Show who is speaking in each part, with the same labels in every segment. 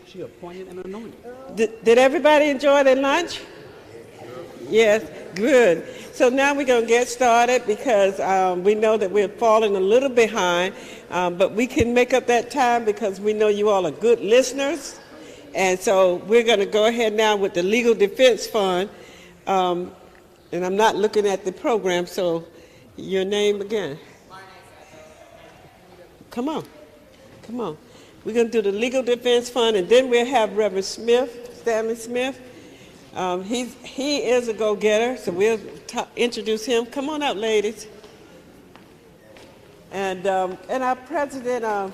Speaker 1: She appointed and anointed.
Speaker 2: Did everybody enjoy their lunch? Yes, good. So now we're going to get started because we know that we're falling a little behind, but we can make up that time because we know you all are good listeners. And so we're going to go ahead now with the Legal Defense Fund. And I'm not looking at the program, so your name again. Come on. Come on. We're going to do the Legal Defense Fund, and then we'll have Reverend Smith, Stanley Smith. He is a go-getter, so we'll introduce him. Come on up, ladies. And our president, I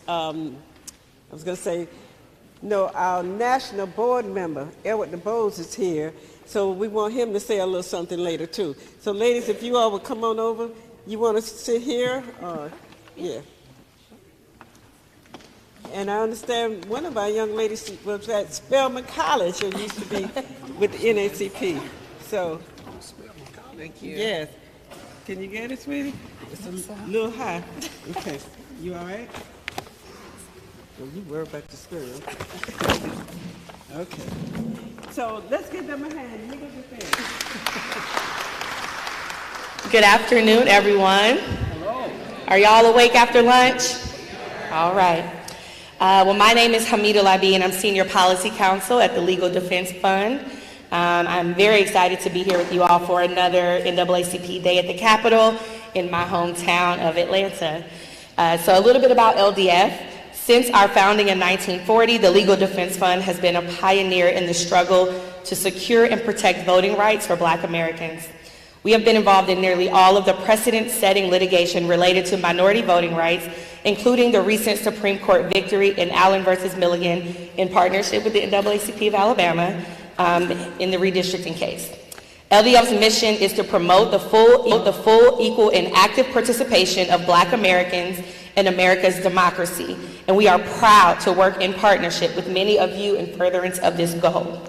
Speaker 2: was going to say, no, our national board member, Edward DeBose, is here, so we want him to say a little something later, too. So, ladies, if you all would come on over, you want to sit here? Yeah. And I understand one of our young ladies was at Spelman College and used to be with the NAACP. So,
Speaker 3: Thank you.
Speaker 2: yes. Can you get it, sweetie? It's a little high. Okay. You all right? Well, you worry about the school. Okay. So let's give them a hand. Legal defense.
Speaker 3: Good afternoon, everyone.
Speaker 1: Hello.
Speaker 3: Are y'all awake after lunch? All right. Well, my name is Hamida Labi, and I'm Senior Policy Counsel at the Legal Defense Fund. I'm very excited to be here with you all for another NAACP Day at the Capitol in my hometown of Atlanta. So a little bit about LDF. Since our founding in 1940, the Legal Defense Fund has been a pioneer in the struggle to secure and protect voting rights for Black Americans. We have been involved in nearly all of the precedent-setting litigation related to minority voting rights, including the recent Supreme Court victory in Allen versus Milligan in partnership with the NAACP of Alabama in the redistricting case. LDF's mission is to promote the full, equal, and active participation of Black Americans in America's democracy, and we are proud to work in partnership with many of you in furtherance of this goal.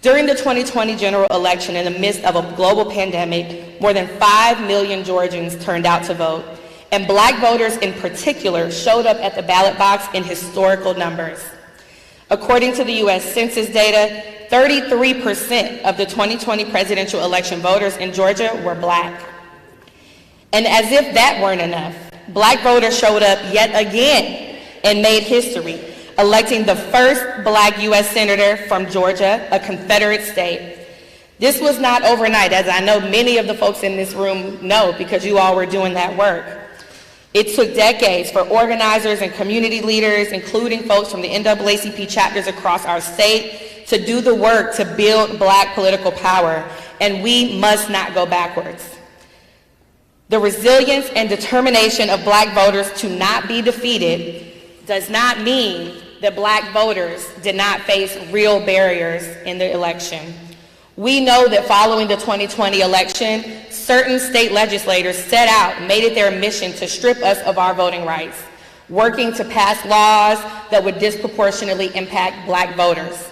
Speaker 3: During the 2020 general election, in the midst of a global pandemic, more than 5 million Georgians turned out to vote, and Black voters in particular showed up at the ballot box in historical numbers. According to the U.S. Census data, 33% of the 2020 presidential election voters in Georgia were Black. And as if that weren't enough, Black voters showed up yet again and made history, electing the first Black U.S. Senator from Georgia, a Confederate state. This was not overnight, as I know many of the folks in this room know because you all were doing that work. It took decades for organizers and community leaders, including folks from the NAACP chapters across our state, to do the work to build Black political power, and we must not go backwards. The resilience and determination of Black voters to not be defeated does not mean that Black voters did not face real barriers in the election. We know that following the 2020 election, certain state legislators set out and made it their mission to strip us of our voting rights, working to pass laws that would disproportionately impact Black voters.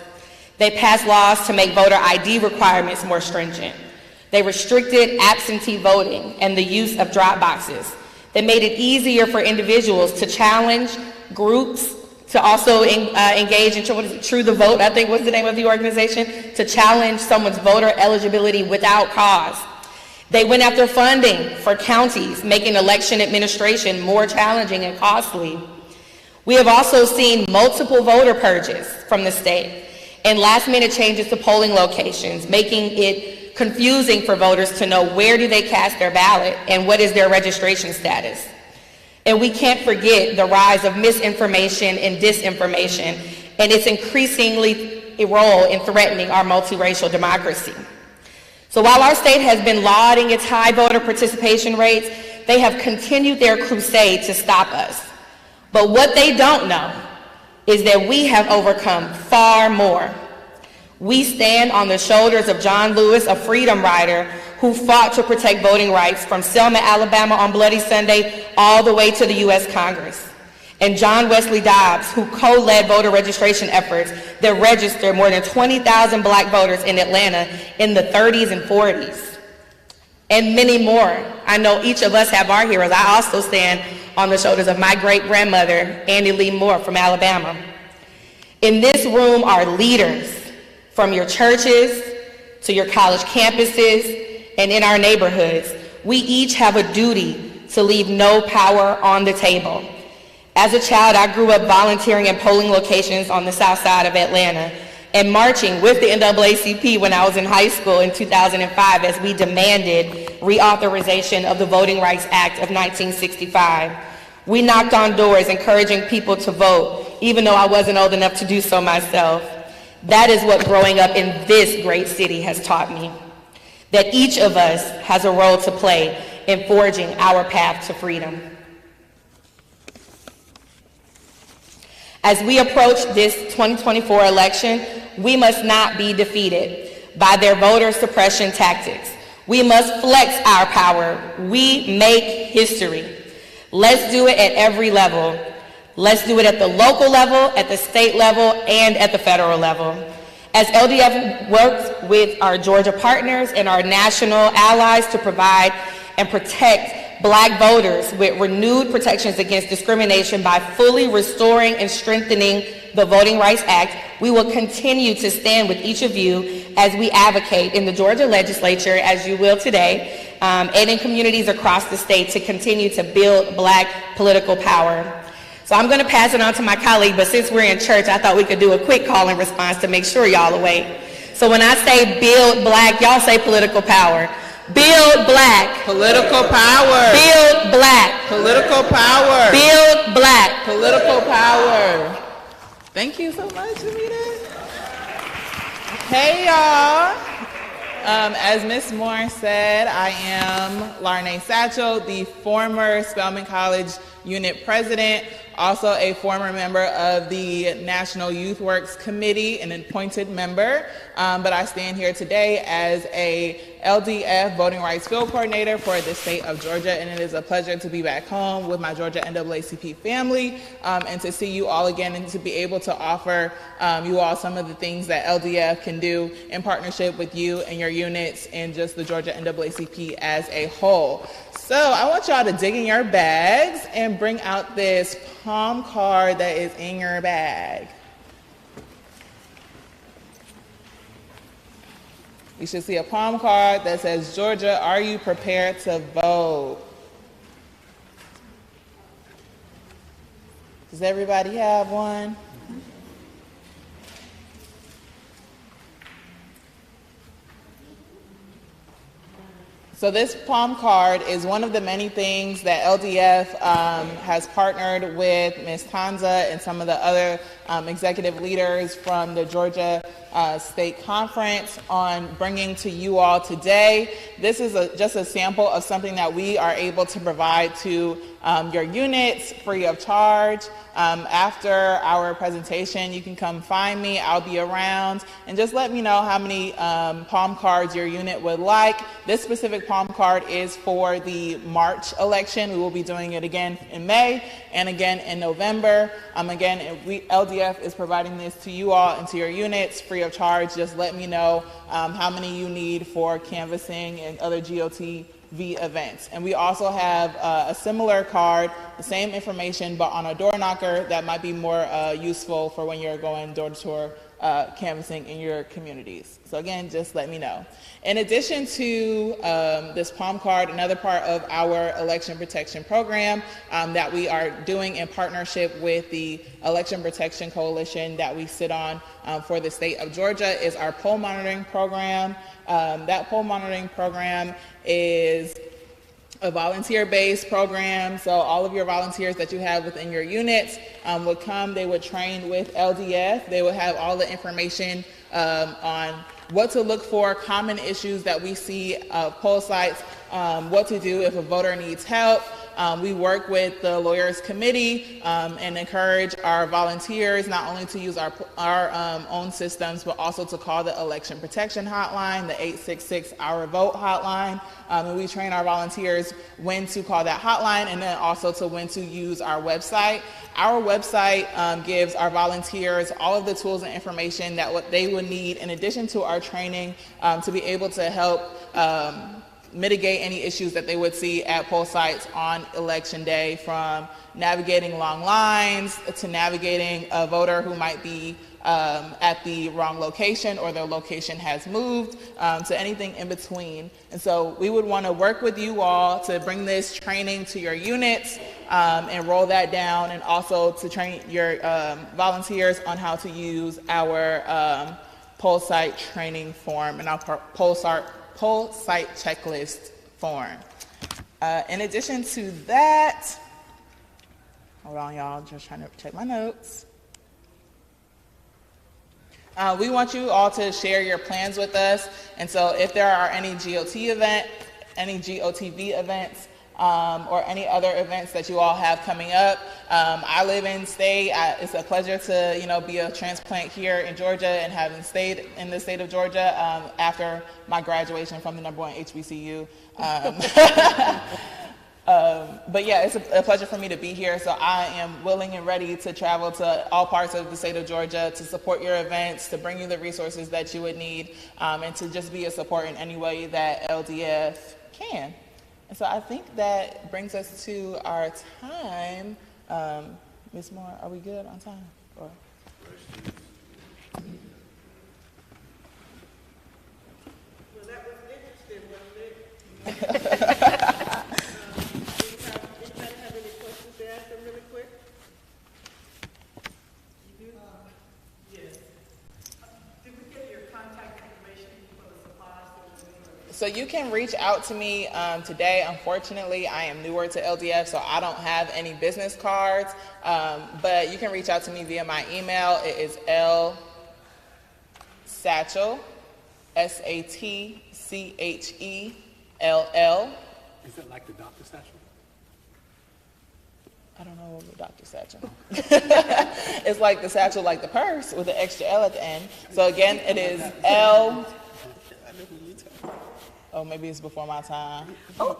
Speaker 3: They passed laws to make voter ID requirements more stringent. They restricted absentee voting and the use of drop boxes. They made it easier for individuals to challenge groups to also engage in True the Vote, I think was the name of the organization, to challenge someone's voter eligibility without cause. They went after funding for counties, making election administration more challenging and costly. We have also seen multiple voter purges from the state and last-minute changes to polling locations, making it confusing for voters to know where do they cast their ballot and what is their registration status. And we can't forget the rise of misinformation and disinformation and its increasingly role in threatening our multiracial democracy. So while our state has been lauding its high voter participation rates, they have continued their crusade to stop us. But what they don't know is that we have overcome far more. We stand on the shoulders of John Lewis, a freedom rider who fought to protect voting rights from Selma, Alabama on Bloody Sunday all the way to the U.S. Congress. And John Wesley Dobbs, who co-led voter registration efforts that registered more than 20,000 Black voters in Atlanta in the 30s and 40s. And many more. I know each of us have our heroes. I also stand on the shoulders of my great-grandmother, Annie Lee Moore from Alabama. In this room are leaders from your churches to your college campuses and in our neighborhoods. We each have a duty to leave no power on the table. As a child, I grew up volunteering in polling locations on the south side of Atlanta and marching with the NAACP when I was in high school in 2005 as we demanded reauthorization of the Voting Rights Act of 1965. We knocked on doors encouraging people to vote, even though I wasn't old enough to do so myself. That is what growing up in this great city has taught me, that each of us has a role to play in forging our path to freedom. As we approach this 2024 election, we must not be defeated by their voter suppression tactics. We must flex our power. We make history. Let's do it at every level. Let's do it at the local level, at the state level, and at the federal level. As LDF works with our Georgia partners and our national allies to provide and protect Black voters with renewed protections against discrimination by fully restoring and strengthening the Voting Rights Act, we will continue to stand with each of you as we advocate in the Georgia legislature, as you will today, and in communities across the state to continue to build Black political power. So I'm going to pass it on to my colleague, but since we're in church, I thought we could do a quick call and response to make sure y'all awake. So when I say build Black, y'all say political power. Build Black.
Speaker 1: Political power.
Speaker 3: Build Black.
Speaker 1: Political power.
Speaker 3: Build Black.
Speaker 1: Political power. Thank you so much, Amita. Hey, y'all. As Ms. Moore said, I am Larnay Satchel, the former Spelman College Unit President, also a former member of the National Youth Works Committee, an appointed member, but I stand here today as a LDF Voting Rights Field Coordinator for the state of Georgia, and it is a pleasure to be back home with my Georgia NAACP family and to see you all again and to be able to offer you all some of the things that LDF can do in partnership with you and your units and just the Georgia NAACP as a whole. So I want y'all to dig in your bags and bring out this palm card that is in your bag. You should see a palm card that says, Georgia, are you prepared to vote? Does everybody have one? So this palm card is one of the many things that LDF has partnered with Ms. Tanza and some of the other executive leaders from the Georgia State Conference on bringing to you all today. This is just a sample of something that we are able to provide to your units free of charge. After our presentation, you can come find me. I'll be around, and just let me know how many palm cards your unit would like. This specific palm card is for the March election. We will be doing it again in May and again in November. Again, LDF is providing this to you all and to your units free of charge. Just let me know how many you need for canvassing and other GOTV events. And we also have a similar card, the same information, but on a door knocker that might be more useful for when you're going door to door canvassing in your communities. So again, just let me know. In addition to this palm card, another part of our election protection program that we are doing in partnership with the Election Protection Coalition that we sit on for the state of Georgia is our poll monitoring program. That poll monitoring program is a volunteer-based program, so all of your volunteers that you have within your units would come, they would train with LDF, they would have all the information on what to look for, common issues that we see of poll sites, what to do if a voter needs help. We work with the Lawyers Committee and encourage our volunteers not only to use our own systems, but also to call the Election Protection Hotline, the 866 Our Vote hotline. And we train our volunteers when to call that hotline and then also to when to use our website. Our website gives our volunteers all of the tools and information that what they would need in addition to our training to be able to help mitigate any issues that they would see at poll sites on election day, from navigating long lines to navigating a voter who might be at the wrong location or their location has moved, to anything in between. And so we would want to work with you all to bring this training to your units and roll that down, and also to train your volunteers on how to use our poll site training form and our poll site checklist form. In addition to that, hold on y'all, just trying to check my notes. We want you all to share your plans with us, and so if there are any GOTV events, or any other events that you all have coming up. I live in state. It's a pleasure to be a transplant here in Georgia, and having stayed in the state of Georgia after my graduation from the #1 HBCU. But yeah, it's a pleasure for me to be here. So I am willing and ready to travel to all parts of the state of Georgia to support your events, to bring you the resources that you would need, and to just be a support in any way that LDF can. And so I think that brings us to our time. Ms. Moore, are we good on time? Or?
Speaker 2: Well, that was interesting, wasn't it? Anybody have any questions to ask them really quick? You do? Yes. Did we get your contact information for the supplies?
Speaker 1: So you can reach out to me today. Unfortunately, I am newer to LDF, so I don't have any business cards, but you can reach out to me via my email. It is lsatchell, SATCHELL.
Speaker 4: Is it like the Dr. Satchel?
Speaker 1: I don't know what Dr. Satchel. It's like the satchel, like the purse, with the extra L at the end. So again, it is L. Oh, maybe it's before my time. No.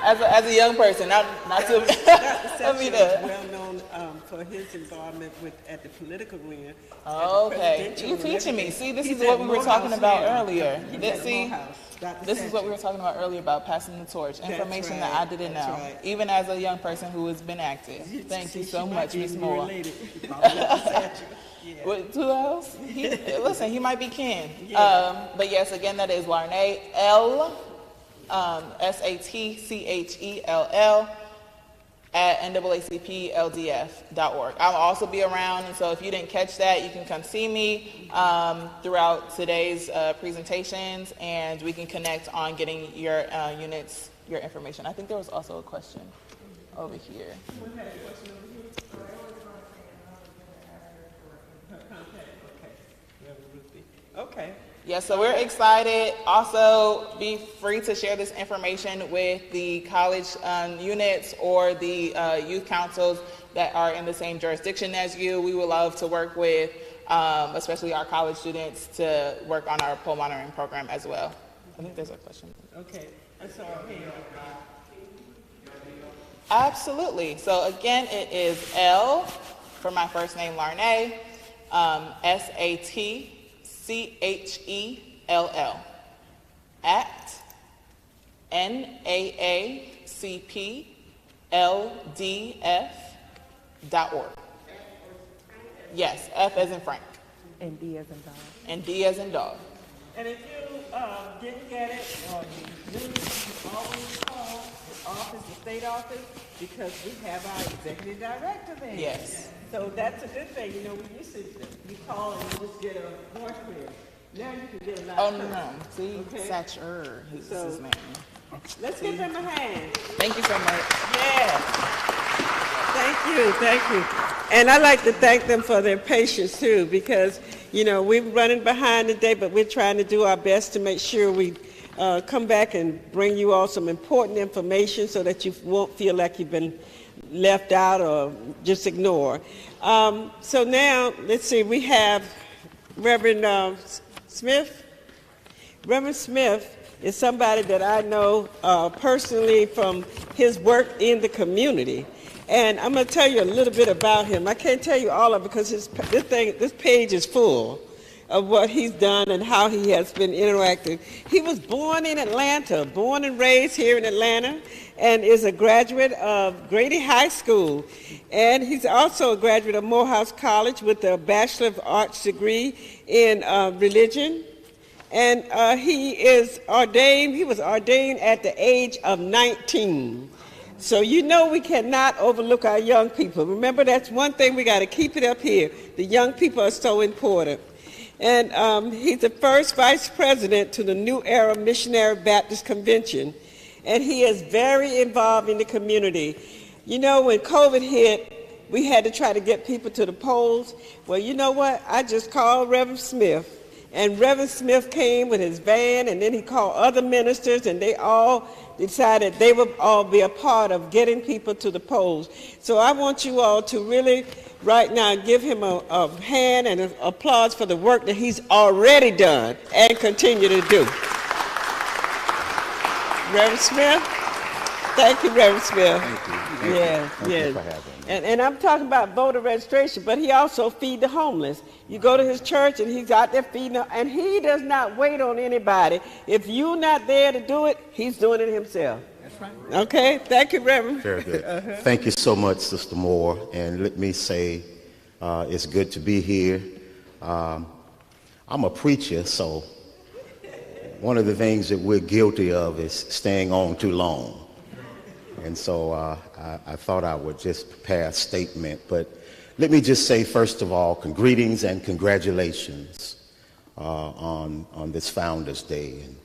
Speaker 1: As a young person, not to.
Speaker 2: Dr. Satchel is well known for his involvement at the political arena.
Speaker 1: Okay, you're teaching me. See, this is what we were talking about earlier. This is what we were talking about earlier about passing the torch. Information that I didn't know, even as a young person who has been active. Thank you so much, Ms. Moore. What, who else? Listen, he might be kin. But yes, again, that is Larnay, L, SATCHELL, at NAACPLDF.org. I'll also be around, and so if you didn't catch that, you can come see me throughout today's presentations, and we can connect on getting your units, your information. I think there was also a question over here.
Speaker 2: Okay.
Speaker 1: Yeah, so we're excited. Also, be free to share this information with the college units or the youth councils that are in the same jurisdiction as you. We would love to work with, especially our college students, to work on our poll monitoring program as well. I think there's a question.
Speaker 2: Okay. I saw it here.
Speaker 1: Absolutely. So again, it is L for my first name, Larnay, SATCHELL at NAACPLDF.org. Yes, F as in Frank.
Speaker 5: And D as in dog.
Speaker 1: And D as in dog.
Speaker 2: And if you didn't get it, or you knew, you always call the office, the state office, because we have our executive director there.
Speaker 1: Yes.
Speaker 2: So that's a good thing. You know, we used to, you call and you just get a voicemail. Now you can get a lot
Speaker 1: Oh,
Speaker 2: of
Speaker 1: no. See,
Speaker 2: Okay.
Speaker 1: Satcher, who's his name.
Speaker 2: Let's give them a hand.
Speaker 1: Thank you so much.
Speaker 2: Yeah. Thank you. And I'd like to thank them for their patience too, because, you know, we're running behind today, but we're trying to do our best to make sure we come back and bring you all some important information so that you won't feel like you've been left out or just ignored. So now, let's see, we have Reverend Smith. Reverend Smith is somebody that I know personally from his work in the community. And I'm going to tell you a little bit about him. I can't tell you all of it because this page is full. of what he's done and how he has been interacting. He was born in Atlanta, born and raised here in Atlanta, and is a graduate of Grady High School. And he's also a graduate of Morehouse College with a Bachelor of Arts degree in religion. And he was ordained at the age of 19. So you know we cannot overlook our young people. Remember, that's one thing we got to keep it up here. The young people are so important. And he's the first vice president to the New Era Missionary Baptist Convention. And he is very involved in the community. You know, when COVID hit, we had to try to get people to the polls. Well, you know what? I just called Reverend Smith. And Reverend Smith came with his van, and then he called other ministers, and they all decided they would all be a part of getting people to the polls. So I want you all to really, right now, give him a hand and an applause for the work that he's already done and continue to do. Reverend Smith? Thank you, Reverend Smith.
Speaker 5: Thank you.
Speaker 2: Thank you
Speaker 5: for having me.
Speaker 2: And I'm talking about voter registration, but he also feed the homeless. You go to his church and he's out there feeding them, and he does not wait on anybody. If you're not there to do it, he's doing it himself.
Speaker 4: That's right.
Speaker 2: Okay, thank you, Reverend.
Speaker 5: Very good. Thank you so much, Sister Moore. And let me say, it's good to be here. I'm a preacher, so one of the things that we're guilty of is staying on too long. And so I thought I would just prepare a statement. But let me just say, first of all, greetings and congratulations on this Founders Day. And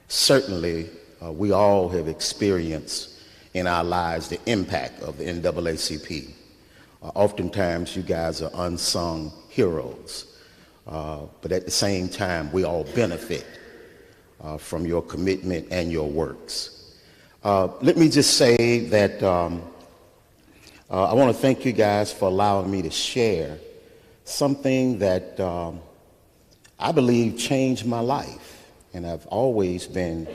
Speaker 5: certainly, we all have experienced in our lives the impact of the NAACP. Oftentimes, you guys are unsung heroes. But at the same time, we all benefit from your commitment and your works. Let me just say that I want to thank you guys for allowing me to share something that I believe changed my life. And I've always been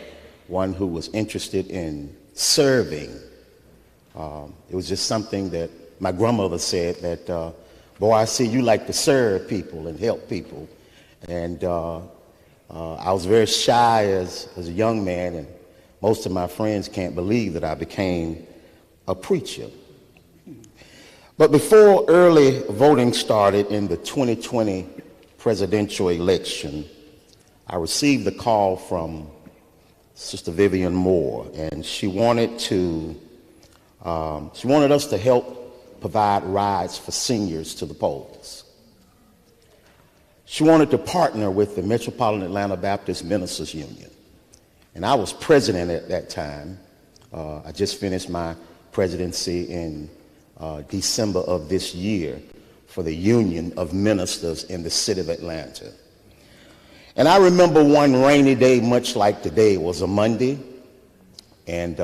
Speaker 5: one who was interested in serving. It was just something that my grandmother said that, boy, I see you like to serve people and help people. And I was very shy as a young man, and most of my friends can't believe that I became a preacher. But before early voting started in the 2020 presidential election, I received a call from Sister Vivian Moore, and she wanted us to help provide rides for seniors to the polls. She wanted to partner with the Metropolitan Atlanta Baptist Ministers Union. And I was president at that time. I just finished my presidency in December of this year for the Union of Ministers in the city of Atlanta. And I remember one rainy day, much like today, it was a Monday, and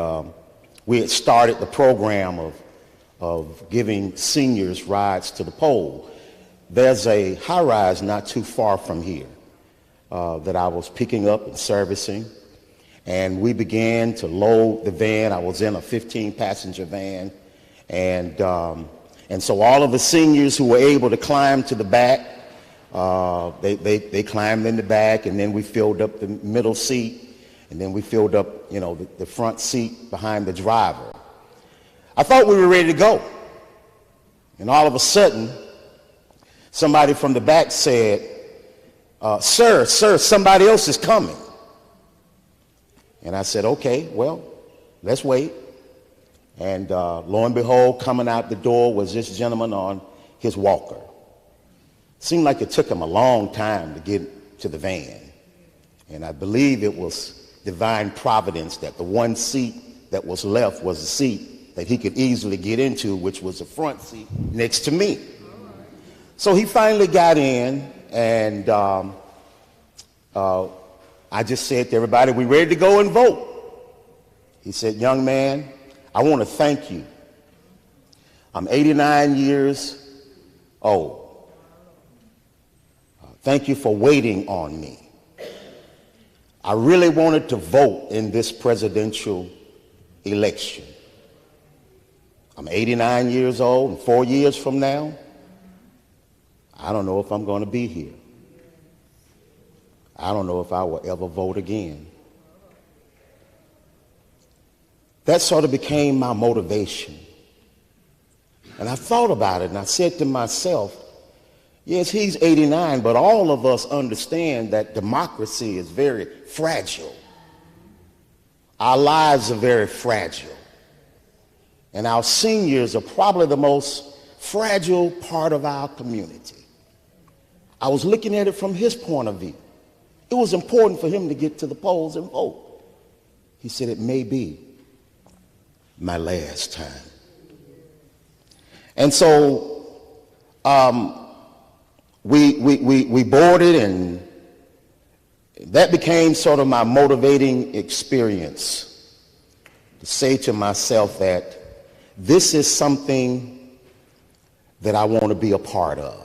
Speaker 5: we had started the program of giving seniors rides to the poll. There's a high-rise not too far from here that I was picking up and servicing. And we began to load the van. I was in a 15-passenger van. And so all of the seniors who were able to climb to the back, they climbed in the back, and then we filled up the middle seat, and then we filled up, the front seat behind the driver. I thought we were ready to go. And all of a sudden, somebody from the back said, sir, somebody else is coming. And I said, okay, well, let's wait. And lo and behold, coming out the door was this gentleman on his walker. Seemed like it took him a long time to get to the van. And I believe it was divine providence that the one seat that was left was the seat that he could easily get into, which was the front seat next to me. So he finally got in, and I just said to everybody, we ready to go and vote? He said, young man, I want to thank you. I'm 89 years old. Thank you for waiting on me. I really wanted to vote in this presidential election. I'm 89 years old, and 4 years from now, I don't know if I'm going to be here. I don't know if I will ever vote again. That sort of became my motivation. And I thought about it and I said to myself, yes, he's 89, but all of us understand that democracy is very fragile. Our lives are very fragile. And our seniors are probably the most fragile part of our community. I was looking at it from his point of view. It was important for him to get to the polls and vote. He said, it may be my last time. And so we boarded, and that became sort of my motivating experience to say to myself that this is something that I want to be a part of.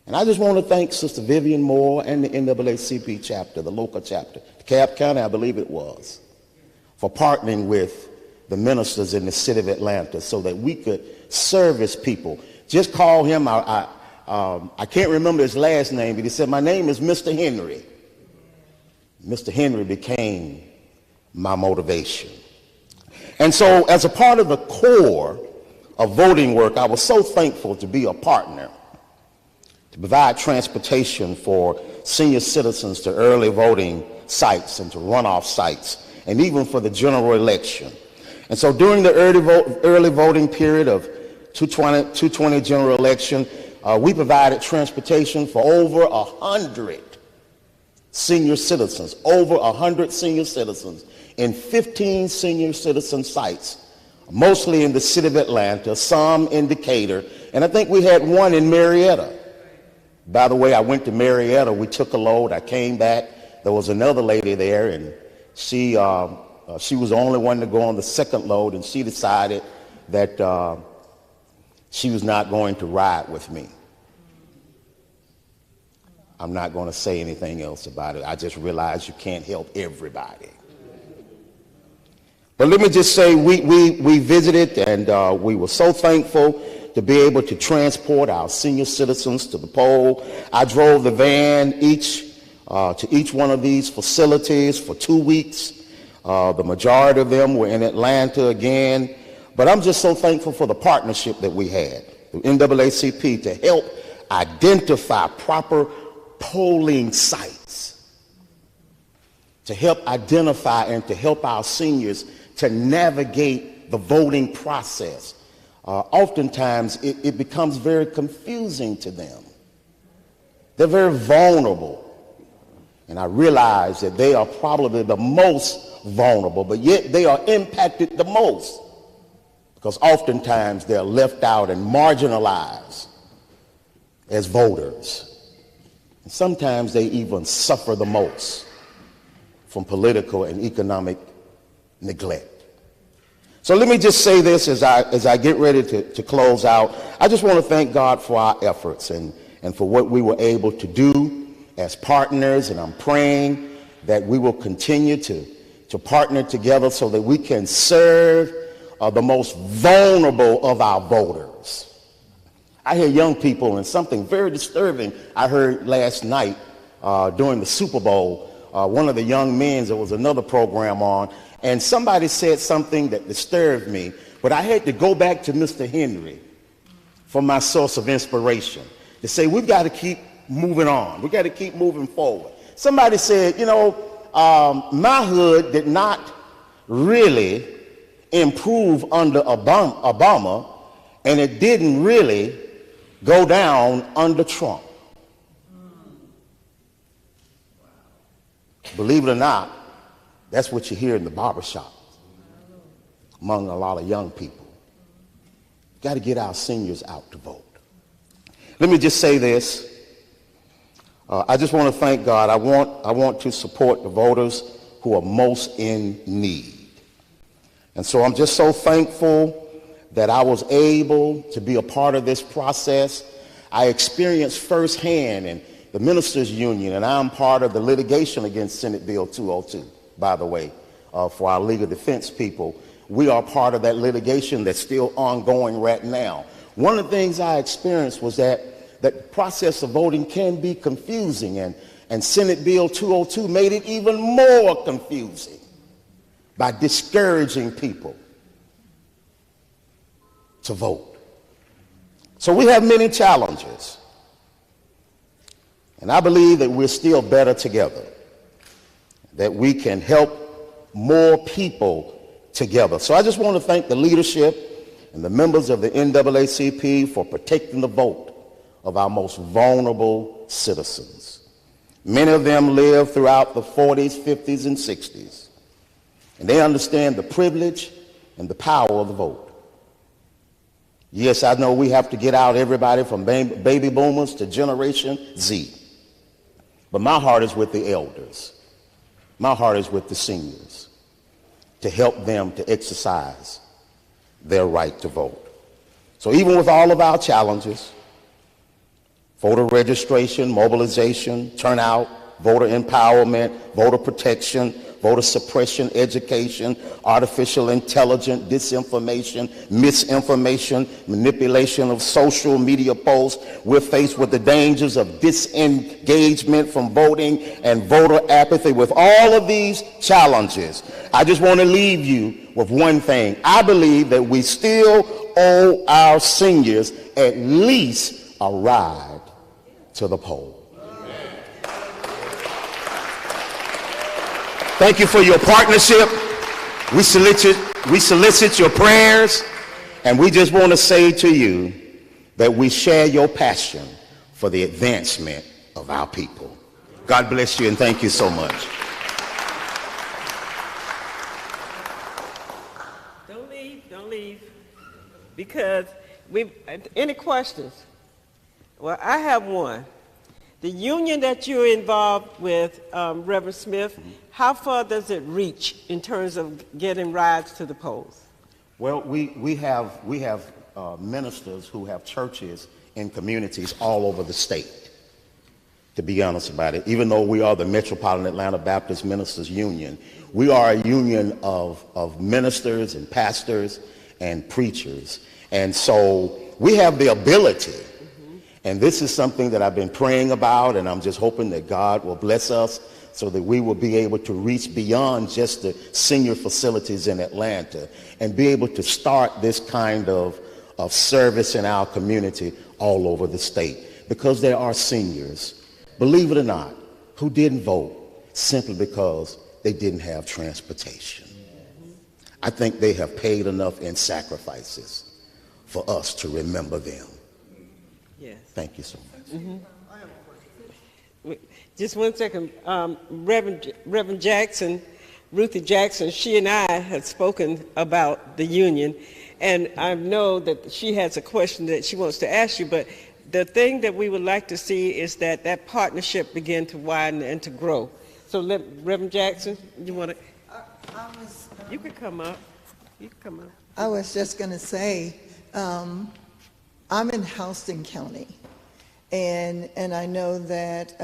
Speaker 5: And I just want to thank Sister Vivian Moore and the NAACP chapter, the local chapter, DeKalb County, I believe it was, for partnering with the ministers in the city of Atlanta so that we could service people. Just call him, I can't remember his last name, but he said, my name is Mr. Henry. Mr. Henry became my motivation. And so as a part of the core of voting work, I was so thankful to be a partner, to provide transportation for senior citizens to early voting sites and to runoff sites, and even for the general election. And so during the early voting period of 220 general election, we provided transportation for over 100 senior citizens, over 100 senior citizens in 15 senior citizen sites, mostly in the city of Atlanta, some in Decatur, and I think we had one in Marietta. By the way, I went to Marietta, we took a load, I came back, there was another lady there, and she was the only one to go on the second load, and she decided that she was not going to ride with me. I'm not going to say anything else about it. I just realized you can't help everybody. But let me just say we visited, and we were so thankful to be able to transport our senior citizens to the poll. I drove the van to each one of these facilities for 2 weeks. The majority of them were in Atlanta again. But I'm just so thankful for the partnership that we had, the NAACP, to help identify proper polling sites, to help identify and to help our seniors to navigate the voting process. Oftentimes, it becomes very confusing to them. They're very vulnerable. And I realize that they are probably the most vulnerable, but yet they are impacted the most because oftentimes they're left out and marginalized as voters. And sometimes they even suffer the most from political and economic neglect. So let me just say this as I get ready to close out. I just want to thank God for our efforts and for what we were able to do as partners, and I'm praying that we will continue to partner together so that we can serve the most vulnerable of our voters. I hear young people, and something very disturbing I heard last night during the Super Bowl. One of the young men, there was another program on, and somebody said something that disturbed me, but I had to go back to Mr. Henry for my source of inspiration to say we've got to keep moving on. We've got to keep moving forward. Somebody said, you know, my hood did not really improve under Obama, and it didn't really go down under Trump. Believe it or not, that's what you hear in the barbershop among a lot of young people. Got to get our seniors out to vote. Let me just say this. I just want to thank God. I want to support the voters who are most in need. And so I'm just so thankful that I was able to be a part of this process. I experienced firsthand in the Ministers Union, and I'm part of the litigation against Senate Bill 202, by the way, for our legal defense people. We are part of that litigation that's still ongoing right now. One of the things I experienced was that the process of voting can be confusing, and And Senate Bill 202 made it even more confusing by discouraging people to vote. So we have many challenges. And I believe that we're still better together, that we can help more people together. So I just want to thank the leadership and the members of the NAACP for protecting the vote of our most vulnerable citizens. Many of them live throughout the 40s, 50s, and 60s, and they understand the privilege and the power of the vote. Yes, I know we have to get out everybody from baby boomers to Generation Z. But my heart is with the elders. My heart is with the seniors to help them to exercise their right to vote. So even with all of our challenges, voter registration, mobilization, turnout, voter empowerment, voter protection, voter suppression, education, artificial intelligence, disinformation, misinformation, manipulation of social media posts, we're faced with the dangers of disengagement from voting and voter apathy. With all of these challenges, I just want to leave you with one thing. I believe that we still owe our seniors at least a ride to the poll. Thank you for your partnership. We solicit your prayers, and we just want to say to you that we share your passion for the advancement of our people. God bless you, and thank you so much.
Speaker 2: Don't leave, because any questions? Well, I have one. The union that you're involved with, Reverend Smith, how far does it reach in terms of getting rides to the polls?
Speaker 5: Well, we have ministers who have churches in communities all over the state, to be honest about it. Even though we are the Metropolitan Atlanta Baptist Ministers Union, we are a union of ministers and pastors and preachers. And so we have the ability. And this is something that I've been praying about, and I'm just hoping that God will bless us so that we will be able to reach beyond just the senior facilities in Atlanta and be able to start this kind of service in our community all over the state. Because there are seniors, believe it or not, who didn't vote simply because they didn't have transportation. I think they have paid enough in sacrifices for us to remember them.
Speaker 2: Yes.
Speaker 5: Thank you so much.
Speaker 2: Just 1 second. Reverend Jackson, Ruthie Jackson, she and I had spoken about the union, and I know that she has a question that she wants to ask you, but the thing that we would like to see is that partnership begin to widen and to grow. So Reverend Jackson, you want to? You could come up. You can come up.
Speaker 6: I was just going to say, I'm in Houston County, and I know that,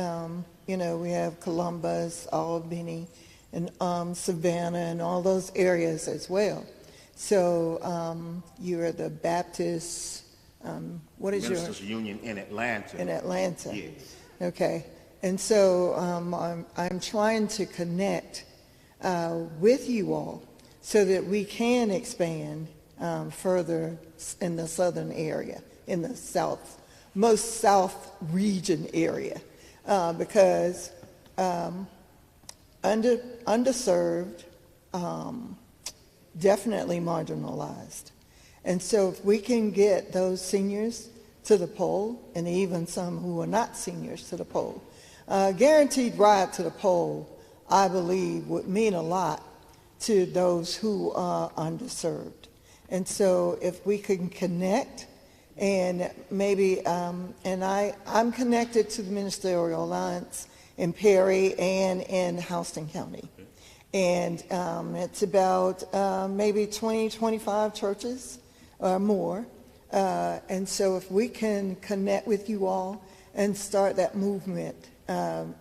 Speaker 6: we have Columbus, Albany, and Savannah, and all those areas as well. So you're the Baptist, what is
Speaker 5: Ministers Union in Atlanta.
Speaker 6: In Atlanta.
Speaker 5: Yes.
Speaker 6: Okay. And so I'm trying to connect with you all so that we can expand further in the southern area, in the most south region area, because underserved, definitely marginalized. And so if we can get those seniors to the poll, and even some who are not seniors to the poll, guaranteed ride to the poll, I believe, would mean a lot to those who are underserved. And so if we can connect, and maybe, and I'm connected to the Ministerial Alliance in Perry and in Houston County. And it's about maybe 20, 25 churches or more. And so if we can connect with you all and start that movement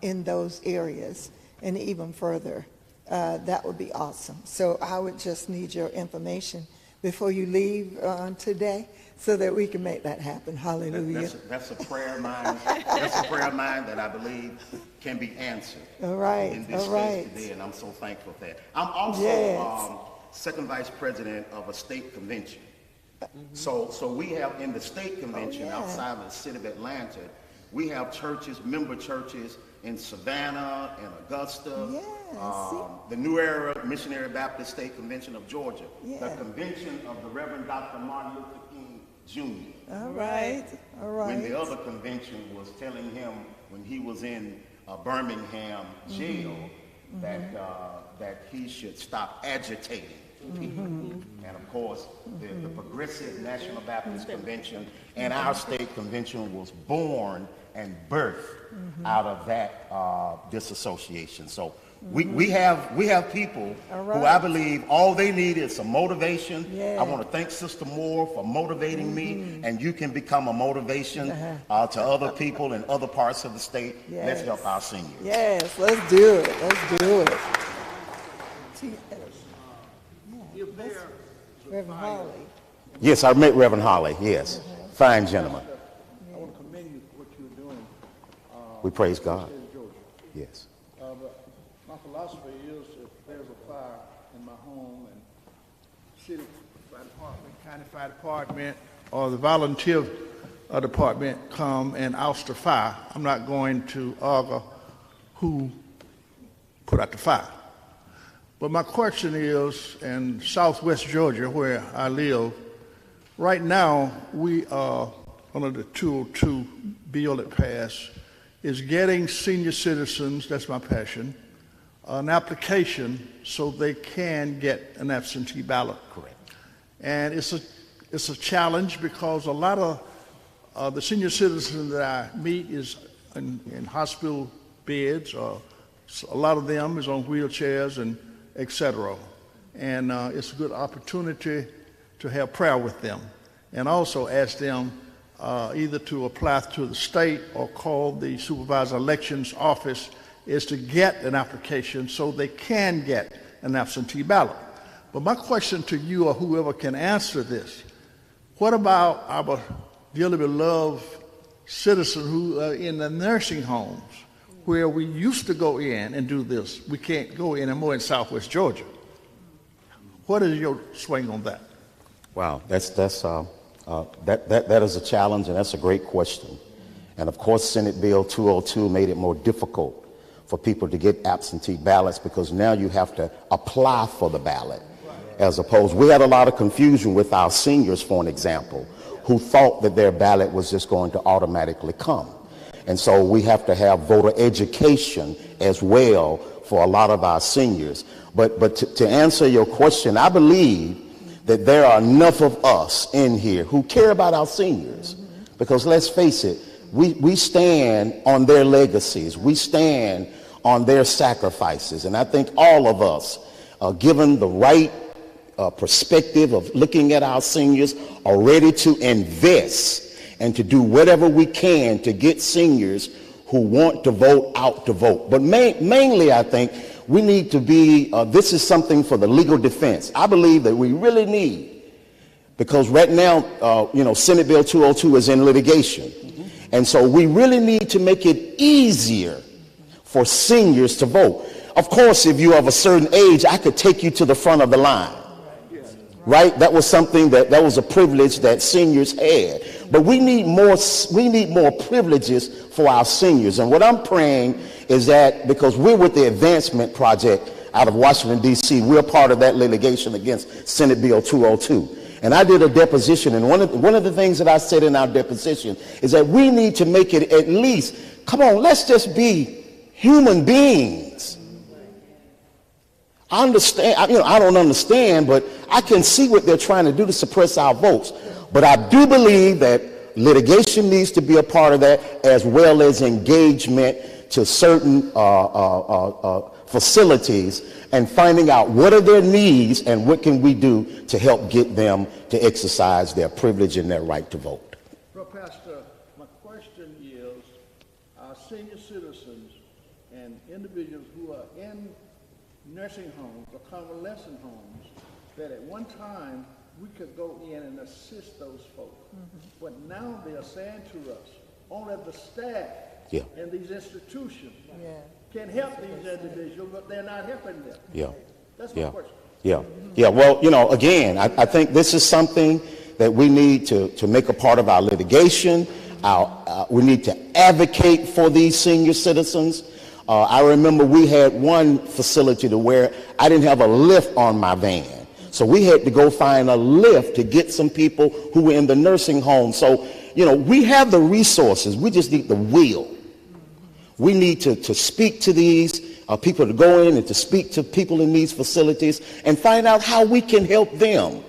Speaker 6: in those areas and even further, that would be awesome. So I would just need your information before you leave today, so that we can make that happen. Hallelujah.
Speaker 5: That's a prayer of mine. That's a prayer of mine that I believe can be answered.
Speaker 6: All right,
Speaker 5: In this
Speaker 6: all right.
Speaker 5: space today, and I'm so thankful for that. I'm also
Speaker 6: Yes.
Speaker 5: second vice president of a state convention. So we have in the state convention
Speaker 6: yeah.
Speaker 5: outside of the city of Atlanta, we have churches, member churches in Savannah and Augusta,
Speaker 6: Yeah,
Speaker 5: the New Era Missionary Baptist State Convention of Georgia,
Speaker 6: Yeah.
Speaker 5: the convention of the Reverend Dr. Martin Luther King Jr.
Speaker 6: All right, all right.
Speaker 5: When the other convention was telling him when he was in Birmingham jail that he should stop agitating people. And of course, the Progressive National Baptist Convention and our state convention was born and birthed out of that disassociation. So we have people who I believe all they need is some motivation.
Speaker 6: Yeah.
Speaker 5: I want to thank Sister Moore for motivating me, and you can become a motivation to other people in other parts of the state.
Speaker 6: Yes.
Speaker 5: Let's help our seniors.
Speaker 6: Yes, let's do it. Let's do it. Reverend Holly.
Speaker 5: Yes, I met Reverend Holly. Yes, fine gentleman.
Speaker 7: I want to commend you for what you're doing.
Speaker 5: We praise God.
Speaker 7: In Georgia.
Speaker 5: Yes.
Speaker 7: But my philosophy is if there's a fire in my home and city fire department, county fire department, or the volunteer department come and oust the fire, I'm not going to argue who put out the fire. But my question is, in southwest Georgia, where I live, right now we are under the 202 bill that passed, is getting senior citizens, that's my passion, an application so they can get an absentee ballot.
Speaker 5: Correct.
Speaker 7: And it's a challenge because a lot of the senior citizens that I meet is in hospital beds, or a lot of them is on wheelchairs and etc. And it's a good opportunity to have prayer with them and also ask them either to apply to the state or call the supervisor elections office is to get an application so they can get an absentee ballot. But my question to you or whoever can answer this, what about our dearly beloved citizens who are in the nursing homes where we used to go in and do this? We can't go in anymore in southwest Georgia. What is your swing on that?
Speaker 5: Wow, that is a challenge, and that's a great question. And of course, Senate Bill 202 made it more difficult for people to get absentee ballots because now you have to apply for the ballot. As opposed, we had a lot of confusion with our seniors, for an example, who thought that their ballot was just going to automatically come. And so we have to have voter education as well for a lot of our seniors. But to answer your question, I believe that there are enough of us in here who care about our seniors. Because let's face it, we stand on their legacies. We stand on their sacrifices. And I think all of us, given the right perspective of looking at our seniors, are ready to invest and to do whatever we can to get seniors who want to vote out to vote. But mainly, I think we need to be, this is something for the legal defense. I believe that we really need, because right now, Senate Bill 202 is in litigation. And so we really need to make it easier for seniors to vote. Of course, if you're of a certain age, I could take you to the front of the line. Right? That was something that was a privilege that seniors had. But we need more privileges for our seniors. And what I'm praying is that, because we're with the Advancement Project out of Washington, D.C., we're part of that litigation against Senate Bill 202. And I did a deposition, and one of the things that I said in our deposition is that we need to make it at least, come on, let's just be human beings. I understand, I don't understand, but I can see what they're trying to do to suppress our votes. But I do believe that litigation needs to be a part of that, as well as engagement to certain facilities and finding out what are their needs and what can we do to help get them to exercise their privilege and their right to vote.
Speaker 7: Well, Pastor, my question is, our senior citizens and individuals who are in nursing homes or convalescent homes that at one time we could go in and assist those folks. But now they are saying to us, only the staff in these institutions can help these individuals, but they're not helping them. That's my question.
Speaker 5: Well, you know, again, I think this is something that we need to make a part of our litigation. We need to advocate for these senior citizens. I remember we had one facility to where I didn't have a lift on my van. So we had to go find a lift to get some people who were in the nursing home. So, you know, we have the resources. We just need the will. We need to speak to these people, to go in and to speak to people in these facilities and find out how we can help them.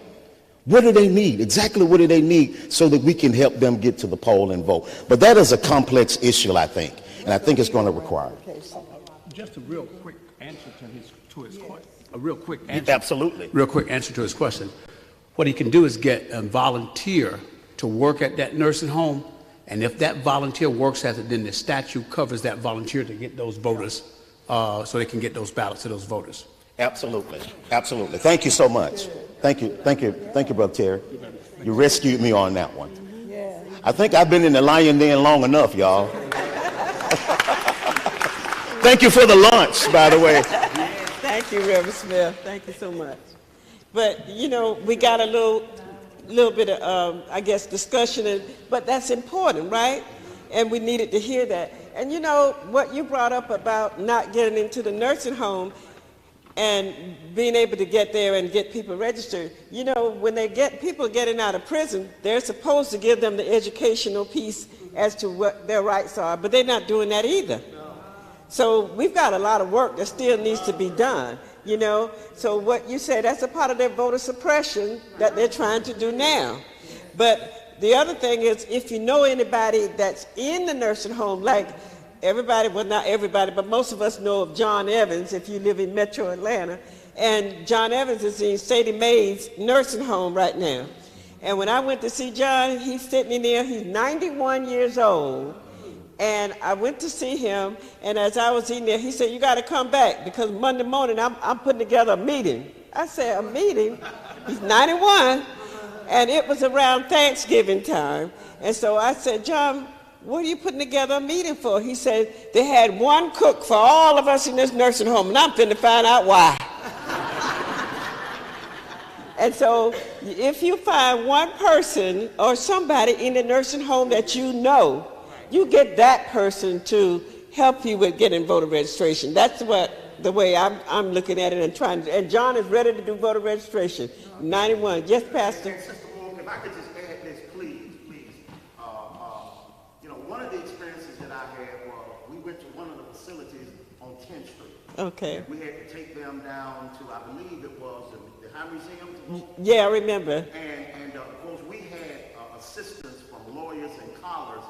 Speaker 5: What do they need? Exactly what do they need so that we can help them get to the poll and vote? But that is a complex issue, I think, and I think it's going to require.
Speaker 4: Just a real quick answer to his question. A real quick answer.
Speaker 5: Absolutely.
Speaker 4: Real quick answer to his question. What he can do is get a volunteer to work at that nursing home, and if that volunteer works at it, then the statute covers that volunteer to get those voters, so they can get those ballots to those voters.
Speaker 5: Absolutely. Absolutely. Thank you so much. Thank you, Brother Terry. You rescued me on that one. I think I've been in the lion den long enough, y'all. Thank you for the lunch, by the way.
Speaker 2: Thank you, Reverend Smith. Thank you so much. But, you know, we got a little bit of, I guess, discussion, but that's important, right? And we needed to hear that. And, you know, what you brought up about not getting into the nursing home and being able to get there and get people registered, you know, when they get people getting out of prison, they're supposed to give them the educational piece as to what their rights are, but they're not doing that either. So we've got a lot of work that still needs to be done, you know. So what you say, that's a part of their voter suppression that they're trying to do now. But the other thing is, if you know anybody that's in the nursing home, like everybody, well, not everybody, but most of us know of John Evans if you live in Metro Atlanta. And John Evans is in Sadie Mae's nursing home right now. And when I went to see John, he's sitting in there, he's 91 years old. And I went to see him, and as I was in there, he said, "You got to come back because Monday morning I'm putting together a meeting." I said, "A meeting?" He's 91, and it was around Thanksgiving time. And so I said, "John, what are you putting together a meeting for?" He said, "They had one cook for all of us in this nursing home, and I'm finna find out why." And so if you find one person or somebody in the nursing home that you know, you get that person to help you with getting voter registration. That's the way I'm looking at it and trying to, and John is ready to do voter registration. 91. Yes, Pastor?
Speaker 5: And Sister Moore, if I could just add this, please. You know, one of the experiences that I had was we went to one of the facilities on 10th Street.
Speaker 2: Okay.
Speaker 5: And we had to take them down to, I believe it was the High Museum.
Speaker 2: Yeah, I remember.
Speaker 5: And of course, we had assistance from lawyers and callers.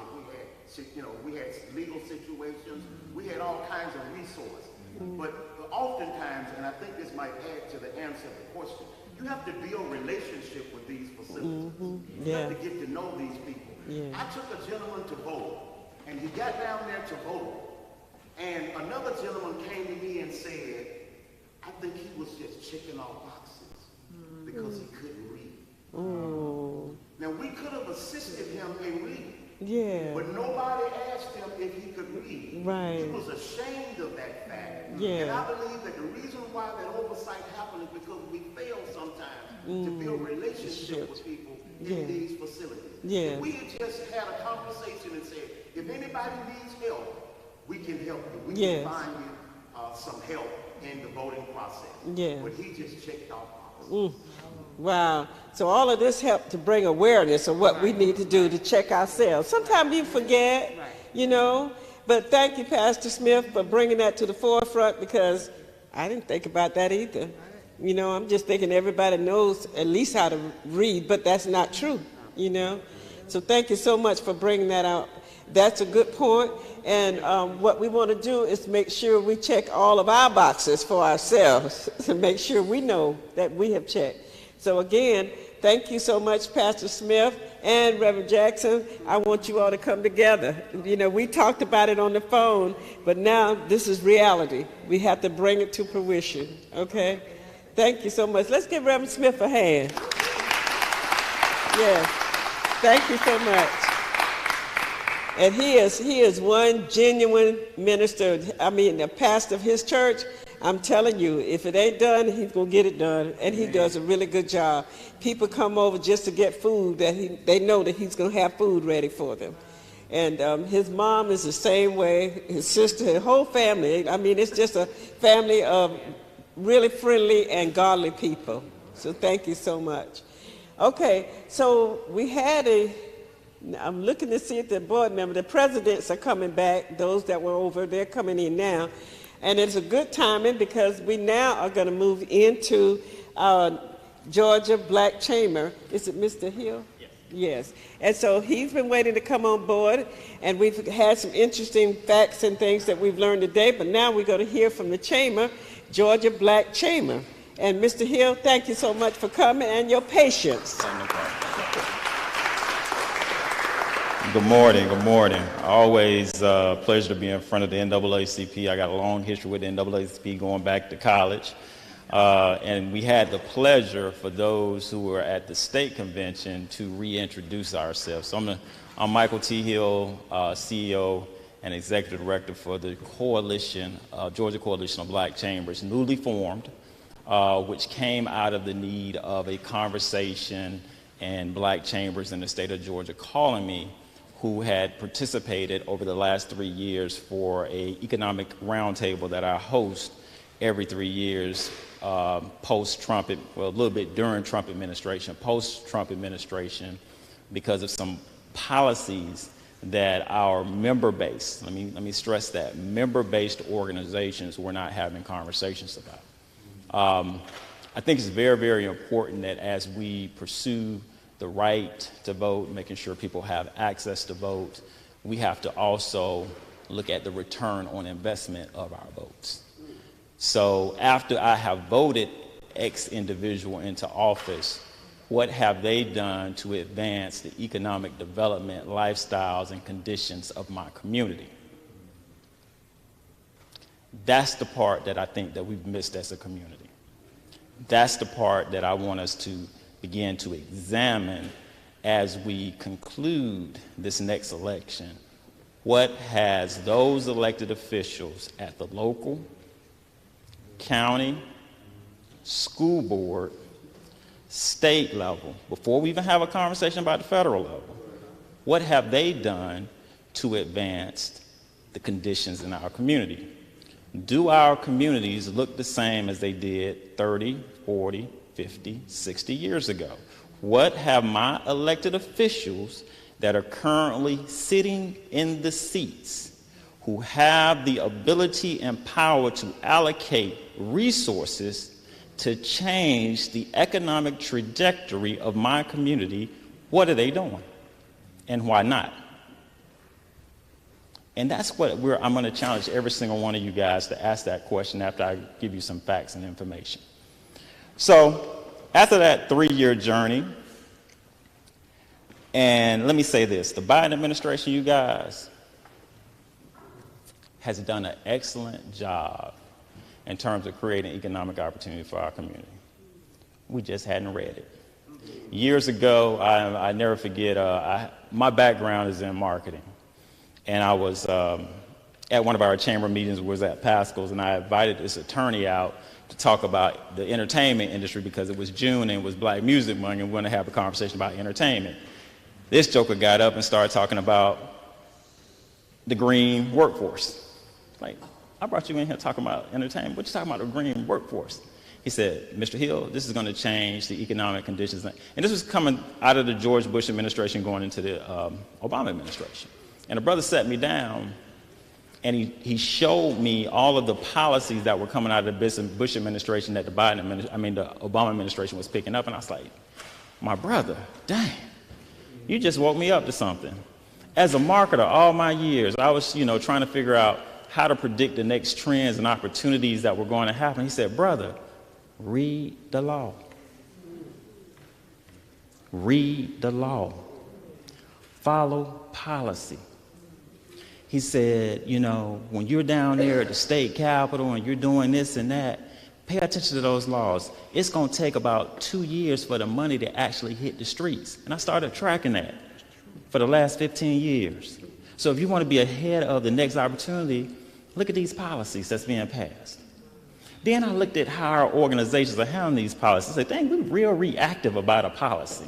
Speaker 5: You know, we had legal situations. We had all kinds of resources. But oftentimes, and I think this might add to the answer of the question, you have to build relationship with these facilities. You have to get to know these people. I took a gentleman to vote, and he got down there to vote, and another gentleman came to me and said, "I think he was just checking off boxes because he couldn't read." Now, we could have assisted him in reading.
Speaker 2: Yeah.
Speaker 5: But nobody asked him if he could read.
Speaker 2: Right.
Speaker 5: He was ashamed of that fact.
Speaker 2: Yeah.
Speaker 5: And I believe that the reason why that oversight happened is because we fail sometimes to build relationship with people in these facilities.
Speaker 2: Yeah.
Speaker 5: If we had just had a conversation and said, if anybody needs help, we can help you. We can find you some help in the voting process.
Speaker 2: Yeah.
Speaker 5: But he just checked off boxes.
Speaker 2: Wow. So all of this helped to bring awareness of what we need to do to check ourselves. Sometimes you forget, you know, but thank you, Pastor Smith, for bringing that to the forefront because I didn't think about that either. You know, I'm just thinking everybody knows at least how to read, but that's not true, you know. So thank you so much for bringing that out. That's a good point. And what we want to do is make sure we check all of our boxes for ourselves to make sure we know that we have checked. So again, thank you so much, Pastor Smith and Reverend Jackson. I want you all to come together. You know, we talked about it on the phone, but now this is reality. We have to bring it to fruition, okay? Thank you so much. Let's give Reverend Smith a hand. Yes. Thank you so much. And he is one genuine minister. I mean, the pastor of his church. I'm telling you, if it ain't done, he's gonna get it done, and he does a really good job. People come over just to get food that they know that he's gonna have food ready for them. And his mom is the same way. His sister, his whole family. I mean, it's just a family of really friendly and godly people. So thank you so much. Okay, so we had I'm looking to see if the board member, the presidents are coming back. Those that were over, they're coming in now. And it's a good timing because we now are going to move into our Georgia Black Chamber. Is it Mr. Hill? Yes. Yes. And so he's been waiting to come on board, and we've had some interesting facts and things that we've learned today, but now we're going to hear from the Chamber, Georgia Black Chamber. And Mr. Hill, thank you so much for coming and your patience.
Speaker 8: Good morning, good morning. Always a pleasure to be in front of the NAACP. I got a long history with the NAACP going back to college. And we had the pleasure for those who were at the state convention to reintroduce ourselves. So I'm Michael T. Hill, CEO and Executive Director for the Coalition, Georgia Coalition of Black Chambers, newly formed, which came out of the need of a conversation and black chambers in the state of Georgia calling me, who had participated over the last 3 years for an economic roundtable that I host every 3 years, post-Trump, well, a little bit during Trump administration, post-Trump administration, because of some policies that our member-based, let me stress that, member-based organizations were not having conversations about. I think it's very, very important that as we pursue the right to vote, making sure people have access to vote, we have to also look at the return on investment of our votes. So after I have voted X individual into office, what have they done to advance the economic development, lifestyles, and conditions of my community? That's the part that I think that we've missed as a community. That's the part that I want us to begin to examine as we conclude this next election. What has those elected officials at the local, county, school board, state level, before we even have a conversation about the federal level, what have they done to advance the conditions in our community? Do our communities look the same as they did 30, 40, 50, 60 years ago? What have my elected officials that are currently sitting in the seats, who have the ability and power to allocate resources to change the economic trajectory of my community, what are they doing? And why not? And that's what I'm going to challenge every single one of you guys to ask that question after I give you some facts and information. So after that 3-year journey, and let me say this, the Biden administration, you guys, has done an excellent job in terms of creating economic opportunity for our community. We just hadn't read it. Years ago, I never forget, my background is in marketing. And I was at one of our chamber meetings, was at Pascal's, and I invited this attorney out to talk about the entertainment industry because it was June and it was Black Music Month, and we wanted to have a conversation about entertainment. This joker got up and started talking about the green workforce. Like, I brought you in here talking about entertainment. What you talking about, the green workforce? He said, Mr. Hill, this is going to change the economic conditions. And this was coming out of the George Bush administration going into the Obama administration. And the brother sat me down and he showed me all of the policies that were coming out of the Bush administration that the Obama administration was picking up. And I was like, my brother, dang, you just woke me up to something. As a marketer, all my years, I was, trying to figure out how to predict the next trends and opportunities that were going to happen. He said, brother, read the law. Read the law. Follow policy. He said, when you're down there at the state capitol and you're doing this and that, Pay attention to those laws. It's going to take about 2 years for the money to actually hit the streets. And I started tracking that for the last 15 years. So if you want to be ahead of the next opportunity, look at these policies that's being passed. Then I looked at how our organizations are handling these policies. I said, dang, we're real reactive about a policy.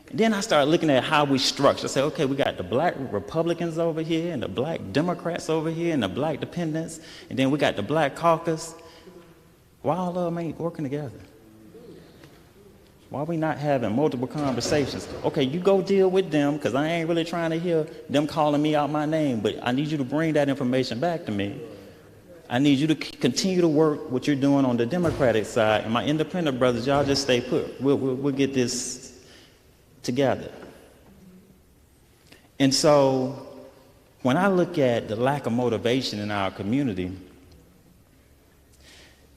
Speaker 8: And then I started looking at how we structure. I said, okay, we got the black Republicans over here, and the black Democrats over here, and the black dependents, and then we got the black caucus. Why all of them ain't working together? Why are we not having multiple conversations? Okay, you go deal with them, because I ain't really trying to hear them calling me out my name, but I need you to bring that information back to me. I need you to continue to work what you're doing on the Democratic side, and my independent brothers, y'all just stay put. We'll get this together. And so when I look at the lack of motivation in our community,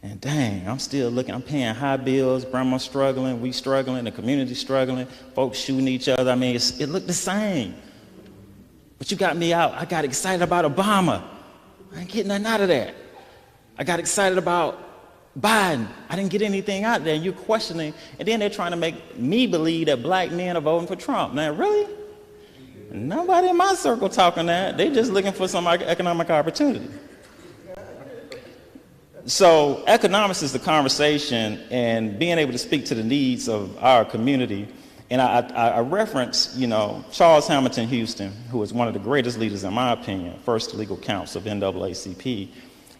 Speaker 8: and dang, I'm still looking, I'm paying high bills, grandma's struggling, we struggling, the community struggling, folks shooting each other. I mean, it looked the same. But you got me out. I got excited about Obama. I ain't getting nothing out of that. I got excited about Biden. I didn't get anything out there. And you're questioning, and then they're trying to make me believe that black men are voting for Trump. Now, really? Nobody in my circle talking that. They're just looking for some economic opportunity. So economics is the conversation and being able to speak to the needs of our community. And I reference, Charles Hamilton Houston, who is one of the greatest leaders, in my opinion, first legal counsel of NAACP.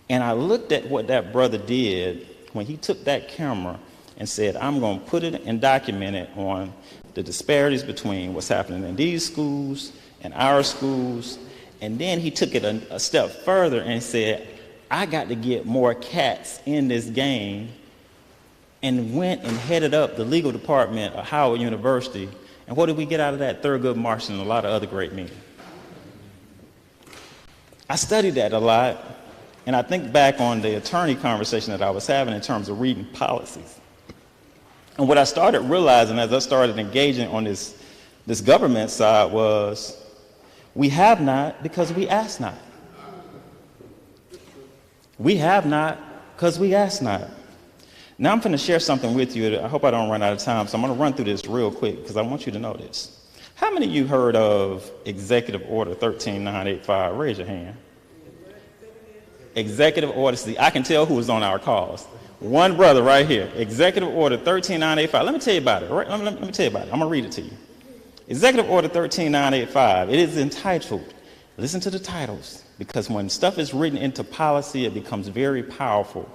Speaker 8: And I looked at what that brother did when he took that camera and said, I'm going to put it and document it on the disparities between what's happening in these schools and our schools. And then he took it a step further and said, I got to get more cats in this game, and went and headed up the legal department of Howard University. And what did we get out of that? Thurgood Marshall and a lot of other great men. I studied that a lot, and I think back on the attorney conversation that I was having in terms of reading policies. And what I started realizing as I started engaging on this government side was, we have not because we ask not. We have not because we ask not. Now I'm going to share something with you. I hope I don't run out of time, so I'm going to run through this real quick because I want you to know this. How many of you heard of Executive Order 13985? Raise your hand. Executive Order, see, I can tell who was on our calls. One brother right here, Executive Order 13985. Let me tell you about it. Right? Let me tell you about it. I'm going to read it to you. Executive Order 13985, it is entitled, listen to the titles, because when stuff is written into policy, it becomes very powerful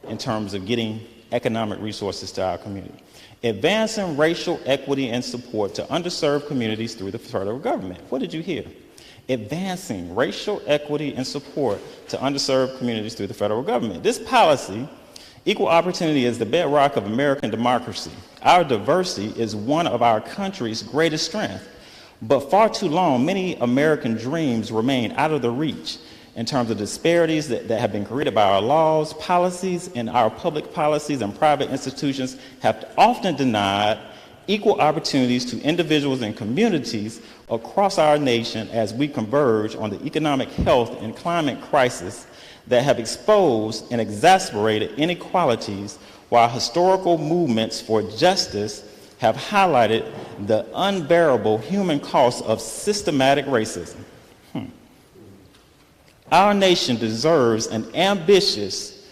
Speaker 8: in terms of getting economic resources to our community. Advancing racial equity and support to underserved communities through the federal government. What did you hear? Advancing racial equity and support to underserved communities through the federal government. This policy, equal opportunity, is the bedrock of American democracy. Our diversity is one of our country's greatest strengths. But far too long, many American dreams remain out of the reach in terms of disparities that have been created by our laws, policies, and our public policies and private institutions have often denied equal opportunities to individuals and communities across our nation as we converge on the economic health and climate crisis that have exposed and exacerbated inequalities, while historical movements for justice have highlighted the unbearable human cost of systematic racism. Our nation deserves an ambitious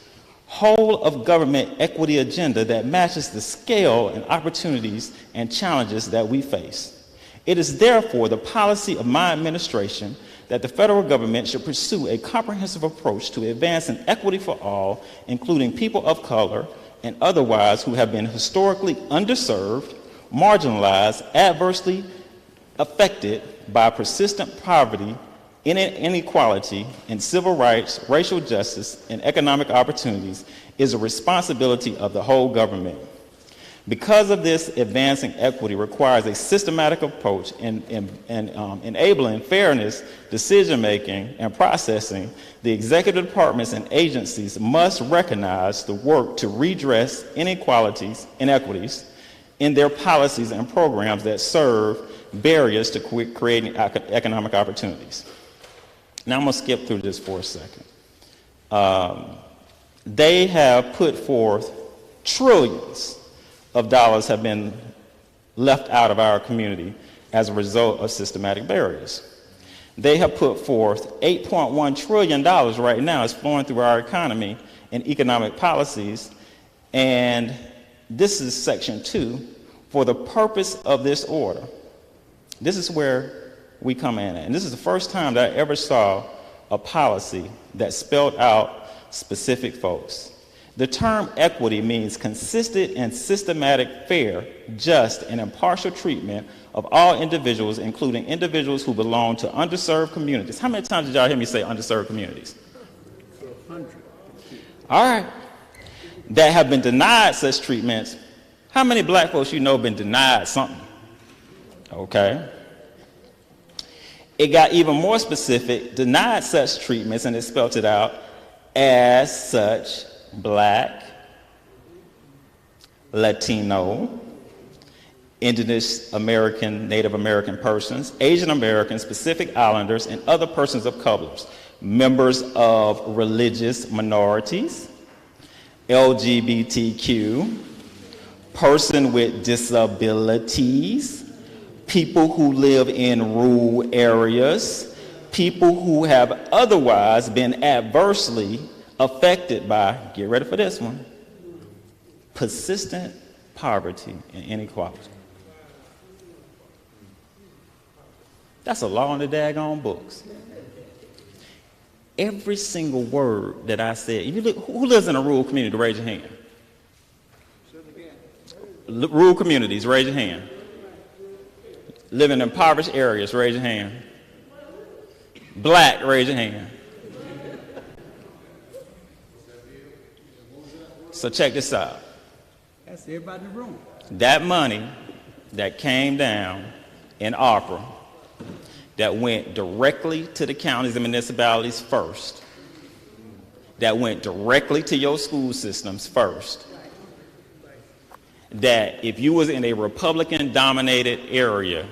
Speaker 8: whole of government equity agenda that matches the scale and opportunities and challenges that we face. It is therefore the policy of my administration that the federal government should pursue a comprehensive approach to advancing equity for all, including people of color and otherwise who have been historically underserved, marginalized, adversely affected by persistent poverty, inequality, and civil rights, racial justice, and economic opportunities is a responsibility of the whole government. Because of this, advancing equity requires a systematic approach in enabling fairness, decision-making, and processing. The executive departments and agencies must recognize the work to redress inequalities, inequities in their policies and programs that serve barriers to creating economic opportunities. Now I'm going to skip through this for a second. they have put forth trillions of dollars have been left out of our community as a result of systematic barriers. They have put forth $8.1 trillion right now is flowing through our economy in economic policies, and this is section 2, for the purpose of this order. This is where we come in at, and this is the first time that I ever saw a policy that spelled out specific folks. The term equity means consistent and systematic, fair, just, and impartial treatment of all individuals, including individuals who belong to underserved communities. How many times did y'all hear me say underserved communities? All right. That have been denied such treatments. How many black folks you know have been denied something? Okay. It got even more specific, denied such treatments, and it spelled it out, as such, Black, Latino, Indigenous American, Native American persons, Asian Americans, Pacific Islanders, and other persons of colors, members of religious minorities, LGBTQ, person with disabilities, people who live in rural areas, people who have otherwise been adversely affected by, get ready for this one, persistent poverty and inequality. That's a law in the daggone books. Every single word that I said, who lives in a rural community, raise your hand. Rural communities, raise your hand. Living in impoverished areas, raise your hand. Black, raise your hand. So check this out.
Speaker 4: That's everybody in the room.
Speaker 8: That money that came down in ARPA that went directly to the counties and municipalities first, that went directly to your school systems first, that if you was in a Republican-dominated area,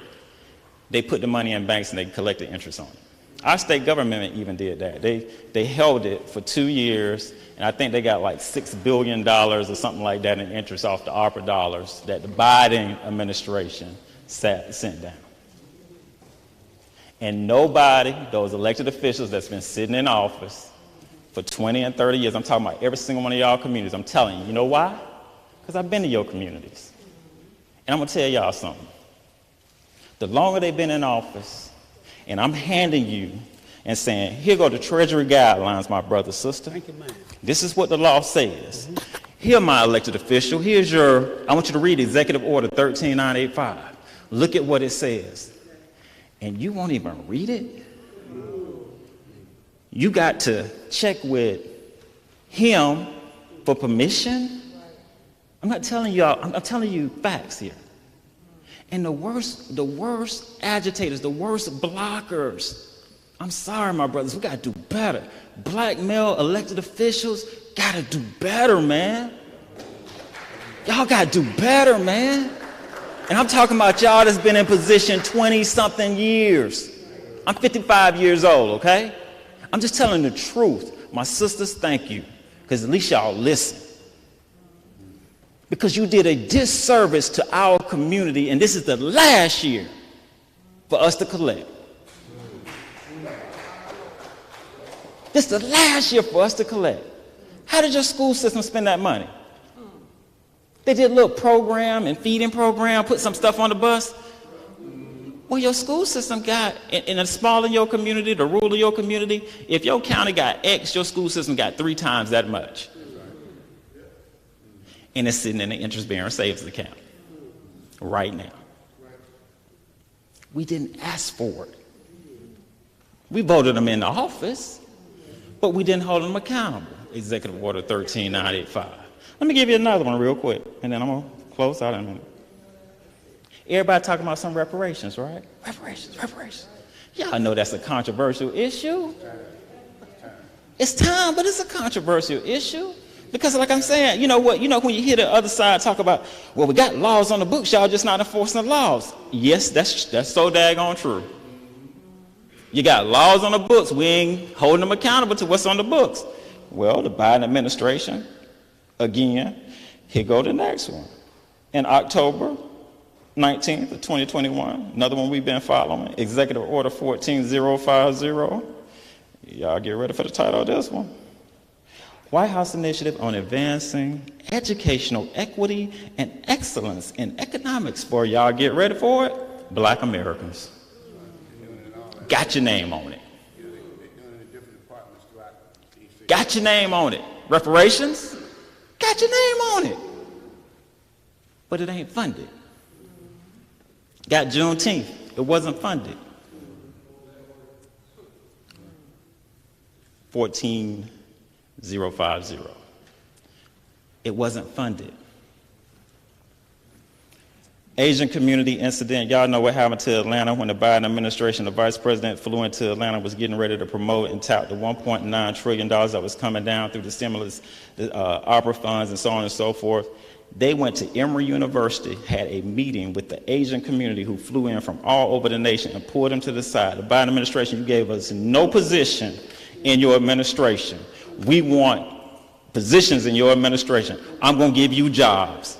Speaker 8: they put the money in banks and they collected interest on it. Our state government even did that. They held it for 2 years, and I think they got like $6 billion or something like that in interest off the ARPA dollars that the Biden administration sent down. And nobody, those elected officials that's been sitting in office for 20 and 30 years, I'm talking about every single one of y'all communities, I'm telling you know why? Because I've been to your communities. And I'm going to tell y'all something. The longer they've been in office, and I'm handing you and saying, here go the Treasury guidelines, my brother, sister.
Speaker 4: Thank you, man.
Speaker 8: This is what the law says. Here, my elected official, I want you to read Executive Order 13985. Look at what it says. And you won't even read it? You got to check with him for permission? I'm not telling y'all, I'm telling you facts here. And the worst agitators, the worst blockers, I'm sorry, my brothers, we got to do better. Black male elected officials got to do better, man. Y'all got to do better, man. And I'm talking about y'all that's been in position 20-something years. I'm 55 years old, okay? I'm just telling the truth. My sisters, thank you, because at least y'all listen. Because you did a disservice to our community, and this is the last year for us to collect. This is the last year for us to collect. How did your school system spend that money? They did a little program and feeding program, put some stuff on the bus. Well, your school system got, in the small in your community, the rural of your community, if your county got X, your school system got 3 times that much. And it's sitting in the interest-bearing savings account right now. We didn't ask for it. We voted them in the office, but we didn't hold them accountable. Executive Order 13985. Let me give you another one real quick, and then I'm going to close out in a minute. Everybody talking about some reparations, right? Reparations. Y'all know that's a controversial issue. It's time, but it's a controversial issue. Because like I'm saying, you know what, when you hear the other side talk about, well, we got laws on the books, y'all just not enforcing the laws. Yes, that's so daggone true. You got laws on the books, we ain't holding them accountable to what's on the books. Well, the Biden administration, again, here go the next one. In October 19th of 2021, another one we've been following, Executive Order 14050. Y'all get ready for the title of this one. White House Initiative on Advancing Educational Equity and Excellence in Economics for, y'all get ready for it, Black Americans. Got your name on it. Got your name on it. Reparations? Got your name on it. But it ain't funded. Got Juneteenth. It wasn't funded. 14050. It wasn't funded. Asian community incident. Y'all know what happened to Atlanta when the Biden administration, the vice president flew into Atlanta, was getting ready to promote and tout the $1.9 trillion that was coming down through the stimulus, the opera funds, and so on and so forth. They went to Emory University, had a meeting with the Asian community who flew in from all over the nation and pulled them to the side. The Biden administration, you gave us no position in your administration. We want positions in your administration. I'm going to give you jobs.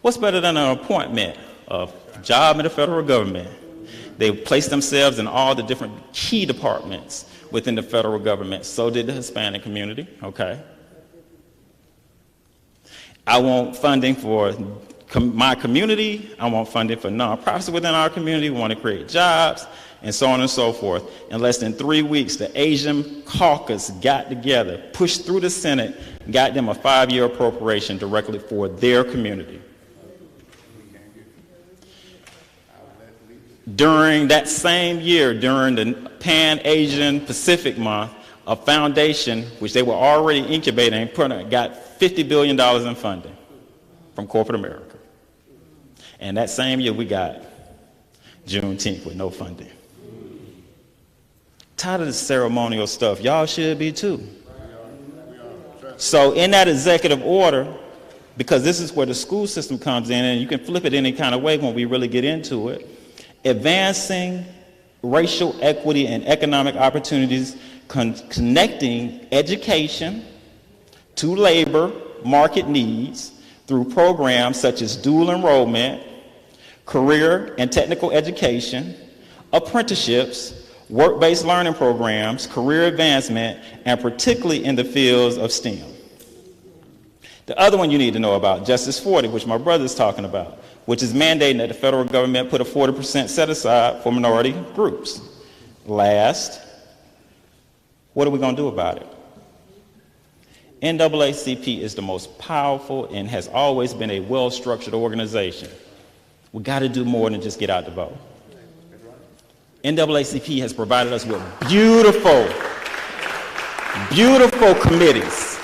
Speaker 8: What's better than an appointment of job in the federal government? They placed themselves in all the different key departments within the federal government. So did the Hispanic community, okay? I want funding for my community. I want funding for nonprofits within our community. We want to create jobs, and so on and so forth. In less than 3 weeks, the Asian caucus got together, pushed through the Senate, got them a 5-year appropriation directly for their community. During that same year, during the Pan-Asian Pacific Month, a foundation, which they were already incubating, got $50 billion in funding from corporate America. And that same year, we got Juneteenth with no funding. Tired of the ceremonial stuff. Y'all should be too. So in that executive order, because this is where the school system comes in, and you can flip it any kind of way when we really get into it, advancing racial equity and economic opportunities, connecting education to labor market needs through programs such as dual enrollment, career and technical education, apprenticeships, work-based learning programs, career advancement, and particularly in the fields of STEM. The other one you need to know about, Justice 40, which my brother's talking about, which is mandating that the federal government put a 40% set aside for minority groups. Last, what are we going to do about it? NAACP is the most powerful and has always been a well-structured organization. We got to do more than just get out the vote. NAACP has provided us with beautiful, beautiful committees.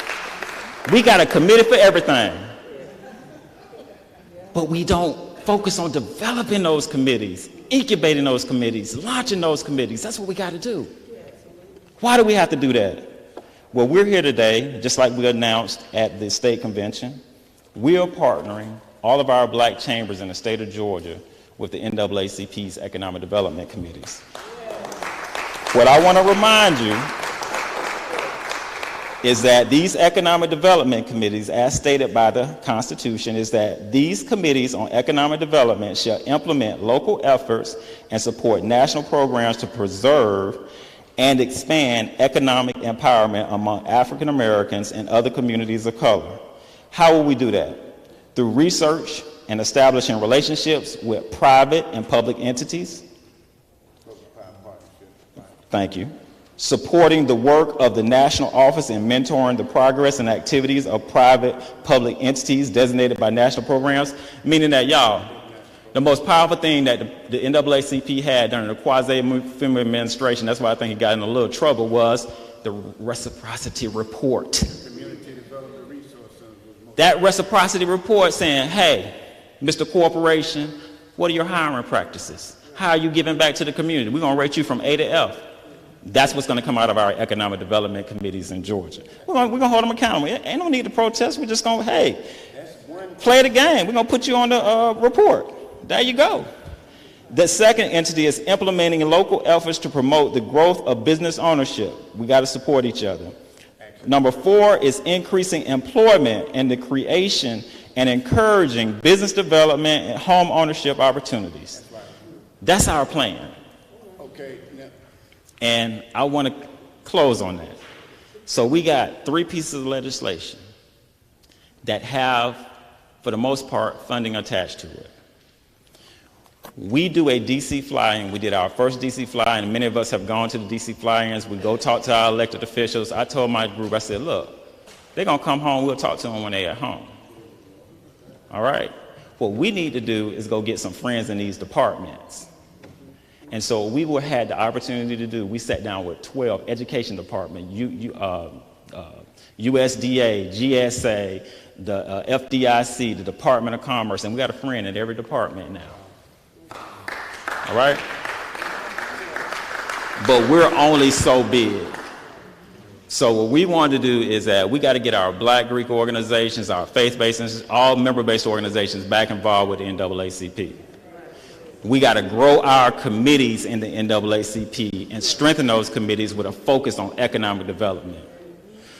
Speaker 8: We got a committee for everything. But we don't focus on developing those committees, incubating those committees, launching those committees. That's what we got to do. Why do we have to do that? Well, we're here today, just like we announced at the state convention. We are partnering all of our black chambers in the state of Georgia with the NAACP's economic development committees. What I want to remind you is that these economic development committees, as stated by the Constitution, is that these committees on economic development shall implement local efforts and support national programs to preserve and expand economic empowerment among African Americans and other communities of color. How will we do that? Through research and establishing relationships with private and public entities. Thank you. Supporting the work of the national office and mentoring the progress and activities of private public entities designated by national programs, meaning that, y'all, the most powerful thing that the NAACP had during the quasi-FEMA administration, that's why I think it got in a little trouble, was the reciprocity report. That reciprocity report saying, hey, Mr. Corporation, what are your hiring practices? How are you giving back to the community? We're going to rate you from A to F. That's what's going to come out of our economic development committees in Georgia. We're going to hold them accountable. Ain't no need to protest. We're just going to, hey, play the game. We're going to put you on the report. There you go. The second entity is implementing local efforts to promote the growth of business ownership. We got to support each other. Number 4 is increasing employment and the creation and encouraging business development and home ownership opportunities. That's our plan.
Speaker 4: Okay.
Speaker 8: And I want to close on that. So we got 3 pieces of legislation that have, for the most part, funding attached to it. We do a DC fly-in. We did our first DC fly-in, and many of us have gone to the DC fly-ins. We go talk to our elected officials. I told my group, I said, look, they're going to come home. We'll talk to them when they're at home. All right? What we need to do is go get some friends in these departments. And so what we had the opportunity to do, we sat down with 12 education department, USDA, GSA, the FDIC, the Department of Commerce, and we got a friend in every department now. All right? But we're only so big. So what we want to do is that we got to get our Black Greek organizations, our faith-based, all member-based organizations back involved with the NAACP. We got to grow our committees in the NAACP and strengthen those committees with a focus on economic development.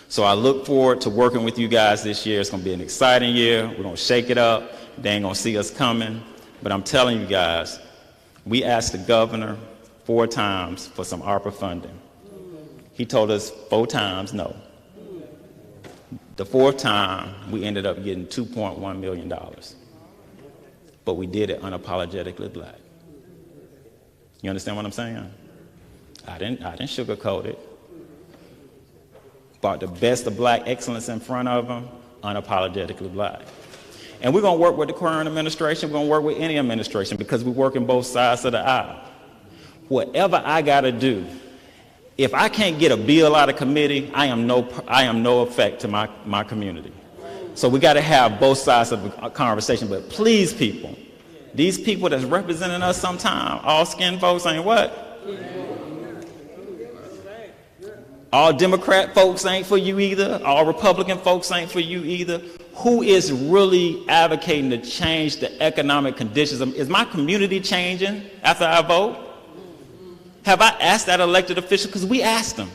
Speaker 8: So I look forward to working with you guys this year. It's going to be an exciting year. We're going to shake it up. They ain't going to see us coming. But I'm telling you guys, we asked the governor 4 times for some ARPA funding. He told us 4 times no. The 4th time, we ended up getting $2.1 million. But we did it unapologetically Black. You understand what I'm saying? I didn't sugarcoat it. Brought the best of Black excellence in front of them, unapologetically Black. And we're going to work with the current administration. We're going to work with any administration because we work in both sides of the aisle. Whatever I got to do, if I can't get a bill out of committee, I am no effect to my community. So we got to have both sides of the conversation. But please, people, these people that's representing us sometime, all skin folks ain't what? All Democrat folks ain't for you either. All Republican folks ain't for you either. Who is really advocating to change the economic conditions? Is my community changing after I vote? Have I asked that elected official? Because we asked them.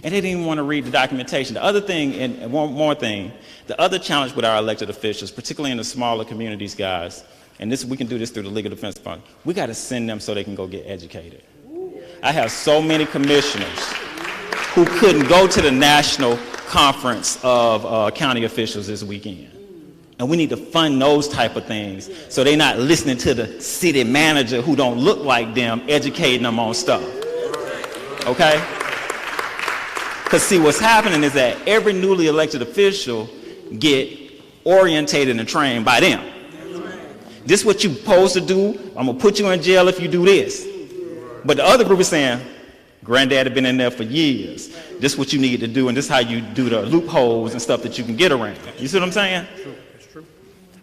Speaker 8: And they didn't even want to read the documentation. The other thing, and one more thing, the other challenge with our elected officials, particularly in the smaller communities, guys, and this we can do this through the Legal Defense Fund, we got to send them so they can go get educated. I have so many commissioners who couldn't go to the national conference of county officials this weekend. And we need to fund those type of things so they're not listening to the city manager who don't look like them, educating them on stuff. Okay? Because see, what's happening is that every newly elected official get orientated and trained by them. This is what you're supposed to do. I'm going to put you in jail if you do this. But the other group is saying, Granddad had been in there for years. This is what you need to do, and this is how you do the loopholes and stuff that you can get around. You see what I'm saying?
Speaker 4: True. It's true.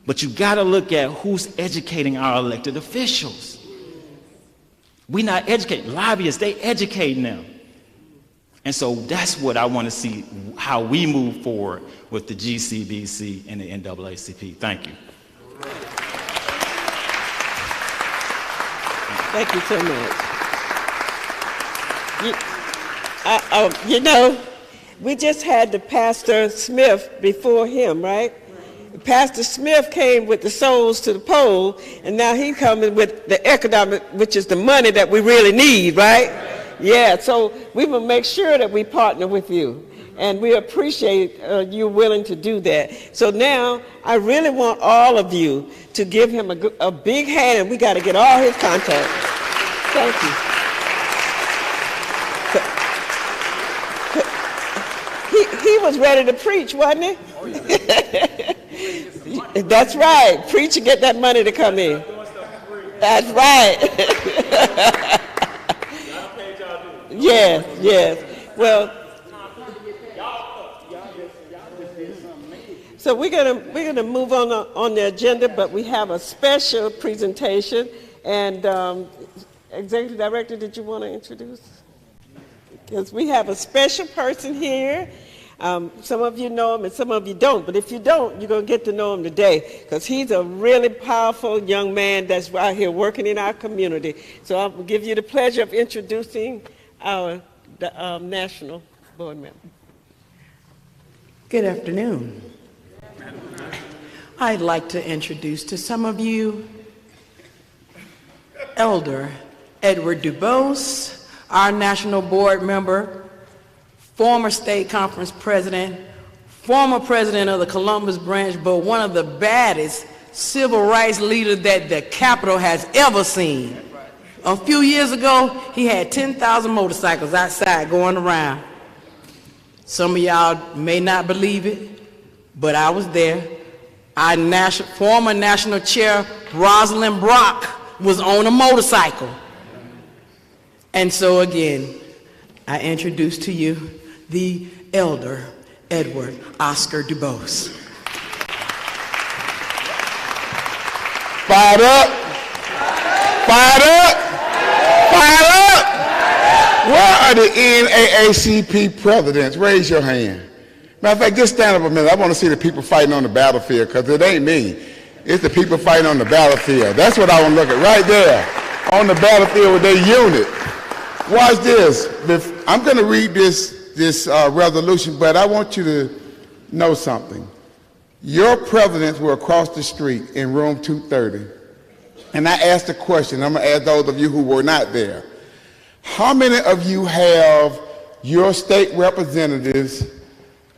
Speaker 8: But you got to look at who's educating our elected officials. We're not educating. Lobbyists, they educating them. And so that's what I want to see, how we move forward with the GCBC and the NAACP. Thank you.
Speaker 2: Thank you so much. You know, we just had the Pastor Smith before him, right? Pastor Smith came with the souls to the poll, and now he's coming with the economic, which is the money that we really need, right? Yeah, so we will make sure that we partner with you, and we appreciate you willing to do that. So now I really want all of you to give him a big hand, and we got to get all his contacts. Thank you. He was ready to preach, wasn't he? Oh, yeah. That's right. Preach and get that money to come in. That's right. Yes, yes. Well, so we're gonna move on the agenda, but we have a special presentation. And Executive Director, did you want to introduce? Because we have a special person here. Some of you know him and some of you don't, but if you don't, you're going to get to know him today because he's a really powerful young man that's out here working in our community. So I'll give you the pleasure of introducing our national board member.
Speaker 9: Good afternoon. I'd like to introduce to some of you Elder Edward DuBose, our national board member, former state conference president, former president of the Columbus branch, but one of the baddest civil rights leaders that the Capitol has ever seen. A few years ago, he had 10,000 motorcycles outside going around. Some of y'all may not believe it, but I was there. Our former national chair, Rosalind Brock, was on a motorcycle. And so again, I introduce to you the Elder Edward Oscar DuBose.
Speaker 10: Fired up! Fired up! Fired up! Where are the NAACP presidents? Raise your hand. Matter of fact, just stand up a minute. I want to see the people fighting on the battlefield, because it ain't me. It's the people fighting on the battlefield. That's what I want to look at, right there, on the battlefield with their unit. Watch this. I'm going to read this resolution, but I want you to know something. Your presidents were across the street in room 230. And I asked a question. I'm going to ask those of you who were not there. How many of you have your state representatives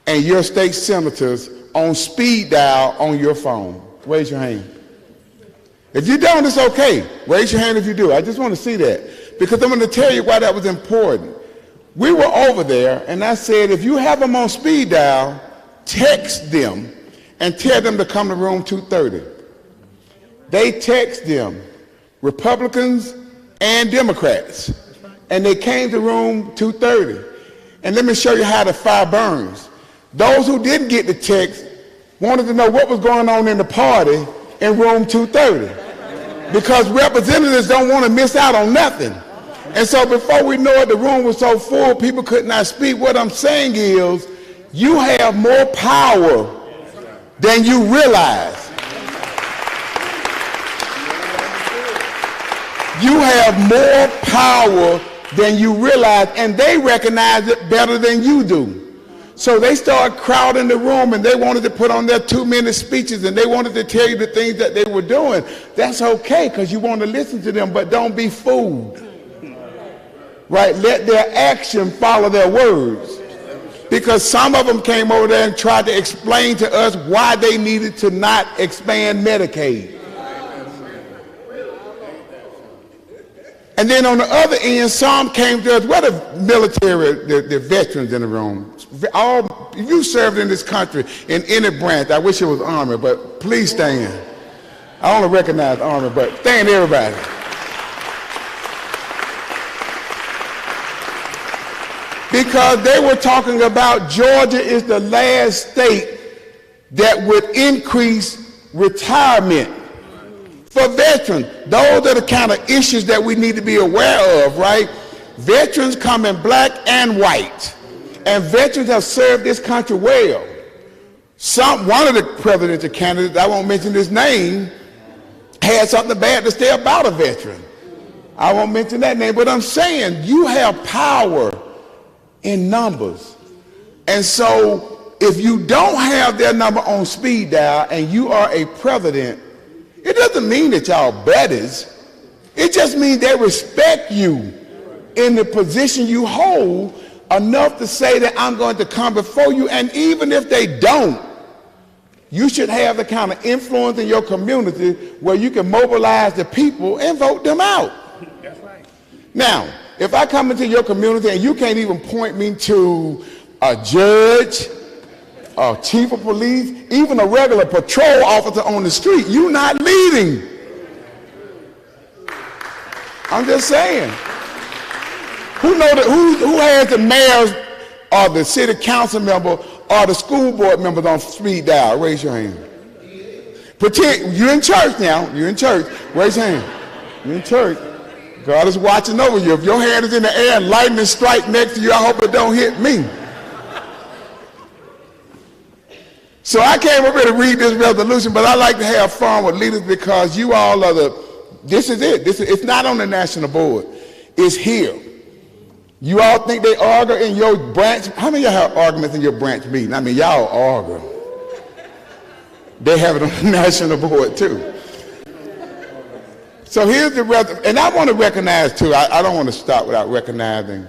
Speaker 10: and your state senators on speed dial on your phone? Raise your hand. If you don't, it's okay. Raise your hand if you do. I just want to see that, because I'm going to tell you why that was important. We were over there, and I said, if you have them on speed dial, text them and tell them to come to room 230. They text them, Republicans and Democrats, and they came to room 230. And let me show you how the fire burns. Those who didn't get the text wanted to know what was going on in the party in room 230, because representatives don't want to miss out on nothing. And so before we know it, the room was so full, people could not speak. What I'm saying is, you have more power than you realize. You have more power than you realize, and they recognize it better than you do. So they started crowding the room, and they wanted to put on their 2-minute speeches, and they wanted to tell you the things that they were doing. That's okay, because you want to listen to them, but don't be fooled. Right? Let their action follow their words. Because some of them came over there and tried to explain to us why they needed to not expand Medicaid. And then on the other end, some came to us, what the military, the veterans in the room. If you served in this country in any branch, I wish it was Army, but please stand. I only recognize Army, but stand everybody. Because they were talking about Georgia is the last state that would increase retirement for veterans. Those are the kind of issues that we need to be aware of, right? Veterans come in black and white, and veterans have served this country well. One of the presidential candidates, I won't mention his name, had something bad to say about a veteran. I won't mention that name, but I'm saying you have power in numbers. And so if you don't have their number on speed dial and you are a president, it doesn't mean that y'all buddies. It just means they respect you in the position you hold enough to say that I'm going to come before you. And even if they don't, you should have the kind of influence in your community where you can mobilize the people and vote them out. That's right. Now, if I come into your community and you can't even point me to a judge, a chief of police, even a regular patrol officer on the street, you're not leading. I'm just saying. Who has the mayors or the city council member or the school board members on speed dial? Raise your hand. Pretend you're in church now. You're in church. Raise your hand. You're in church. God is watching over you. If your hand is in the air and lightning strike next to you, I hope it don't hit me. So I came up here to read this resolution, but I like to have fun with leaders because you all are this is it. It's not on the national board. It's here. You all think they argue in your branch? How many of y'all have arguments in your branch meeting? I mean, y'all argue. They have it on the national board too. So here's the and I want to recognize too, I don't want to stop without recognizing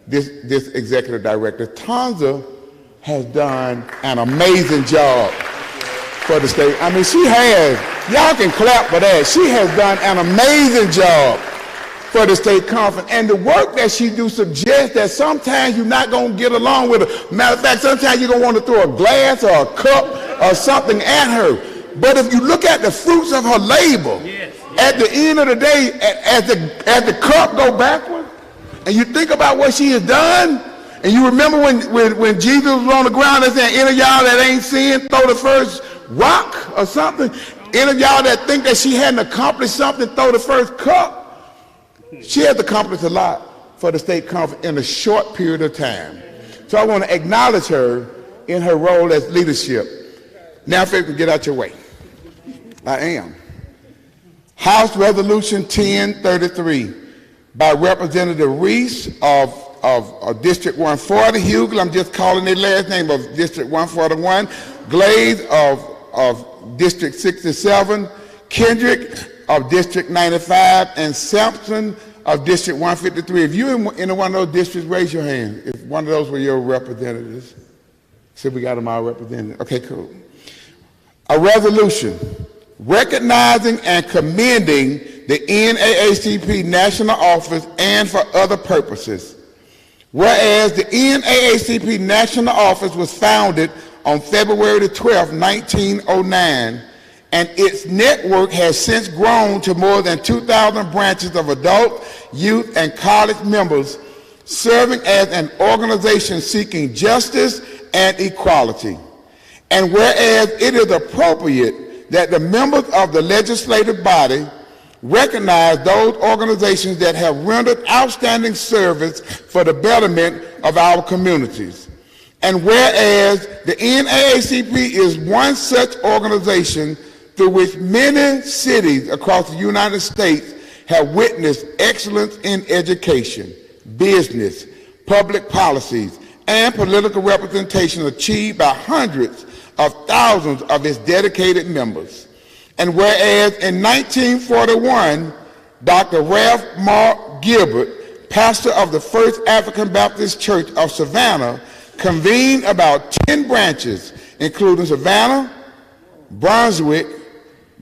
Speaker 10: this executive director. Tanza has done an amazing job for the state. I mean, she has, y'all can clap for that. She has done an amazing job for the state conference. And the work that she do suggests that sometimes you're not going to get along with her. Matter of fact, sometimes you're going to want to throw a glass or a cup or something at her. But if you look at the fruits of her labor, at the end of the day, as the cup go backward, and you think about what she has done, and you remember when Jesus was on the ground and said, any of y'all that ain't sin, throw the first rock or something. Any of y'all that think that she hadn't accomplished something, throw the first cup. She has accomplished a lot for the state conference in a short period of time. So I want to acknowledge her in her role as leadership. Now if it can get out your way. I am. House Resolution 1033 by Representative Reese of District 140, Hugel, I'm just calling their last name, of District 141, Glaze of District 67, Kendrick of District 95, and Sampson of District 153. If you're in one of those districts, raise your hand. If one of those were your representatives. So we got them all represented. Okay, cool. A resolution recognizing and commending the NAACP National Office and for other purposes. Whereas the NAACP National Office was founded on February the 12th, 1909, and its network has since grown to more than 2,000 branches of adult, youth, and college members, serving as an organization seeking justice and equality. And whereas it is appropriate that the members of the legislative body recognize those organizations that have rendered outstanding service for the betterment of our communities. And whereas the NAACP is one such organization through which many cities across the United States have witnessed excellence in education, business, public policies, and political representation achieved by hundreds of thousands of its dedicated members. And whereas in 1941, Dr. Ralph Mark Gilbert, pastor of the First African Baptist Church of Savannah, convened about 10 branches, including Savannah, Brunswick,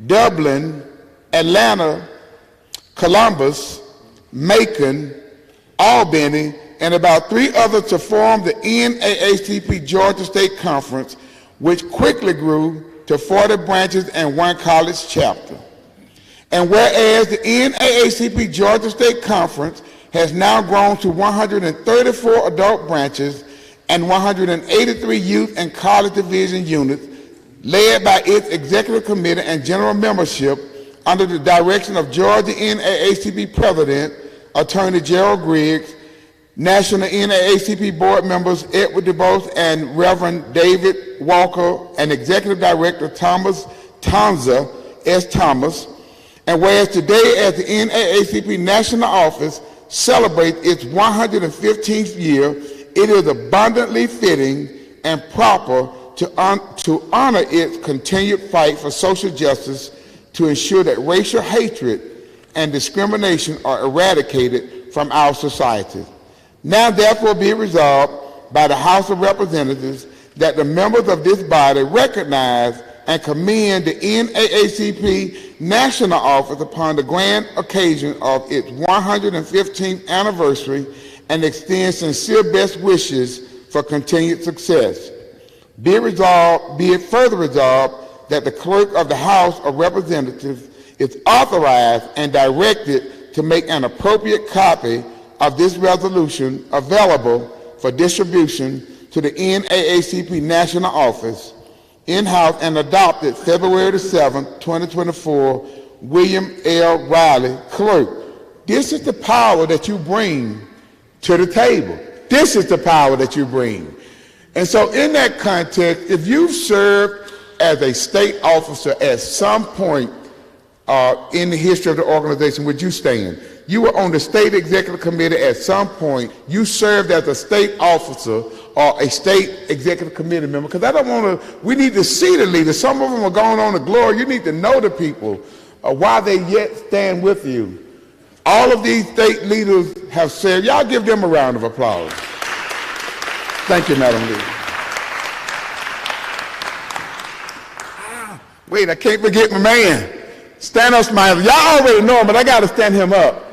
Speaker 10: Dublin, Atlanta, Columbus, Macon, Albany, and about 3 others to form the NAACP Georgia State Conference, which quickly grew to 40 branches and 1 college chapter. And whereas the NAACP Georgia State Conference has now grown to 134 adult branches and 183 youth and college division units, led by its executive committee and general membership under the direction of Georgia NAACP President, Attorney Gerald Griggs, National NAACP board members Edward DuBose and Reverend David Walker, and Executive Director Thomas Tanza S. Thomas. And whereas today, as the NAACP National Office celebrates its 115th year, it is abundantly fitting and proper to honor its continued fight for social justice, to ensure that racial hatred and discrimination are eradicated from our society. Now therefore be it resolved by the House of Representatives that the members of this body recognize and commend the NAACP National Office upon the grand occasion of its 115th anniversary and extend sincere best wishes for continued success. Be it further resolved that the clerk of the House of Representatives is authorized and directed to make an appropriate copy of this resolution available for distribution to the NAACP National Office, in-house, and adopted February 7, 2024, William L. Riley, Clerk. This is the power that you bring to the table. This is the power that you bring. And so in that context, if you've served as a state officer at some point in the history of the organization, would you stand? you were on the state executive committee at some point. You served as a state officer or a state executive committee member, because I don't want to, we need to see the leaders. Some of them are going on to glory. You need to know the people, why they yet stand with you. All of these state leaders have said, y'all give them a round of applause. Thank you, Madam Leader. Wait, I can't forget my man. Stand up, smile. Y'all already know him, but I got to stand him up.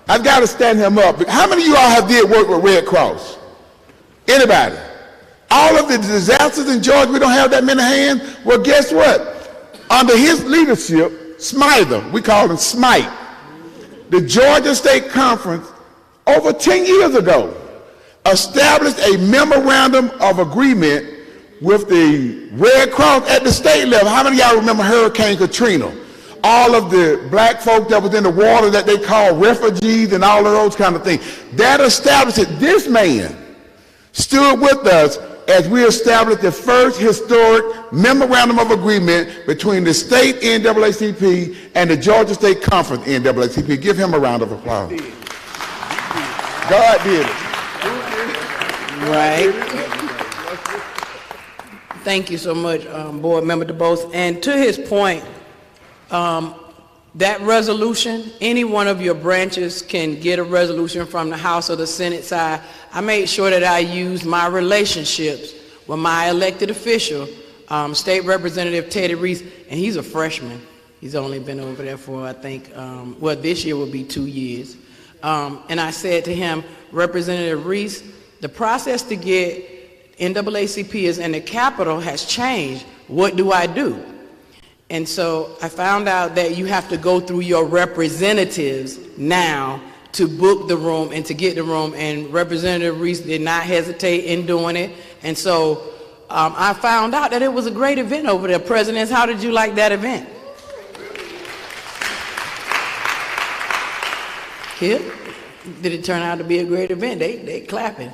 Speaker 10: I've got to stand him up. How many of you all have did work with Red Cross? Anybody? All of the disasters in Georgia, we don't have that many hands. Well, guess what? Under his leadership, Smither, we call him Smite, the Georgia State Conference, over 10 years ago, established a memorandum of agreement with the Red Cross at the state level. How many of y'all remember Hurricane Katrina? All of the black folk that was in the water that they call refugees and all of those kind of things. That established it. This man stood with us as we established the first historic memorandum of agreement between the state NAACP and the Georgia State Conference NAACP. Give him a round of applause. God did it.
Speaker 9: Right. Thank you so much, Board Member DeBose. And to his point, that resolution, any one of your branches can get a resolution from the House or the Senate side. I made sure that I used my relationships with my elected official, State Representative Teddy Reese, and he's a freshman. He's only been over there for, I think, well, this year will be 2 years. And I said to him, Representative Reese, the process to get NAACP in the Capitol has changed. What do I do? And so I found out that you have to go through your representatives now to book the room and to get the room, and Representative Reese did not hesitate in doing it. And so I found out that it was a great event over there. Presidents, how did you like that event? Kid, did it turn out to be a great event? They clapping.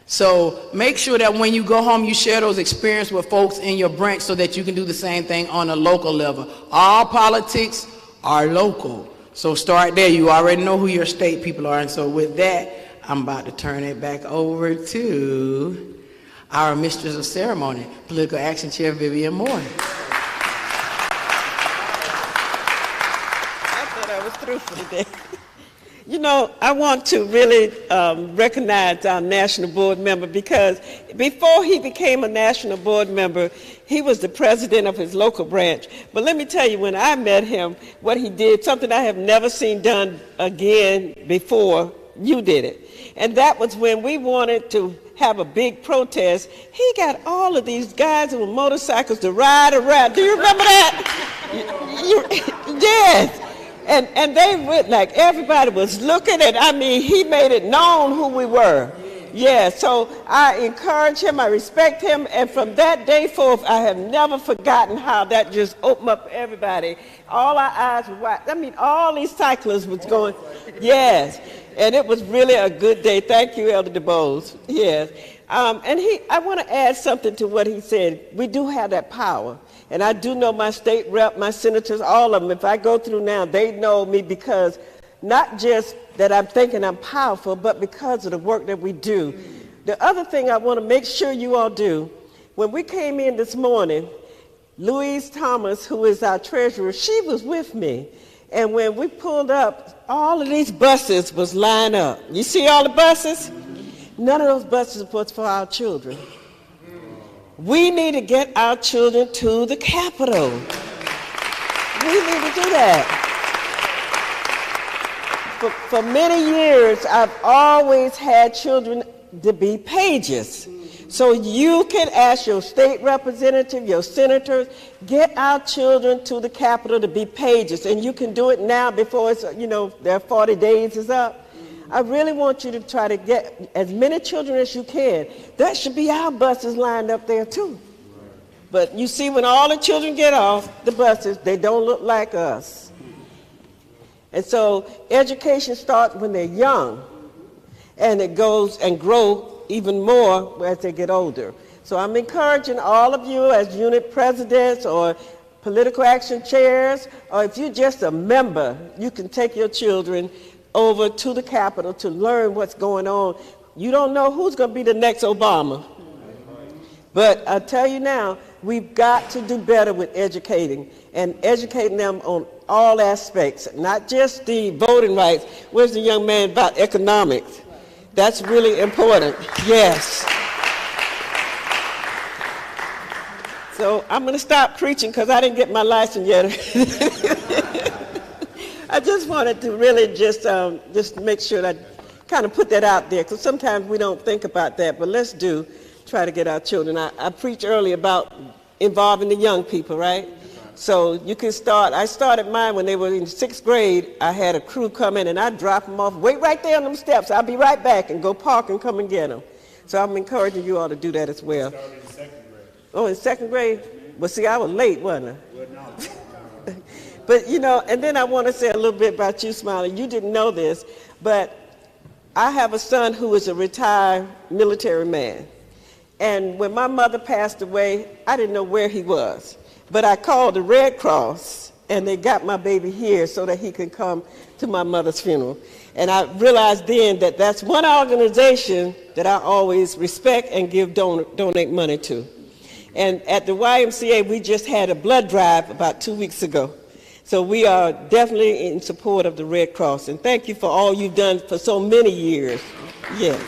Speaker 9: So make sure that when you go home, you share those experiences with folks in your branch so that you can do the same thing on a local level. All politics are local. So start there. You already know who your state people are. And so with that, I'm about to turn it back over to our Mistress of Ceremony, Political Action Chair Vivian Moore.
Speaker 2: I thought I was through for today. You know, I want to really recognize our national board member, because before he became a national board member, he was the president of his local branch. But let me tell you, when I met him, what he did, something I have never seen done again before, you did it. And that was when we wanted to have a big protest. He got all of these guys on motorcycles to ride around. Do you remember that? Yes. And they went, like, everybody was looking, and I mean, he made it known who we were. Yeah, so I encourage him, I respect him, and from that day forth, I have never forgotten how that just opened up everybody. All our eyes were wide. I mean, all these cyclists was going, yes, and it was really a good day. Thank you, Elder DeBose. Yes. And I want to add something to what he said. We do have that power. And I do know my state rep, my senators, all of them. If I go through now, they know me because not just that I'm thinking I'm powerful, but because of the work that we do. The other thing I want to make sure you all do, when we came in this morning, Louise Thomas, who is our treasurer, she was with me. And when we pulled up, all of these buses was lined up. You see all the buses? None of those buses was for our children. We need to get our children to the Capitol. We need to do that. For many years, I've always had children to be pages. So you can ask your state representative, your senators, get our children to the Capitol to be pages. And you can do it now before it's, their 40 days is up. I really want you to try to get as many children as you can. That should be our buses lined up there too. But you see, when all the children get off the buses, they don't look like us. And so education starts when they're young, and it goes and grows even more as they get older. So I'm encouraging all of you as unit presidents or political action chairs, or if you're just a member, you can take your children over to the Capitol to learn what's going on. You don't know who's going to be the next Obama. But I tell you now, we've got to do better with educating and educating them on all aspects, not just the voting rights. Where's the young man about economics? That's really important. Yes. So I'm going to stop preaching because I didn't get my license yet. I just wanted to really just make sure that I kind of put that out there, because sometimes we don't think about that, but let's try to get our children. I preached earlier about involving the young people, right? So you can start. I started mine when they were in 6th grade. I had a crew come in and I'd drop them off, wait right there on them steps. I'll be right back, and go park and come and get them. So I'm encouraging you all to do that as well.
Speaker 11: Started in 2nd grade.
Speaker 2: Oh, in 2nd grade? Well, see, I was late, wasn't I? But, you know, and then I want to say a little bit about you, Smiley. You didn't know this, but I have a son who is a retired military man. And when my mother passed away, I didn't know where he was. But I called the Red Cross, and they got my baby here so that he could come to my mother's funeral. And I realized then that that's one organization that I always respect and donate money to. And at the YMCA, we just had a blood drive about 2 weeks ago. So we are definitely in support of the Red Cross. And thank you for all you've done for so many years. Yes.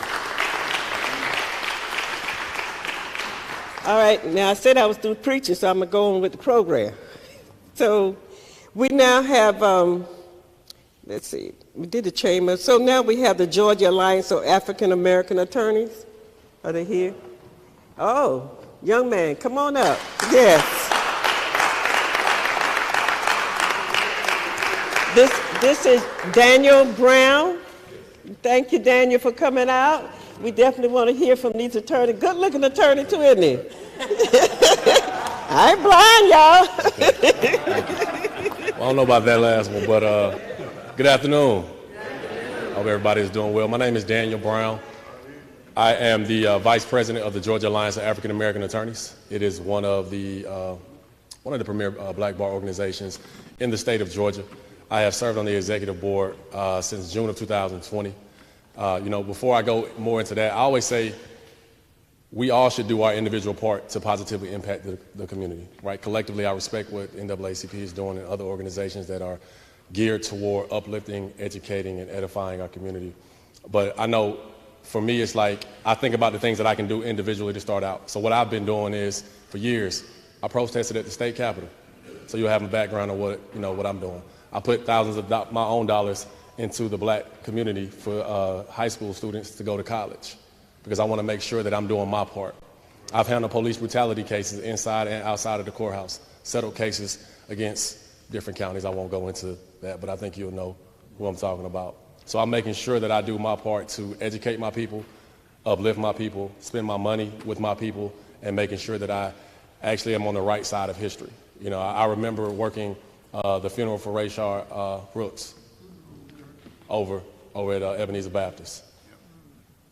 Speaker 2: All right, now I said I was through preaching, so I'm going to go on with the program. So we now have, let's see, we did the chamber. So now we have the Georgia Alliance of African American Attorneys. Are they here? Oh, young man, come on up. Yes. This is Daniel Brown. Thank you, Daniel, for coming out. We definitely want to hear from these attorneys. Good-looking attorney, too, isn't he? I ain't blind, y'all.
Speaker 11: Well, I don't know about that last one, but good afternoon. Hope everybody is doing well. My name is Daniel Brown. I am the Vice President of the Georgia Alliance of African American Attorneys. It is one of the premier black bar organizations in the state of Georgia. I have served on the executive board since June of 2020. Before I go more into that, I always say we all should do our individual part to positively impact the community, right? Collectively, I respect what NAACP is doing and other organizations that are geared toward uplifting, educating, and edifying our community. But I know for me, it's like I think about the things that I can do individually to start out. So what I've been doing is, for years, I protested at the state capitol. So you'll have a background of what I'm doing. I put thousands of my own dollars into the black community for high school students to go to college, because I want to make sure that I'm doing my part. I've handled police brutality cases inside and outside of the courthouse, settled cases against different counties. I won't go into that, but I think you'll know who I'm talking about. So I'm making sure that I do my part to educate my people, uplift my people, spend my money with my people, and making sure that I actually am on the right side of history. You know, I remember working the funeral for Rayshard Brooks over at Ebenezer Baptist,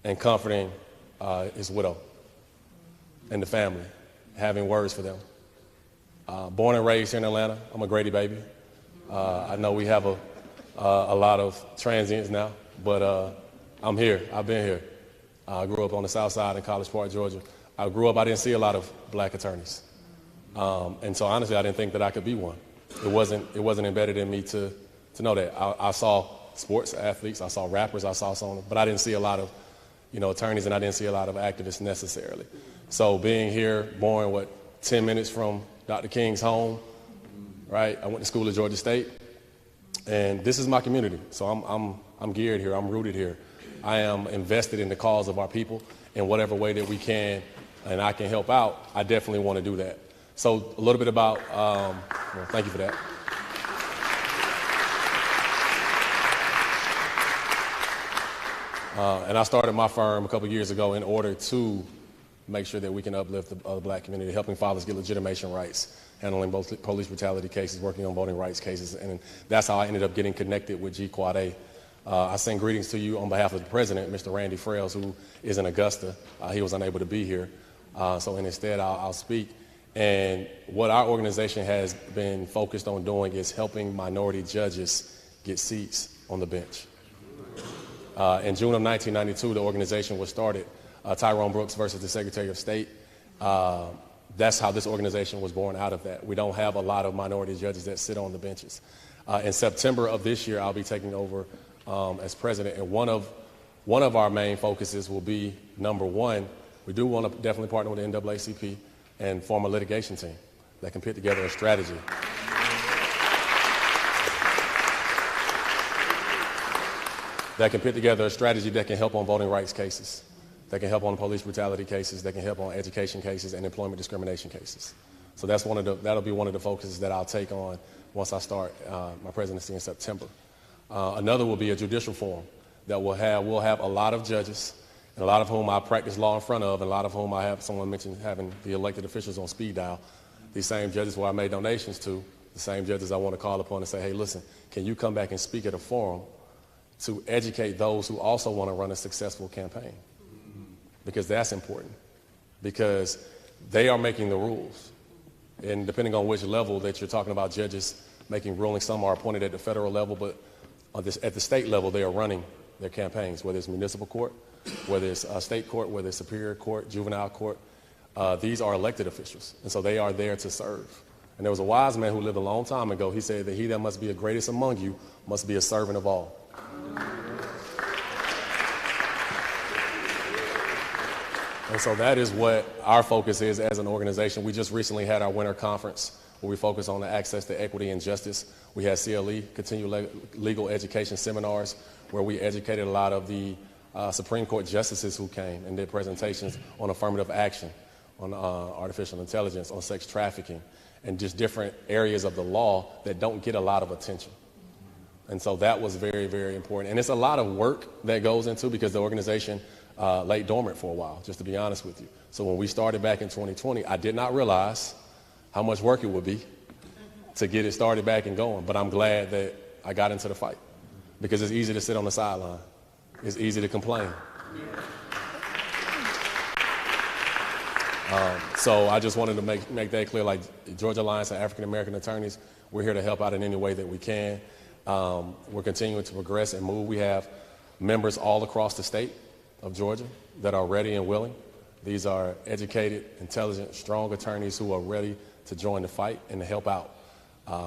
Speaker 11: and comforting his widow and the family, having words for them. Born and raised here in Atlanta, I'm a Grady baby. I know we have a lot of transients now, but I'm here. I've been here. I grew up on the south side in College Park, Georgia. I didn't see a lot of black attorneys. And so honestly, I didn't think that I could be one. It wasn't embedded in me to know that. I saw sports athletes, I saw rappers, I saw some, but I didn't see a lot of, attorneys, and I didn't see a lot of activists necessarily. So being here, born 10 minutes from Dr. King's home, right? I went to school at Georgia State, and this is my community. So I'm geared here, I'm rooted here. I am invested in the cause of our people in whatever way that we can, and I can help out. I definitely want to do that. So a little bit about, thank you for that. And I started my firm a couple years ago in order to make sure that we can uplift the black community, helping fathers get legitimation rights, handling both police brutality cases, working on voting rights cases, and that's how I ended up getting connected with G Quad A. I send greetings to you on behalf of the president, Mr. Randy Frails, who is in Augusta. He was unable to be here, so instead I'll speak. And what our organization has been focused on doing is helping minority judges get seats on the bench. In June of 1992, the organization was started, Tyrone Brooks versus the Secretary of State. That's how this organization was born out of that. We don't have a lot of minority judges that sit on the benches. In September of this year, I'll be taking over as president, and one of our main focuses will be, number one, we do want to definitely partner with the NAACP and form a litigation team that can put together a strategy. That can put together a strategy that can help on voting rights cases, that can help on police brutality cases, that can help on education cases and employment discrimination cases. So that'll be one of the focuses that I'll take on once I start my presidency in September. Another will be a judicial forum that we'll have a lot of judges, and a lot of whom I practice law in front of, and a lot of whom I have, someone mentioned having the elected officials on speed dial. These same judges where I made donations to, the same judges I want to call upon and say, hey, listen, can you come back and speak at a forum to educate those who also want to run a successful campaign? Because that's important, because they are making the rules. And depending on which level that you're talking about, judges making rulings, some are appointed at the federal level, but at the state level, they are running their campaigns, whether it's municipal court, whether it's state court, whether it's superior court, juvenile court. These are elected officials, and so they are there to serve. And there was a wise man who lived a long time ago. He said that he that must be the greatest among you must be a servant of all. And so that is what our focus is as an organization. We just recently had our winter conference where we focus on the access to equity and justice. We had CLE, continuing legal education seminars, where we educated a lot of the Supreme Court justices who came and did presentations on affirmative action, on artificial intelligence, on sex trafficking, and just different areas of the law that don't get a lot of attention. And so that was very, very important. And it's a lot of work that goes into, because the organization lay dormant for a while, just to be honest with you. So when we started back in 2020, I did not realize how much work it would be to get it started back and going. But I'm glad that I got into the fight, because it's easy to sit on the sideline. It's easy to complain. So I just wanted to make that clear, like Georgia Alliance of African American Attorneys, we're here to help out in any way that we can. We're continuing to progress and move. We have members all across the state of Georgia that are ready and willing. These are educated, intelligent, strong attorneys who are ready to join the fight and to help out.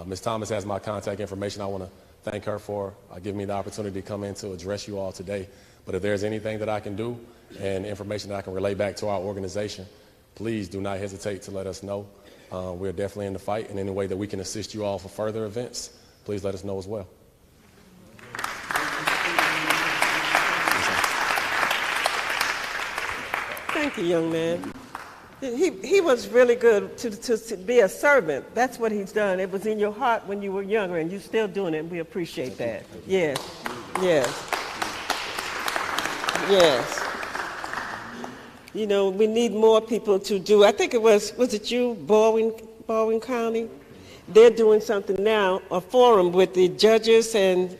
Speaker 11: Ms. Thomas has my contact information. I want to thank her for giving me the opportunity to come in to address you all today. But if there's anything that I can do and information that I can relay back to our organization, please do not hesitate to let us know. We're definitely in the fight, and any way that we can assist you all for further events, please let us know as well.
Speaker 2: Thank you, young man. He was really good to be a servant. That's what he's done. It was in your heart when you were younger, and you're still doing it, and we appreciate that. Yes, yes, yes. You know, we need more people to do. I think it was it you, Baldwin County? They're doing something now, a forum with the judges and,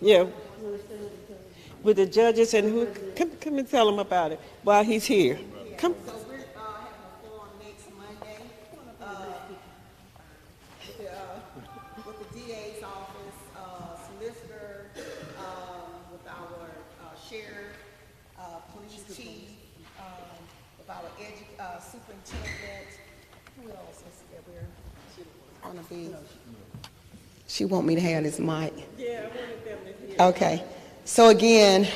Speaker 2: yeah, with the judges and who, come and tell them about it while he's here. Come.
Speaker 12: So we're having a forum next Monday with the DA's office, solicitor, with our sheriff, police chief, with our superintendent. Who else is that we're going to be? She want me to have this mic.
Speaker 2: Yeah, I wanted them to hear.
Speaker 12: Okay. So again,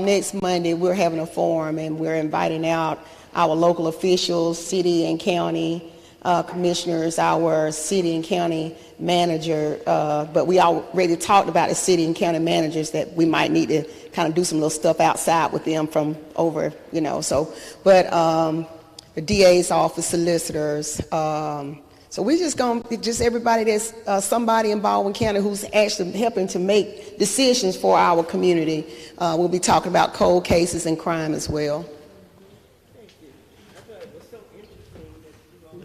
Speaker 12: next Monday, we're having a forum, and we're inviting out our local officials, city and county commissioners, our city and county manager, but we already talked about the city and county managers that we might need to kind of do some little stuff outside with them from over, you know, so, but the DA's office, solicitors, so we're just going to, just everybody that's somebody in Baldwin County who's actually helping to make decisions for our community. We'll be talking about cold cases and crime as well.
Speaker 2: Thank you. I thought it was so interesting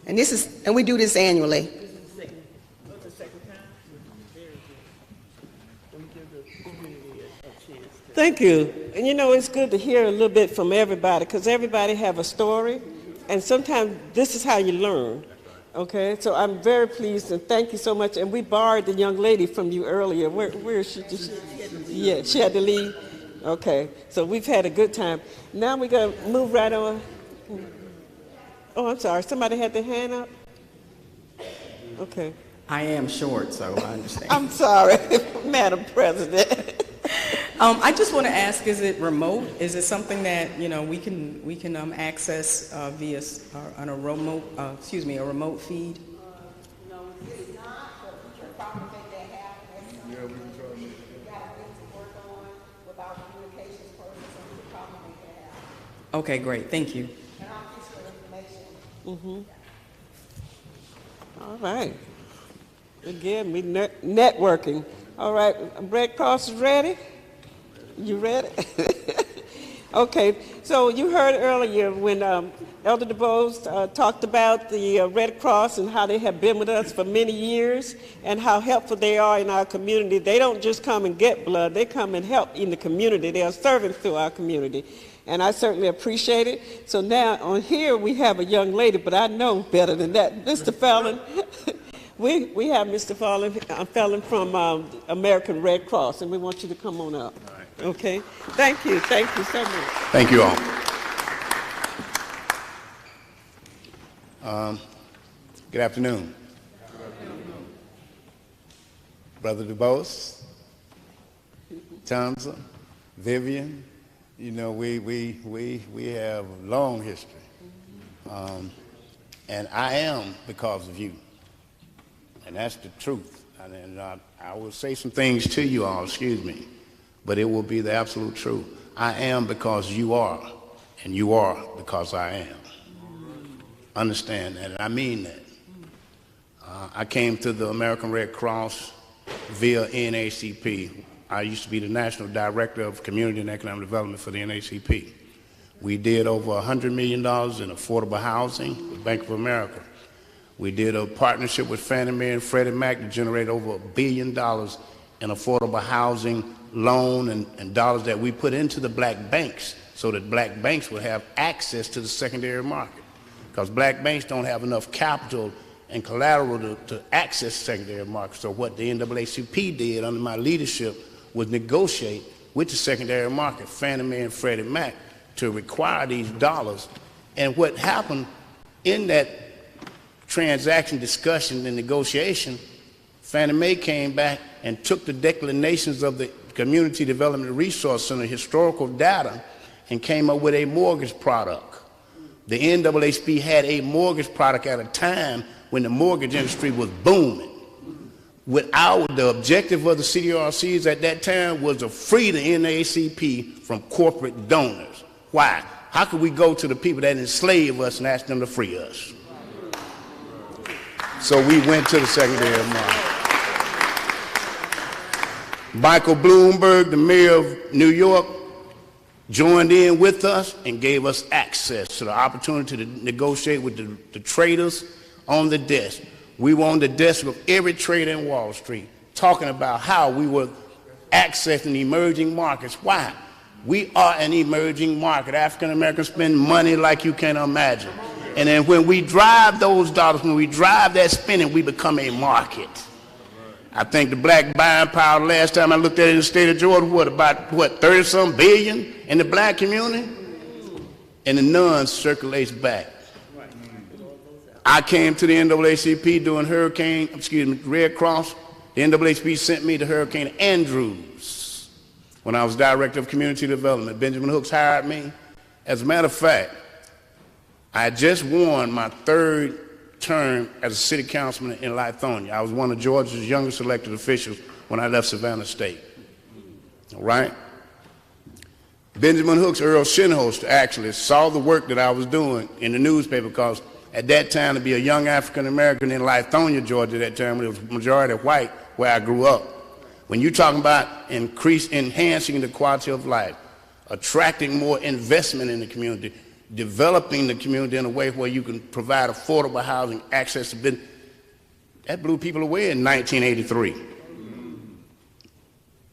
Speaker 2: that you all...
Speaker 12: And we do this annually.
Speaker 2: This is the second time? Very good. Let me give the community a chance. Thank you. And you know, it's good to hear a little bit from everybody, because everybody have a story, and sometimes this is how you learn. Okay, so I'm very pleased and thank you so much. And we borrowed the young lady from you earlier. Where is she? Yeah, she had to leave. Okay, so we've had a good time. Now we're going to move right on. Oh, I'm sorry. Somebody had their hand up? Okay.
Speaker 13: I am short, so I understand.
Speaker 2: I'm sorry, Madam President.
Speaker 13: I just want to ask: is it remote? Is it something that we can access via on a remote a remote feed?
Speaker 12: No, it's not. But we can probably make that happen. Yeah, we can try. We got things to work on with our communications person, so we can probably make that happen.
Speaker 13: Okay, great. Thank you.
Speaker 12: And I'll get you information.
Speaker 2: All right. Again, we networking. All right, Red Cross is ready? You ready? Okay, so you heard earlier when Elder DuBose talked about the Red Cross and how they have been with us for many years and how helpful they are in our community. They don't just come and get blood, they come and help in the community. They are servants to our community. And I certainly appreciate it. So now on here we have a young lady, but I know better than that. Mr. Fallon, we have Mr. Fallon from American Red Cross, and we want you to come on up.
Speaker 4: All right.
Speaker 2: Okay? Thank you so much.
Speaker 4: Thank you all. Good afternoon. Brother DuBose, Tanza, Vivian, we have a long history. And I am because of you. And that's the truth. And I will say some things to you all, excuse me, but it will be the absolute truth. I am because you are, and you are because I am. Understand that, and I mean that. I came to the American Red Cross via NAACP. I used to be the National Director of Community and Economic Development for the NAACP. We did over $100 million in affordable housing with Bank of America. We did a partnership with Fannie Mae and Freddie Mac to generate over $1 billion in affordable housing loan and dollars that we put into the black banks so that black banks would have access to the secondary market. Because black banks don't have enough capital and collateral to access the secondary market. So what the NAACP did under my leadership was negotiate with the secondary market, Fannie Mae and Freddie Mac, to require these dollars. And what happened in that transaction discussion and negotiation, Fannie Mae came back and took the declinations of the Community Development Resource Center historical data and came up with a mortgage product. The NAACP had a mortgage product at a time when the mortgage industry was booming. The objective of the CDRCs at that time was to free the NAACP from corporate donors. Why? How could we go to the people that enslave us and ask them to free us? So we went to the secondary market. Michael Bloomberg, the mayor of New York, joined in with us and gave us access to the opportunity to negotiate with the traders on the desk. We were on the desk of every trader in Wall Street talking about how we were accessing emerging markets. Why? We are an emerging market. African Americans spend money like you can't imagine. And then when we drive those dollars, when we drive that spending, we become a market. I think the black buying power last time I looked at it in the state of Georgia, about 30-some billion in the black community? And the none circulates back. I came to the NAACP during Red Cross. The NAACP sent me to Hurricane Andrews when I was Director of Community Development. Benjamin Hooks hired me. As a matter of fact, I just won my third term as a city councilman in Lithonia. I was one of Georgia's youngest elected officials when I left Savannah State. All right? Benjamin Hooks, Earl Shinholster, actually saw the work that I was doing in the newspaper because at that time, to be a young African American in Lithonia, Georgia, at that time, it was majority white where I grew up. When you're talking about enhancing the quality of life, attracting more investment in the community, developing the community in a way where you can provide affordable housing, access to business, that blew people away in 1983.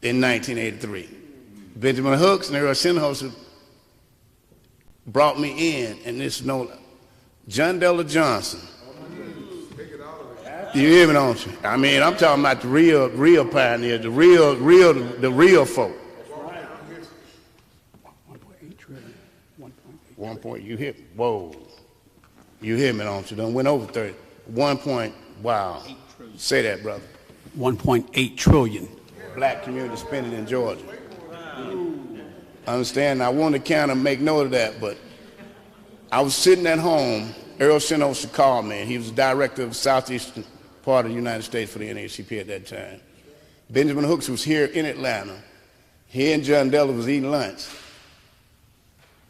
Speaker 4: In 1983. Benjamin Hooks and Earl Shinholster brought me in, and this John Della Johnson,
Speaker 10: You hear me, don't you? I mean, I'm talking about the real pioneers, the real folk. 1 point, you hit, whoa. You hear me, don't you? Done went over 30. 1 point, wow. Say that, brother.
Speaker 4: 1.8 trillion.
Speaker 10: Black community spending in Georgia. Understand? I want to kind of make note of that, but I was sitting at home. Earl Sinosa called me. He was the director of the southeastern part of the United States for the NAACP at that time. Benjamin Hooks was here in Atlanta. He and John Della was eating lunch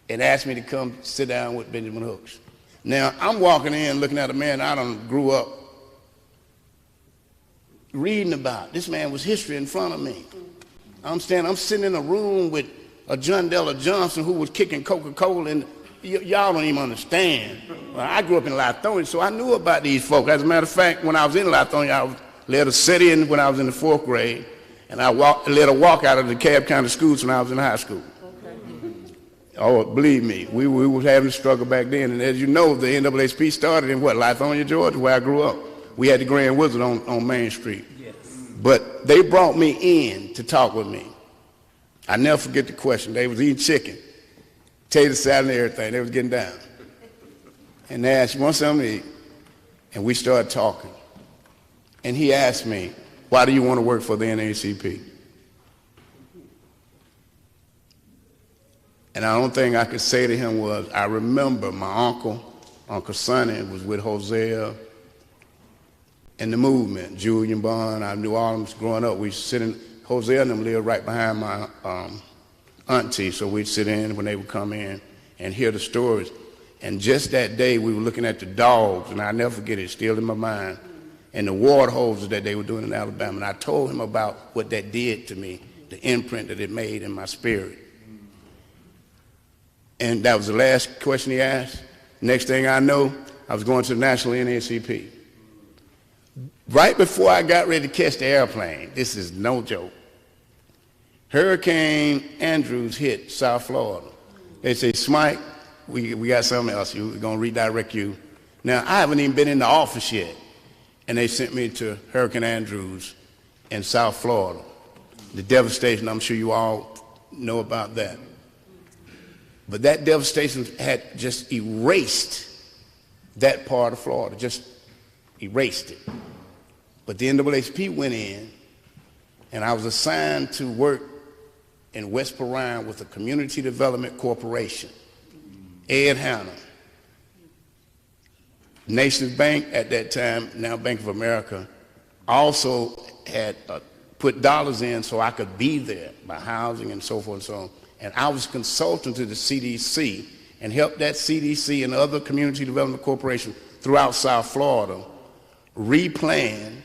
Speaker 10: and asked me to come sit down with Benjamin Hooks. Now, I'm walking in looking at a man I done grew up reading about. This man was history in front of me. I'm sitting in a room with a John Della Johnson who was kicking Coca-Cola, and y'all don't even understand. Well, I grew up in Lithonia, so I knew about these folk. As a matter of fact, when I was in Lithonia, I led a sit-in when I was in the 4th grade, and I led a walk out of the DeKalb County schools when I was in high school. Oh, believe me, we was having a struggle back then. And as you know, the NAACP started in Lithonia, Georgia, where I grew up. We had the Grand Wizard on Main Street. Yes. But they brought me in to talk with me. I never forget the question. They was eating chicken, tater salad and everything. They was getting down. And they asked, "You want something to eat?" And we started talking. And he asked me, "Why do you want to work for the NAACP?" And the only thing I could say to him was, I remember my Uncle Sonny was with Hosea in the movement, Julian Bond. I knew all of them growing up. We sit in, Hosea and them lived right behind my auntie, so we'd sit in when they would come in and hear the stories. And just that day, we were looking at the dogs, and I'll never forget it, it's still in my mind, and the water hoses that they were doing in Alabama. And I told him about what that did to me, the imprint that it made in my spirit. And that was the last question he asked. Next thing I know, I was going to the national NAACP. Right before I got ready to catch the airplane, this is no joke, Hurricane Andrews hit South Florida. They say, "Smike, we got something else. We're going to redirect you." Now, I haven't even been in the office yet. And they sent me to Hurricane Andrews in South Florida. The devastation, I'm sure you all know about that. But that devastation had just erased that part of Florida, just erased it. But the NAACP went in, and I was assigned to work in West Perrine with the Community Development Corporation. Ed Hanna. Nations Bank at that time, now Bank of America, also had put dollars in so I could be there by housing and so forth and so on. And I was consultant to the CDC and helped that CDC and other community development corporations throughout South Florida replan.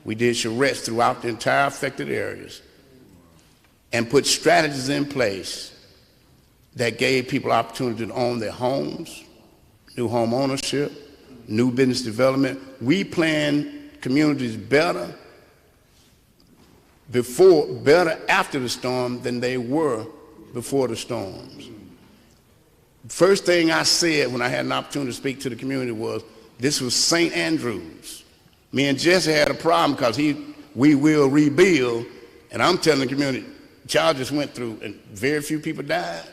Speaker 10: We did charrettes throughout the entire affected areas and put strategies in place that gave people opportunity to own their homes, new home ownership, new business development. We planned communities better after the storm than they were before the storms. First thing I said when I had an opportunity to speak to the community was, this was St. Andrews. Me and Jesse had a problem because we will rebuild, and I'm telling the community, y'all just went through, and very few people died.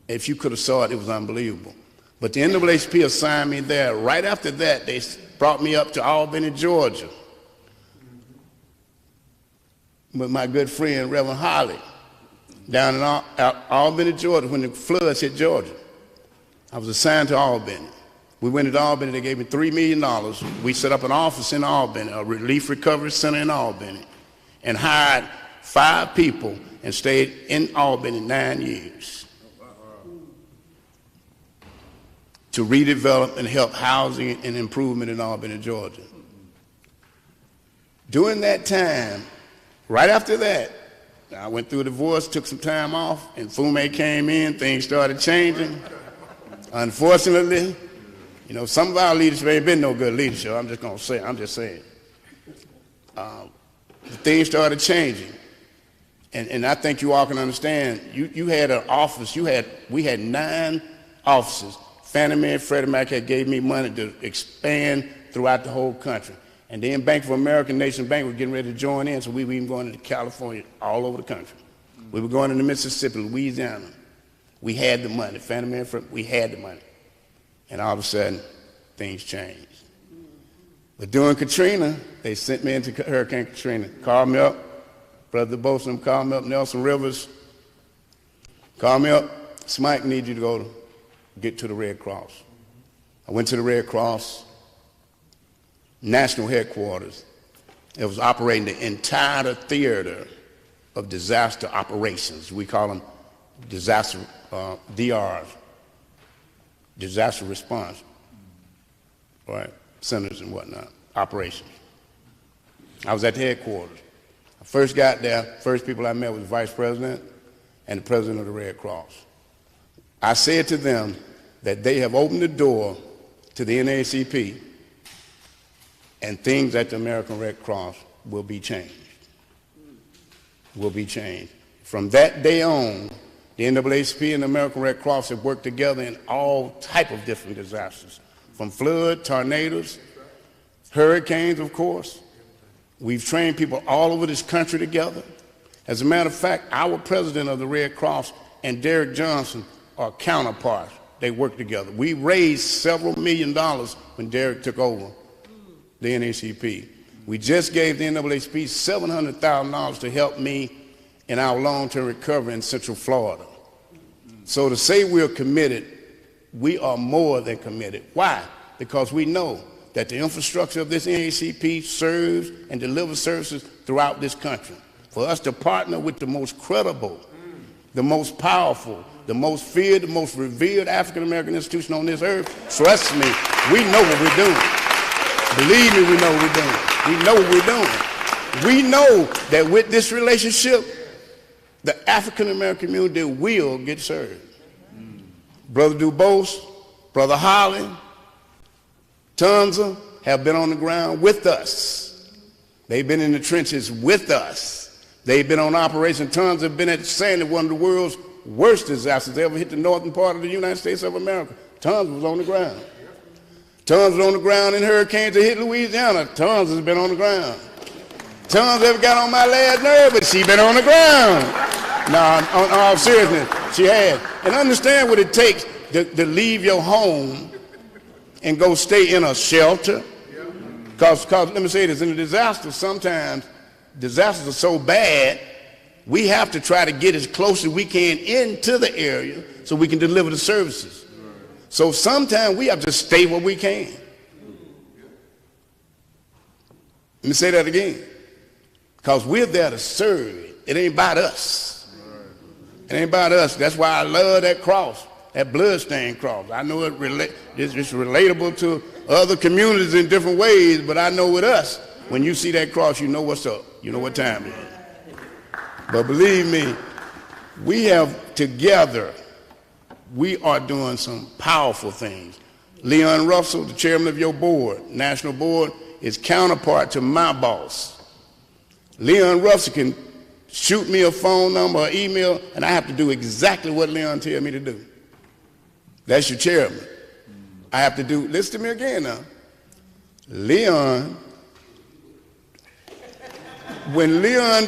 Speaker 10: If you could have saw it, it was unbelievable. But the NAACP assigned me there. Right after that, they brought me up to Albany, Georgia, with my good friend, Reverend Holly, down in Albany, Georgia, when the floods hit Georgia. I was assigned to Albany. We went to Albany, they gave me $3 million. We set up an office in Albany, a relief recovery center in Albany, and hired 5 people and stayed in Albany 9 years to redevelop and help housing and improvement in Albany, Georgia. During that time, right after that, I went through a divorce, took some time off, and Fume came in, things started changing. Unfortunately, you know, some of our leadership ain't been no good leadership, I'm just saying. Things started changing. And I think you all can understand, you had an office, we had 9 offices. Fannie Mae and Freddie Mac had gave me money to expand throughout the whole country. And then Bank of America, Nation Bank, were getting ready to join in, so we were even going into California, all over the country. We were going into Mississippi, Louisiana. We had the money. Fannie Mae, we had the money. And all of a sudden, things changed. But during Katrina, they sent me into Hurricane Katrina. Called me up, Brother Boson called me up, Nelson Rivers called me up. Smike, need you to go get to the Red Cross. I went to the Red Cross national headquarters. It was operating the entire theater of disaster operations. We call them disaster DRs, disaster response, right? Centers and whatnot, operations. I was at the headquarters. I first got there, first people I met was the vice president and the president of the Red Cross. I said to them that they have opened the door to the NAACP and things at the American Red Cross will be changed. Will be changed. From that day on, the NAACP and the American Red Cross have worked together in all type of different disasters, from flood, tornadoes, hurricanes, of course. We've trained people all over this country together. As a matter of fact, our president of the Red Cross and Derek Johnson are counterparts. They work together. We raised several $1 million when Derek took over the NAACP. We just gave the NAACP $700,000 to help me in our long-term recovery in Central Florida. So to say we're committed, we are more than committed. Why? Because we know that the infrastructure of this NAACP serves and delivers services throughout this country. For us to partner with the most credible, the most powerful, the most feared, the most revered African-American institution on this earth, trust me, we know what we're doing. Believe me, we know what we're doing. We know what we're doing. We know that with this relationship, the African-American community will get served. Brother Dubose, Brother Holly, Tonza have been on the ground with us. They've been in the trenches with us. They've been on Operation Tonza, have been at Sandy, one of the world's worst disasters ever hit the northern part of the United States of America. Tonza was on the ground. Tonza was on the ground in hurricanes that hit Louisiana. Tonza has been on the ground. Tonza ever got on my last nerve, but she been on the ground. No, on all seriousness, she had. And understand what it takes to leave your home and go stay in a shelter. Because let me say this, in a disaster, sometimes disasters are so bad, we have to try to get as close as we can into the area so we can deliver the services. So sometimes we have to stay where we can. Let me say that again. Because we're there to serve. It ain't about us. It ain't about us. That's why I love that cross, that bloodstained cross. I know it's relatable to other communities in different ways, but I know with us, when you see that cross, you know what's up. You know what time it is. But believe me, we have together, we are doing some powerful things. Leon Russell, the chairman of your board, national board, is counterpart to my boss. Leon Russell can shoot me a phone number or email, and I have to do exactly what Leon tells me to do. That's your chairman. I have to do, listen to me again now. Leon, when Leon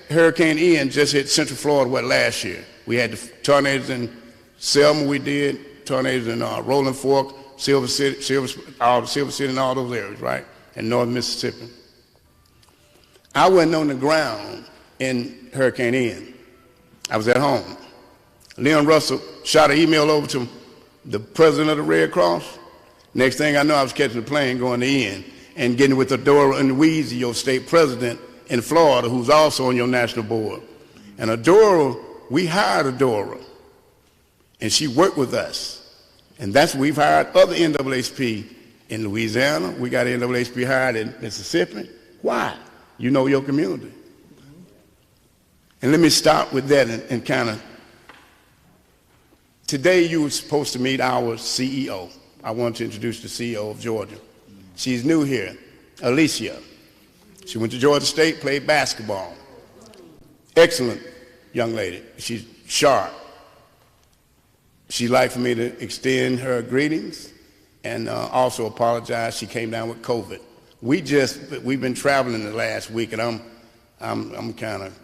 Speaker 10: Hurricane Ian just hit Central Florida, last year. We had the tornadoes in Selma, we did, tornadoes in Rolling Fork, Silver City and all those areas, right? And North Mississippi. I wasn't on the ground in Hurricane Ian. I was at home. Leon Russell shot an email over to the president of the Red Cross. Next thing I know, I was catching a plane going to Ian and getting with Adora and Weezy, your state president in Florida, who's also on your national board. And Adora, we hired Adora, and she worked with us. And that's we've hired other NAACP in Louisiana. We got NAACP hired in Mississippi. Why? You know your community. And let me start with that and kind of, today you were supposed to meet our CEO. I want to introduce the CEO of Georgia. She's new here, Alicia. She went to Georgia State, played basketball. Excellent young lady. She's sharp. She'd like for me to extend her greetings and also apologize. She came down with COVID. We've been traveling the last week, and I'm kind of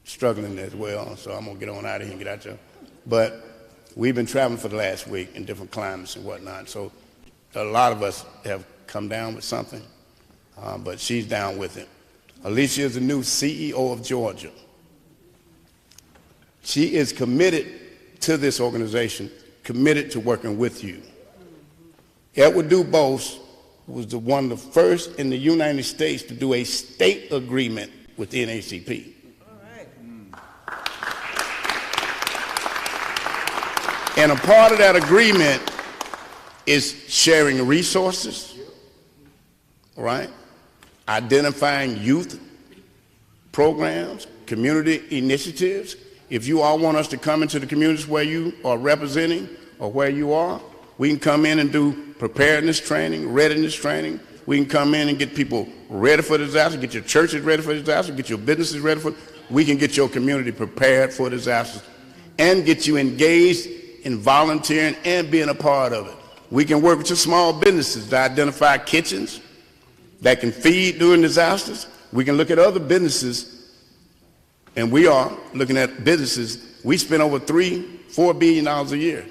Speaker 10: struggling as well, so I'm gonna get on out of here and get out there. But we've been traveling for the last week in different climates and whatnot, so a lot of us have come down with something, but she's down with it. Alicia is the new CEO of Georgia. She is committed to this organization, committed to working with you. Edward Dubose was one of the first in the United States to do a state agreement with the NAACP. And a part of that agreement is sharing resources, all right? Identifying youth programs, community initiatives. If you all want us to come into the communities where you are representing or where you are, we can come in and do preparedness training, readiness training. We can come in and get people ready for disaster, get your churches ready for disaster, get your businesses ready for. We can get your community prepared for disasters and get you engaged in volunteering and being a part of it. We can work with your small businesses to identify kitchens that can feed during disasters. We can look at other businesses, and we are looking at businesses. We spend over $3-4 billion a year.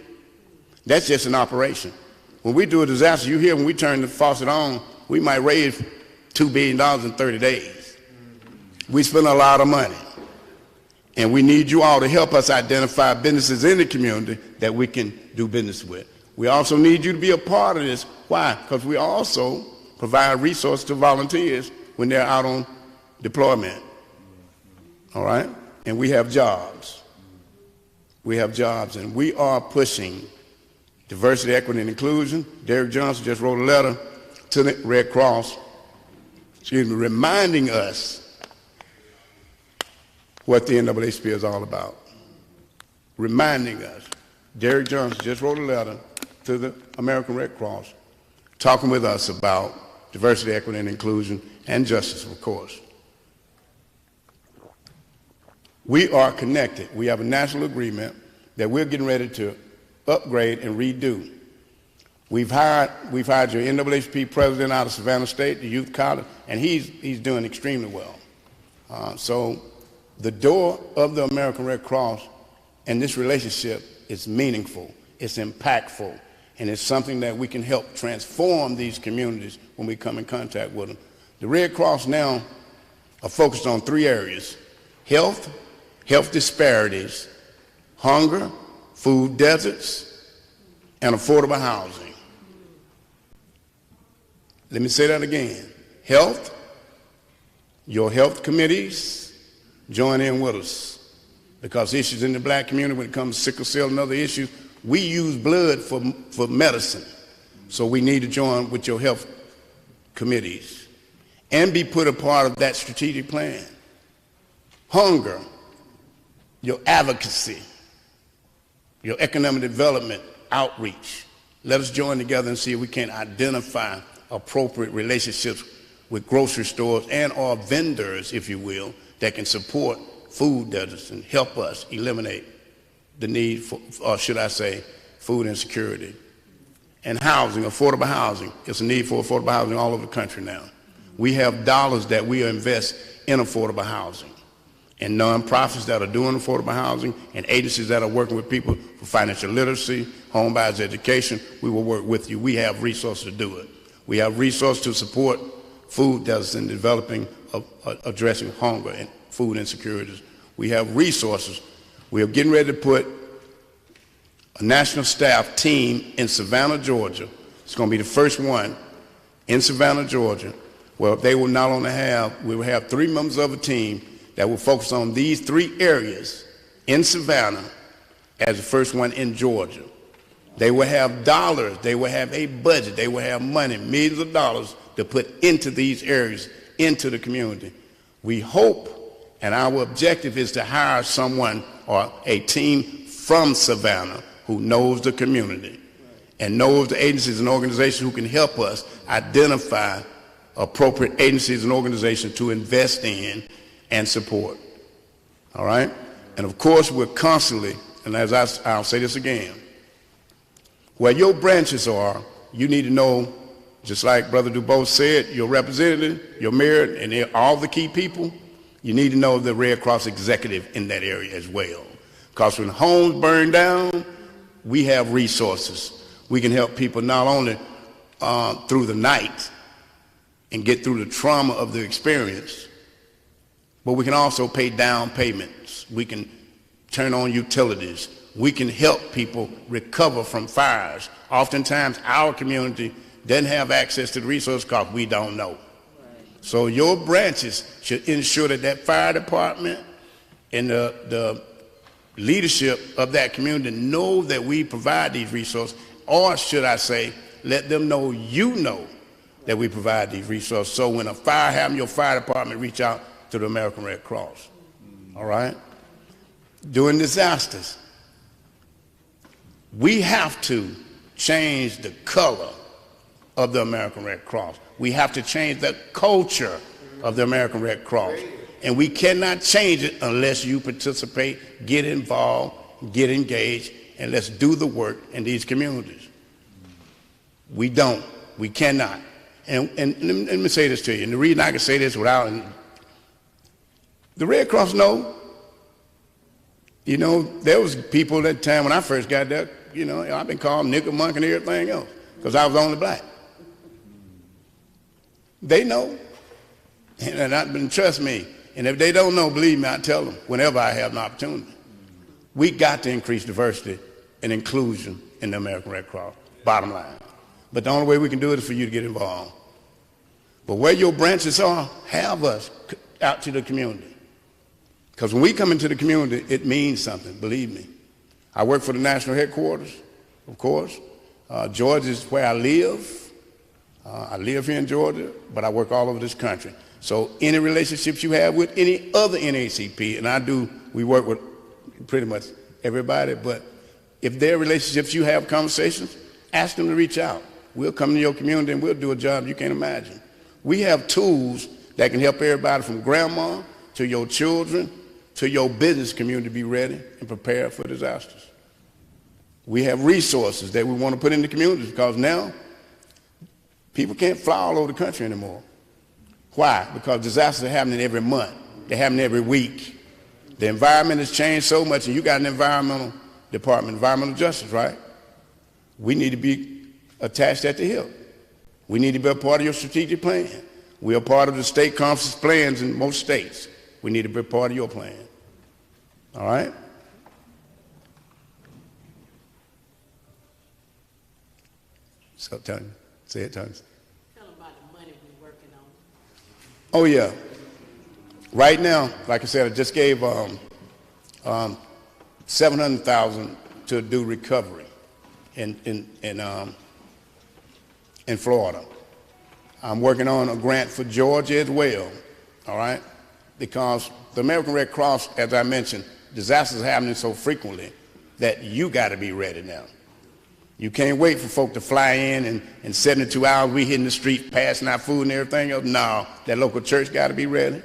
Speaker 10: That's just an operation. When we do a disaster, you hear when we turn the faucet on, we might raise $2 billion in 30 days. We spend a lot of money. And we need you all to help us identify businesses in the community that we can do business with. We also need you to be a part of this. Why? Because we also provide resources to volunteers when they're out on deployment. All right? And we have jobs. We have jobs, and we are pushing diversity, equity, and inclusion. Derek Johnson just wrote a letter to the Red Cross, reminding us what the NAACP is all about. Reminding us. Derek Johnson just wrote a letter to the American Red Cross, talking with us about diversity, equity, and inclusion, and justice, of course. We are connected. We have a national agreement that we're getting ready to upgrade and redo. We've hired your NAACP president out of Savannah State, the youth college, and he's doing extremely well. So the door of the American Red Cross and this relationship is meaningful, it's impactful, and it's something that we can help transform these communities when we come in contact with them. The Red Cross now are focused on 3 areas: health disparities, hunger, food deserts, and affordable housing. Let me say that again. Health, your health committees, join in with us, because issues in the black community when it comes to sickle cell and other issues, we use blood for medicine. So we need to join with your health committees and be put a part of that strategic plan. Hunger, your advocacy, your economic development outreach. Let us join together and see if we can identify appropriate relationships with grocery stores and or vendors, if you will, that can support food deserts and help us eliminate the need for, or should I say, food insecurity. And housing, affordable housing. It's a need for affordable housing all over the country now. We have dollars that we invest in affordable housing, and nonprofits that are doing affordable housing, and agencies that are working with people for financial literacy, home buyers education. We will work with you. We have resources to do it. We have resources to support food deserts and developing, addressing hunger and food insecurities. We have resources. We are getting ready to put a national staff team in Savannah, Georgia. It's going to be the first one in Savannah, Georgia, where they will not only we will have 3 members of a team that will focus on these 3 areas in Savannah as the first one in Georgia. They will have dollars, they will have a budget, they will have money, millions of dollars to put into these areas, into the community. We hope, and our objective is to hire someone or a team from Savannah who knows the community and knows the agencies and organizations who can help us identify appropriate agencies and organizations to invest in and support. All right? And of course, we're constantly, and I'll say this again, where your branches are, you need to know, just like Brother DuBose said, your representative, your mayor, and all the key people, you need to know the Red Cross executive in that area as well. Because when homes burn down, we have resources. We can help people not only through the night and get through the trauma of the experience, but we can also pay down payments. We can turn on utilities. We can help people recover from fires. Oftentimes, our community doesn't have access to the resource because we don't know. Right. So your branches should ensure that that fire department and the leadership of that community know that we provide these resources, or should I say, let them know you know that we provide these resources. So when a fire happens, your fire department reach out to the American Red Cross. All right? During disasters, we have to change the color of the American Red Cross. We have to change the culture of the American Red Cross. And we cannot change it unless you participate, get involved, get engaged, and let's do the work in these communities. We don't. We cannot. And let me say this to you, and the reason I can say this without, the Red Cross know, you know, there was people at that time when I first got there, you know, I've been called nickel monk and everything else because I was only black. They know, and trust me, and if they don't know, believe me, I tell them whenever I have an opportunity. We got to increase diversity and inclusion in the American Red Cross, bottom line. But the only way we can do it is for you to get involved. But where your branches are, have us out to the community. Because when we come into the community, it means something, believe me. I work for the national headquarters, of course. Georgia is where I live. I live here in Georgia, but I work all over this country. So any relationships you have with any other NAACP, and we work with pretty much everybody, but if there are relationships you have conversations, ask them to reach out. We'll come to your community and we'll do a job you can't imagine. We have tools that can help everybody from grandma to your children to your business community be ready and prepared for disasters. We have resources that we want to put in the communities because now people can't fly all over the country anymore. Why? Because disasters are happening every month. They're happening every week. The environment has changed so much, and you got an environmental department, environmental justice, right? We need to be attached at the hip. We need to be a part of your strategic plan. We are part of the state conference plans in most states. We need to be a part of your plan. All right? So, Tony, say it, Tony.
Speaker 9: Tell them about the money we're working on.
Speaker 10: Oh, yeah. Right now, like I said, I just gave $700,000 to do recovery in Florida. I'm working on a grant for Georgia as well, all right? Because the American Red Cross, as I mentioned, disasters are happening so frequently that you got to be ready now. You can't wait for folk to fly in and 72 hours we hitting the street, passing out food and everything else. No, that local church got to be ready.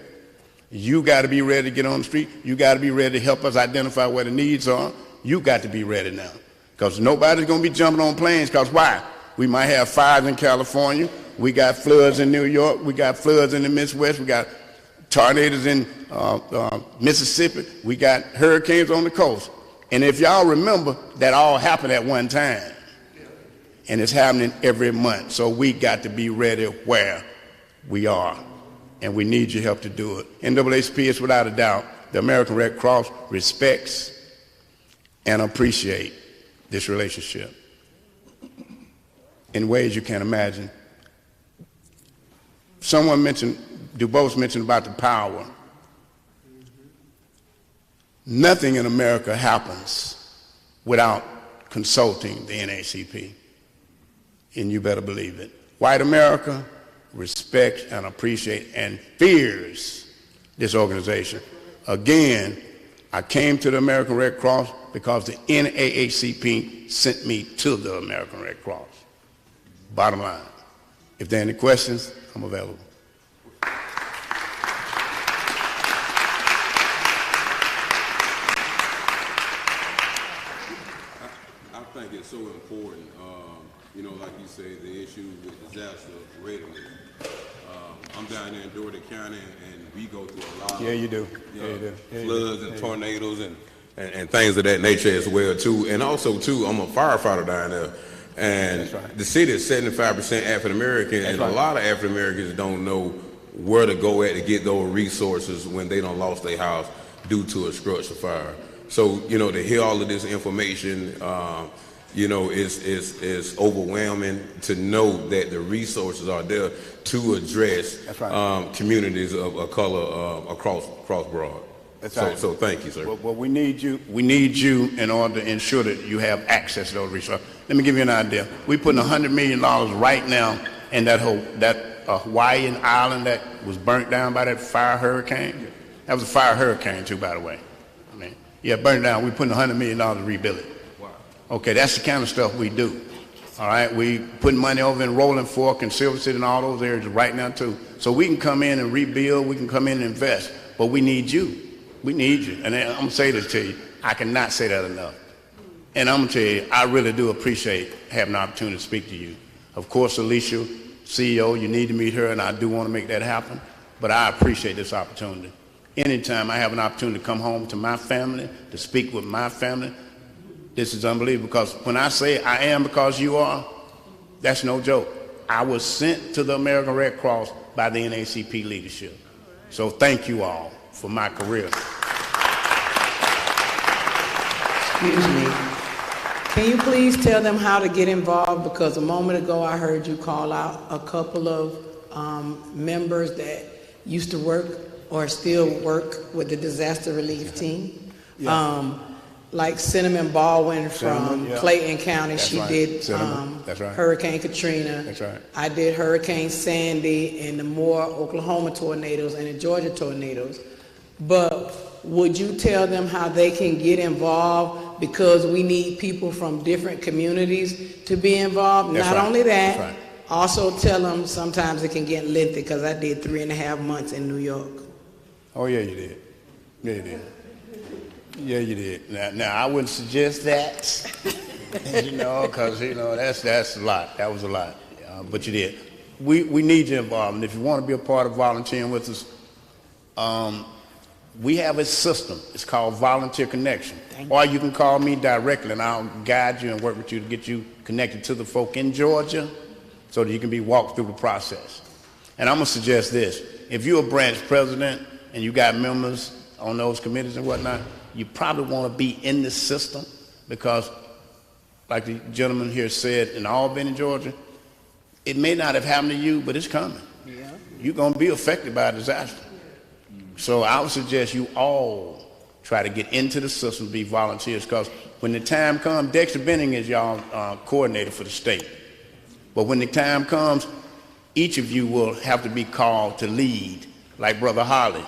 Speaker 10: You got to be ready to get on the street. You got to be ready to help us identify where the needs are. You got to be ready now. Because nobody's going to be jumping on planes. Because why? We might have fires in California. We got floods in New York. We got floods in the Midwest. We got tornadoes in Mississippi. We got hurricanes on the coast. And if y'all remember, that all happened at one time. And it's happening every month. So we got to be ready where we are. And we need your help to do it. NAACP is without a doubt, the American Red Cross respects and appreciates this relationship in ways you can't imagine. Someone mentioned, DuBose mentioned about the power. Nothing in America happens without consulting the NAACP. And you better believe it. White America respects and appreciates and fears this organization. Again, I came to the American Red Cross because the NAACP sent me to the American Red Cross. Bottom line. If there are any questions, I'm available.
Speaker 14: I think it's so important. You know, like you say, the issue with disaster readiness. I'm down there in Doherty County, and we go through a lot
Speaker 10: Yeah, you do.
Speaker 14: floods and tornadoes and things of that nature as well, too. And also, too, I'm a firefighter down there. And the city is 75% African American, and a lot of African Americans don't know where to go at to get those resources when they done lost their house due to a structure fire. So, you know, to hear all of this information, you know, it's overwhelming to know that the resources are there to address communities of color across Broad.
Speaker 10: That's right.
Speaker 14: So thank you, sir.
Speaker 10: Well, we need you. We need you in order to ensure that you have access to those resources. Let me give you an idea. We're putting $100 million right now in that Hawaiian island that was burnt down by that fire hurricane. That was a fire hurricane too, by the way. I mean, yeah, burnt down. We're putting $100 million to rebuild it. Wow. Okay, that's the kind of stuff we do. All right, we putting money over in Rolling Fork and Silver City and all those areas right now too. So we can come in and rebuild. We can come in and invest. But we need you. We need you. And I'm going to say this to you. I cannot say that enough. And I'm going to tell you, I really do appreciate having the opportunity to speak to you. Of course, Alicia, CEO, you need to meet her, and I do want to make that happen. But I appreciate this opportunity. Anytime I have an opportunity to come home to my family, to speak with my family, this is unbelievable. Because when I say I am because you are, that's no joke. I was sent to the American Red Cross by the NAACP leadership. So thank you all for my career.
Speaker 9: Excuse me. Can you please tell them how to get involved? Because a moment ago I heard you call out a couple of members that used to work or still work with the disaster relief team. Yeah. Like Cinnamon Baldwin from Clayton County. That's did Hurricane Katrina.
Speaker 10: That's right.
Speaker 9: I did Hurricane Sandy and the Moore, Oklahoma tornadoes and the Georgia tornadoes. But would you tell them how they can get involved? Because we need people from different communities to be involved. Not only that, also tell them sometimes it can get lengthy, because I did 3.5 months in New York.
Speaker 10: Oh, yeah, you did. Yeah, you did. Yeah, you did. Now I wouldn't suggest that, you know, because, you know, that's a lot. That was a lot. But you did. We need you involved. And if you want to be a part of volunteering with us, we have a system. It's called Volunteer Connection. Or you can call me directly, and I'll guide you and work with you to get you connected to the folk in Georgia so that you can be walked through the process. And I'm going to suggest this. If you're a branch president and you got members on those committees and whatnot, you probably want to be in the system, because, like the gentleman here said, in Albany, Georgia, it may not have happened to you, but it's coming. Yeah. You're going to be affected by a disaster. So I would suggest you all try to get into the system to be volunteers, because when the time comes, Dexter Benning is y'all coordinator for the state. But when the time comes, each of you will have to be called to lead, like Brother Holly.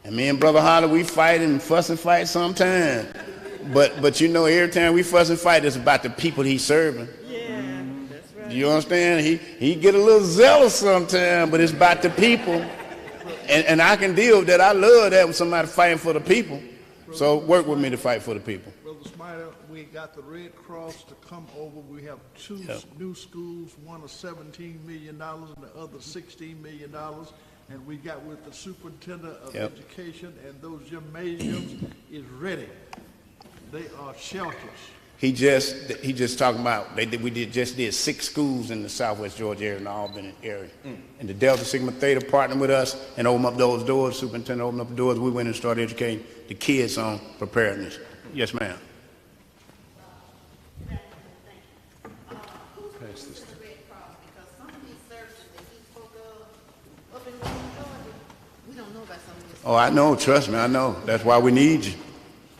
Speaker 10: And me and Brother Holly, we fight and fuss and fight sometimes. But you know, every time we fuss and fight, it's about the people he's serving.
Speaker 2: Yeah, that's right.
Speaker 10: You understand? He get a little zealous sometimes, but it's about the people. And I can deal with that. I love that when somebody fighting for the people. So work with me to fight for the people.
Speaker 7: Brother Snyder, we got the Red Cross to come over. We have two new schools, one of $17 million and the other $16 million. And we got with the superintendent of education, and those gymnasiums is ready. They are shelters.
Speaker 10: He just talking about we just did 6 schools in the Southwest Georgia area, in the Albany area. And the Delta Sigma Theta partnered with us and opened up those doors. Superintendent opened up the doors. We went and started educating the kids on preparedness. Yes, ma'am. Oh, I know. Trust me, I know. That's why we need you.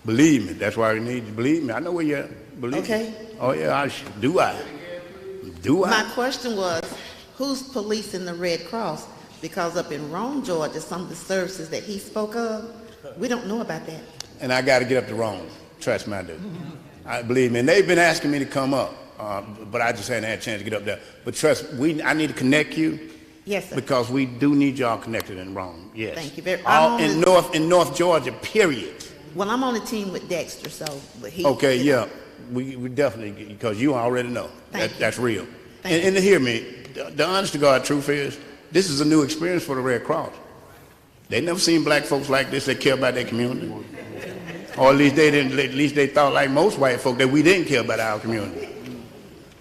Speaker 10: Believe me. That's why we need you. Believe me. I know where you're at. Believe me. Oh, yeah. Do I?
Speaker 15: My question was, who's policing the Red Cross? Because up in Rome, Georgia, some of the services that he spoke of, we don't know about that.
Speaker 10: And I got to get up to Rome. Trust me, I do. I believe me. And they've been asking me to come up, but I just hadn't had a chance to get up there. But trust me, I need to connect you.
Speaker 15: Yes, sir.
Speaker 10: Because we do need y'all connected in Rome. Yes.
Speaker 15: Thank you very
Speaker 10: much. In North Georgia, period.
Speaker 15: Well, I'm on a team with Dexter, so but he.
Speaker 10: Okay, yeah.
Speaker 4: We definitely, because you already know. That's real.
Speaker 15: Thank
Speaker 4: And to hear me, the honest to God truth is, this is a new experience for the Red Cross. They never seen black folks like this that care about their community. Or at least they didn't. At least they thought, like most white folk, that we didn't care about our community.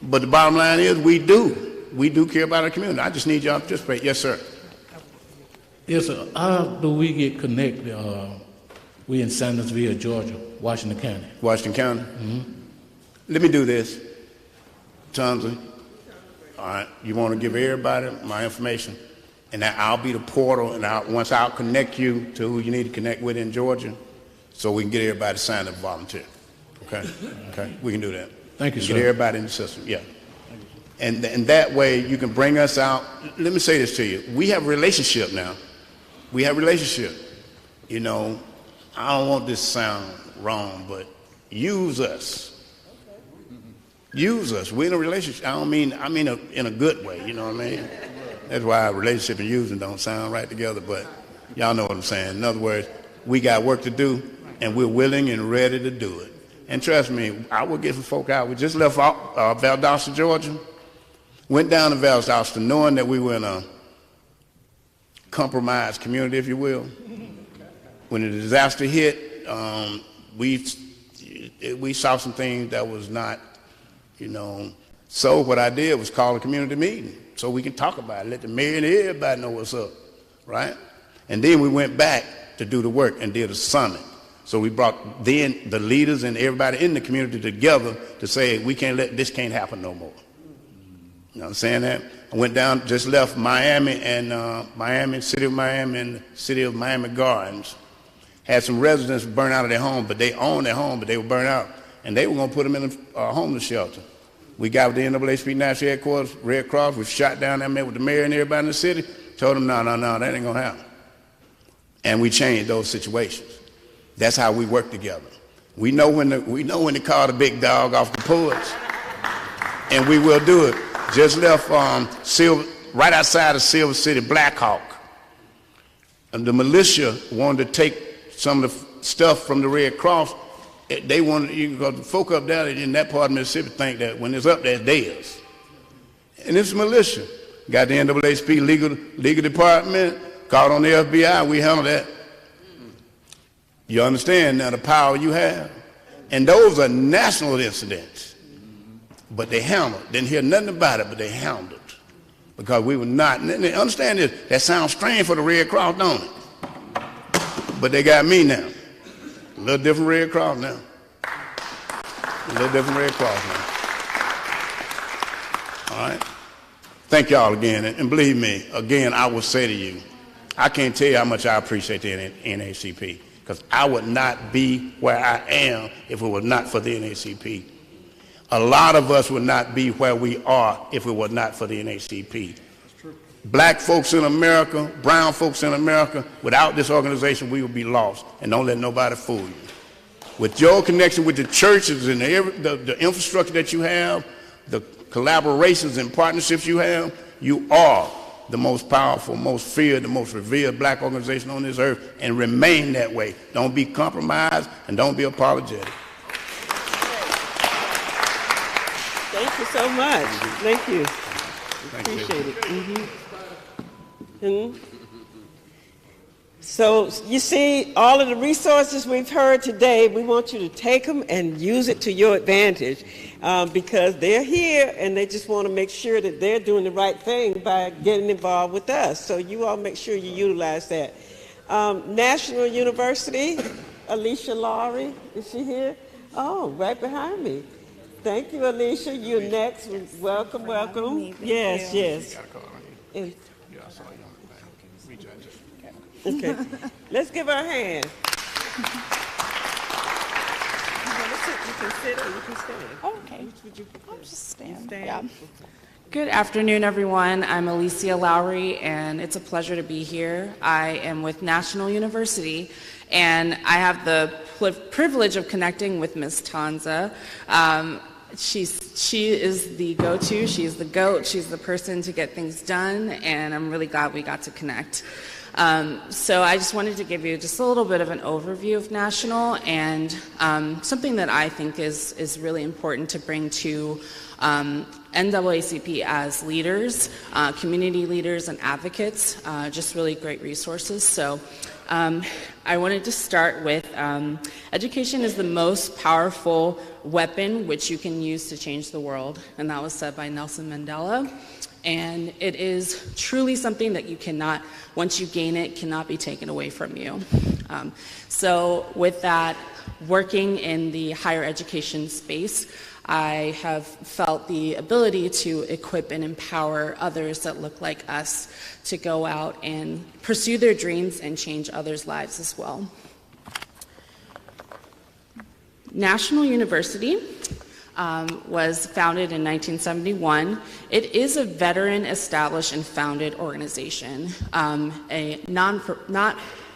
Speaker 4: But the bottom line is, we do. We do care about our community. I just need y'all to participate. Yes, sir.
Speaker 16: Yes, sir. How do we get connected? We in Sandersville, Georgia, Washington County.
Speaker 4: Washington County? Mm-hmm. Let me do this. Tonsley, all right, you want to give everybody my information, and I'll be the portal, and once I'll connect you to who you need to connect with in Georgia, so we can get everybody signed up and volunteer. Okay? Okay, we can do that.
Speaker 16: Thank you, sir.
Speaker 4: Get everybody in the system, yeah. And that way you can bring us out. Let me say this to you. We have a relationship now. We have a relationship. You know, I don't want this to sound wrong, but use us. Use us. We're in a relationship. I mean in a good way, you know what I mean? That's why relationship and using don't sound right together, but y'all know what I'm saying. In other words, we got work to do, and we're willing and ready to do it. And trust me, I will get some folk out. We just left Valdosta, Georgia. Went down to Valdosta knowing that we were in a compromised community, if you will. When the disaster hit, we saw some things that was not, you know. So what I did was call a community meeting so we can talk about it, let the mayor and everybody know what's up, right? And then we went back to do the work and did a summit. So we brought then the leaders and everybody in the community together to say, we can't let this can't happen no more. You know what I'm saying that? I went down, just left Miami and city of Miami and city of Miami Gardens. Had some residents burn out of their home, but they owned their home, but they were burned out. And they were going to put them in a homeless shelter. We got with the NAACP national headquarters, Red Cross. We shot down there, met with the mayor and everybody in the city. Told them, no, that ain't going to happen. And we changed those situations. That's how we work together. We know when to call the big dog off the porch, and we will do it. Just left right outside of Silver City, Blackhawk. And the militia wanted to take some of the stuff from the Red Cross. They wanted, because the folk up there in that part of Mississippi think that when it's up there, it's theirs. And it's militia. Got the NAACP legal department, called on the FBI, we handled that. You understand now the power you have? And those are national incidents. But they handled it. Didn't hear nothing about it, but they handled it. Because we were not, and understand this, that sounds strange for the Red Cross, don't it? But they got me now. A little different Red Cross now. A little different Red Cross now. All right? Thank y'all again. And believe me, again, I will say to you, I can't tell you how much I appreciate the NAACP. Because I would not be where I am if it was not for the NAACP. A lot of us would not be where we are if it was not for the NAACP. Black folks in America, brown folks in America, without this organization, we would be lost. And don't let nobody fool you. With your connection with the churches and the infrastructure that you have, the collaborations and partnerships you have, you are the most powerful, most feared, the most revered black organization on this earth, and remain that way. Don't be compromised and don't be apologetic.
Speaker 2: Thank you so much. Thank you. Appreciate it. Mm-hmm. Mm-hmm. So you see, all of the resources we've heard today, we want you to take them and use it to your advantage because they're here and they just want to make sure that they're doing the right thing by getting involved with us. So you all make sure you utilize that. National University, Alicia Lowry, is she here? Oh, right behind me. Thank you, Alicia. You're next. Welcome, welcome. Yes, yes. And, okay, let's give her a hand. You can sit or you can stand.
Speaker 17: Oh, okay. I'll just stand.
Speaker 2: Yeah.
Speaker 17: Good afternoon, everyone. I'm Alicia Lowry, and it's a pleasure to be here. I am with National University, and I have the privilege of connecting with Ms. Tanza. She is the go-to. She's the GOAT. She's the person to get things done, and I'm really glad we got to connect. So I just wanted to give you just a little bit of an overview of National and something that I think is really important to bring to NAACP as leaders, community leaders and advocates, just really great resources. So I wanted to start with education is the most powerful weapon which you can use to change the world, and that was said by Nelson Mandela. And it is truly something that you cannot, once you gain it, cannot be taken away from you. So with that, working in the higher education space, I have felt the ability to equip and empower others that look like us to go out and pursue their dreams and change others' lives as well. National University was founded in 1971. It is a veteran established and founded organization, a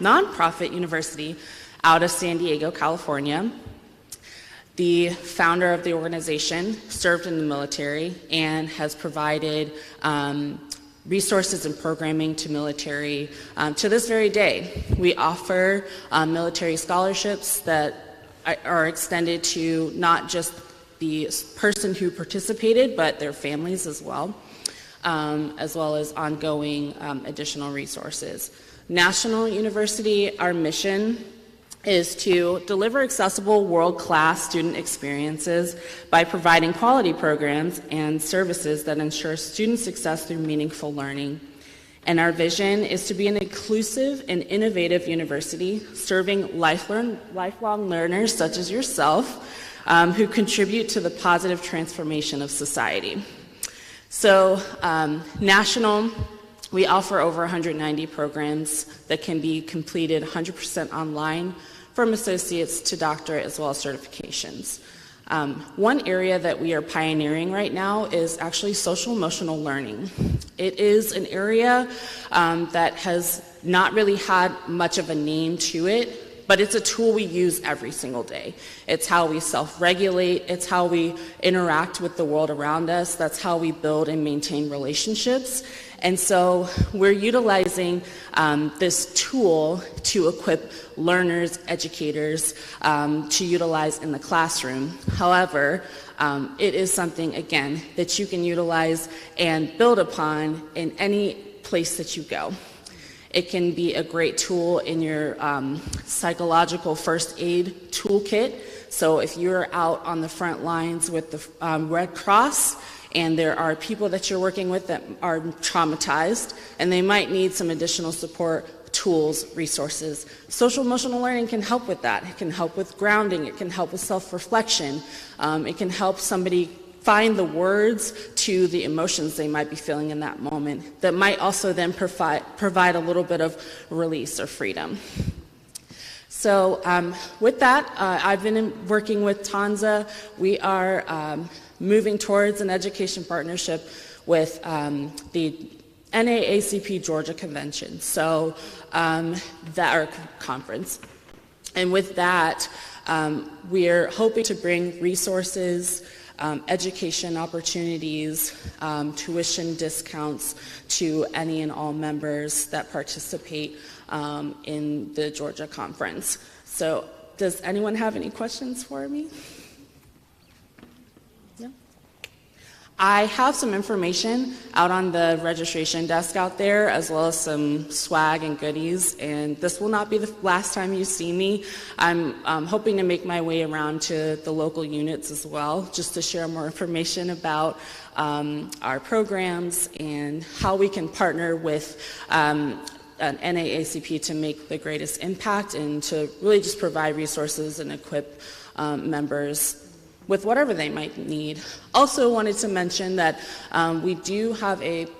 Speaker 17: nonprofit university out of San Diego, California. The founder of the organization served in the military and has provided resources and programming to military to this very day. We offer military scholarships that are extended to not just the person who participated, but their families as well as ongoing additional resources. National University, our mission is to deliver accessible world-class student experiences by providing quality programs and services that ensure student success through meaningful learning. And our vision is to be an inclusive and innovative university serving lifelong learners such as yourself who contribute to the positive transformation of society. So National, we offer over 190 programs that can be completed 100% online, from associates to doctorate as well as certifications. One area that we are pioneering right now is actually social emotional learning. It is an area that has not really had much of a name to it, but it's a tool we use every single day. It's how we self-regulate, it's how we interact with the world around us, that's how we build and maintain relationships. And so we're utilizing this tool to equip learners, educators to utilize in the classroom. However, it is something, again, that you can utilize and build upon in any place that you go. It can be a great tool in your psychological first aid toolkit. So if you're out on the front lines with the Red Cross, and there are people that you're working with that are traumatized, and they might need some additional support, tools, resources. Social emotional learning can help with that. It can help with grounding. It can help with self-reflection. It can help somebody find the words to the emotions they might be feeling in that moment that might also then provide a little bit of release or freedom. So with that, I've been working with Tanza. We are moving towards an education partnership with the NAACP Georgia Convention, so our conference. And with that, we're hoping to bring resources, education opportunities, tuition discounts to any and all members that participate in the Georgia Conference. So does anyone have any questions for me? I have some information out on the registration desk out there, as well as some swag and goodies, and this will not be the last time you see me. I'm hoping to make my way around to the local units as well, just to share more information about our programs and how we can partner with NAACP to make the greatest impact and to really just provide resources and equip members with whatever they might need. Also wanted to mention that we do have an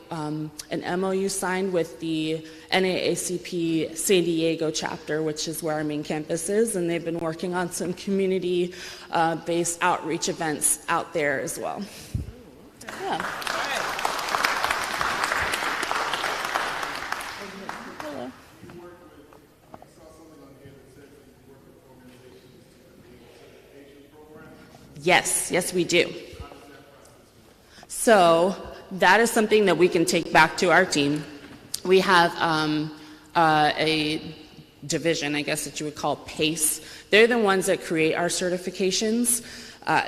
Speaker 17: MOU signed with the NAACP San Diego chapter, which is where our main campus is, and they've been working on some community-based outreach events out there as well. Yeah. Yes, we do. So that is something that we can take back to our team. We have a division, I guess that you would call PACE. They're the ones that create our certifications.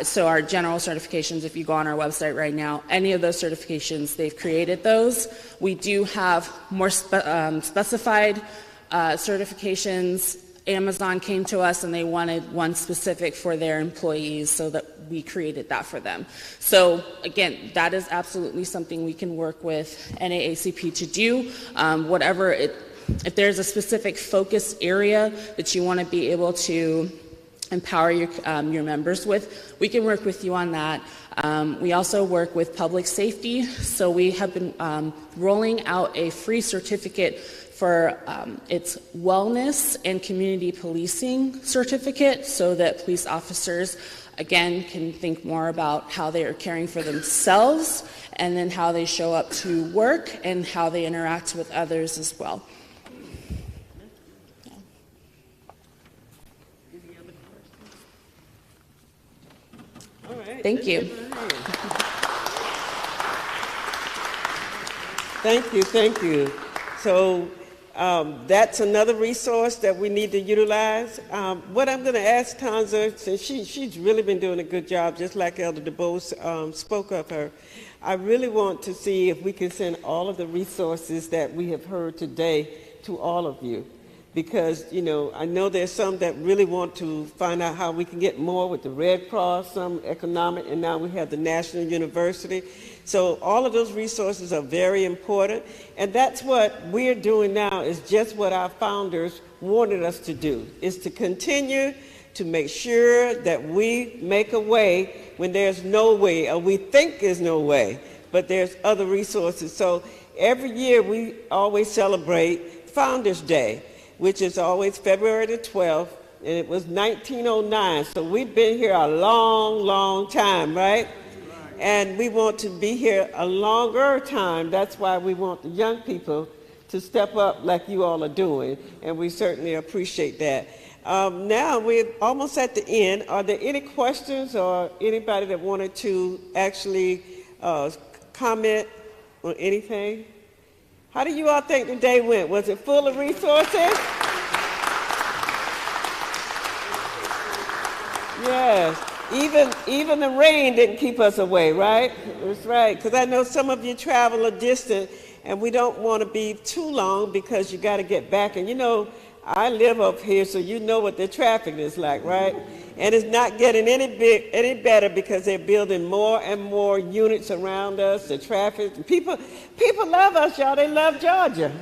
Speaker 17: So our general certifications, if you go on our website right now, any of those certifications, they've created those. We do have more specified certifications. Amazon came to us and they wanted one specific for their employees, so that we created that for them. So again, that is absolutely something we can work with NAACP to do. If there's a specific focus area that you want to be able to empower your members with, we can work with you on that. We also work with public safety, so we have been rolling out a free certificate for its wellness and community policing certificate, so that police officers, again, can think more about how they are caring for themselves and then how they show up to work and how they interact with others as well.
Speaker 2: All right.
Speaker 17: Thank you.
Speaker 2: Thank you. So that's another resource that we need to utilize. What I'm going to ask Tanza, since she's really been doing a good job, just like Elder DuBose spoke of her, I really want to see if we can send all of the resources that we have heard today to all of you. Because, you know, I know there's some that really want to find out how we can get more with the Red Cross, some economic, and now we have the National University. So all of those resources are very important, and that's what we're doing now, is just what our founders wanted us to do, is to continue to make sure that we make a way when there's no way, or we think there's no way, but there's other resources. So every year we always celebrate Founders Day, which is always February the 12th, and it was 1909. So we've been here a long, long time, right? And we want to be here a longer time. That's why we want the young people to step up like you all are doing, and we certainly appreciate that. Now we're almost at the end. Are there any questions or anybody that wanted to actually comment on anything? How do you all think the day went? Was it full of resources? Yes. Even the rain didn't keep us away, right? That's right. Because I know some of you travel a distance, and we don't want to be too long because you got to get back. And you know, I live up here, so you know what the traffic is like, right? And it's not getting any better because they're building more and more units around us. The traffic, people love us, y'all. They love Georgia.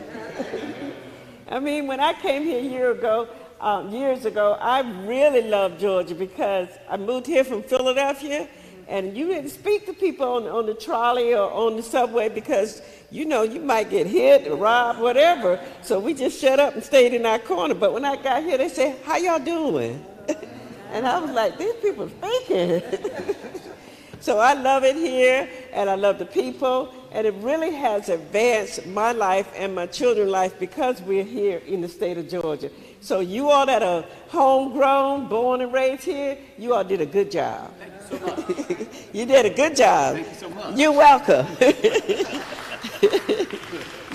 Speaker 2: I mean, when I came here years ago, I really loved Georgia because I moved here from Philadelphia, and you didn't speak to people on the trolley or on the subway because, you know, you might get hit or robbed, whatever. So we just shut up and stayed in our corner. But when I got here, they said, "How y'all doing?" And I was like, these people speaking. So I love it here, and I love the people, and it really has advanced my life and my children's life because we're here in the state of Georgia. So you all that are homegrown, born and raised here, you all did a good job.
Speaker 4: Thank you so much.
Speaker 2: You did a good job.
Speaker 4: Thank you so much.
Speaker 2: You're welcome.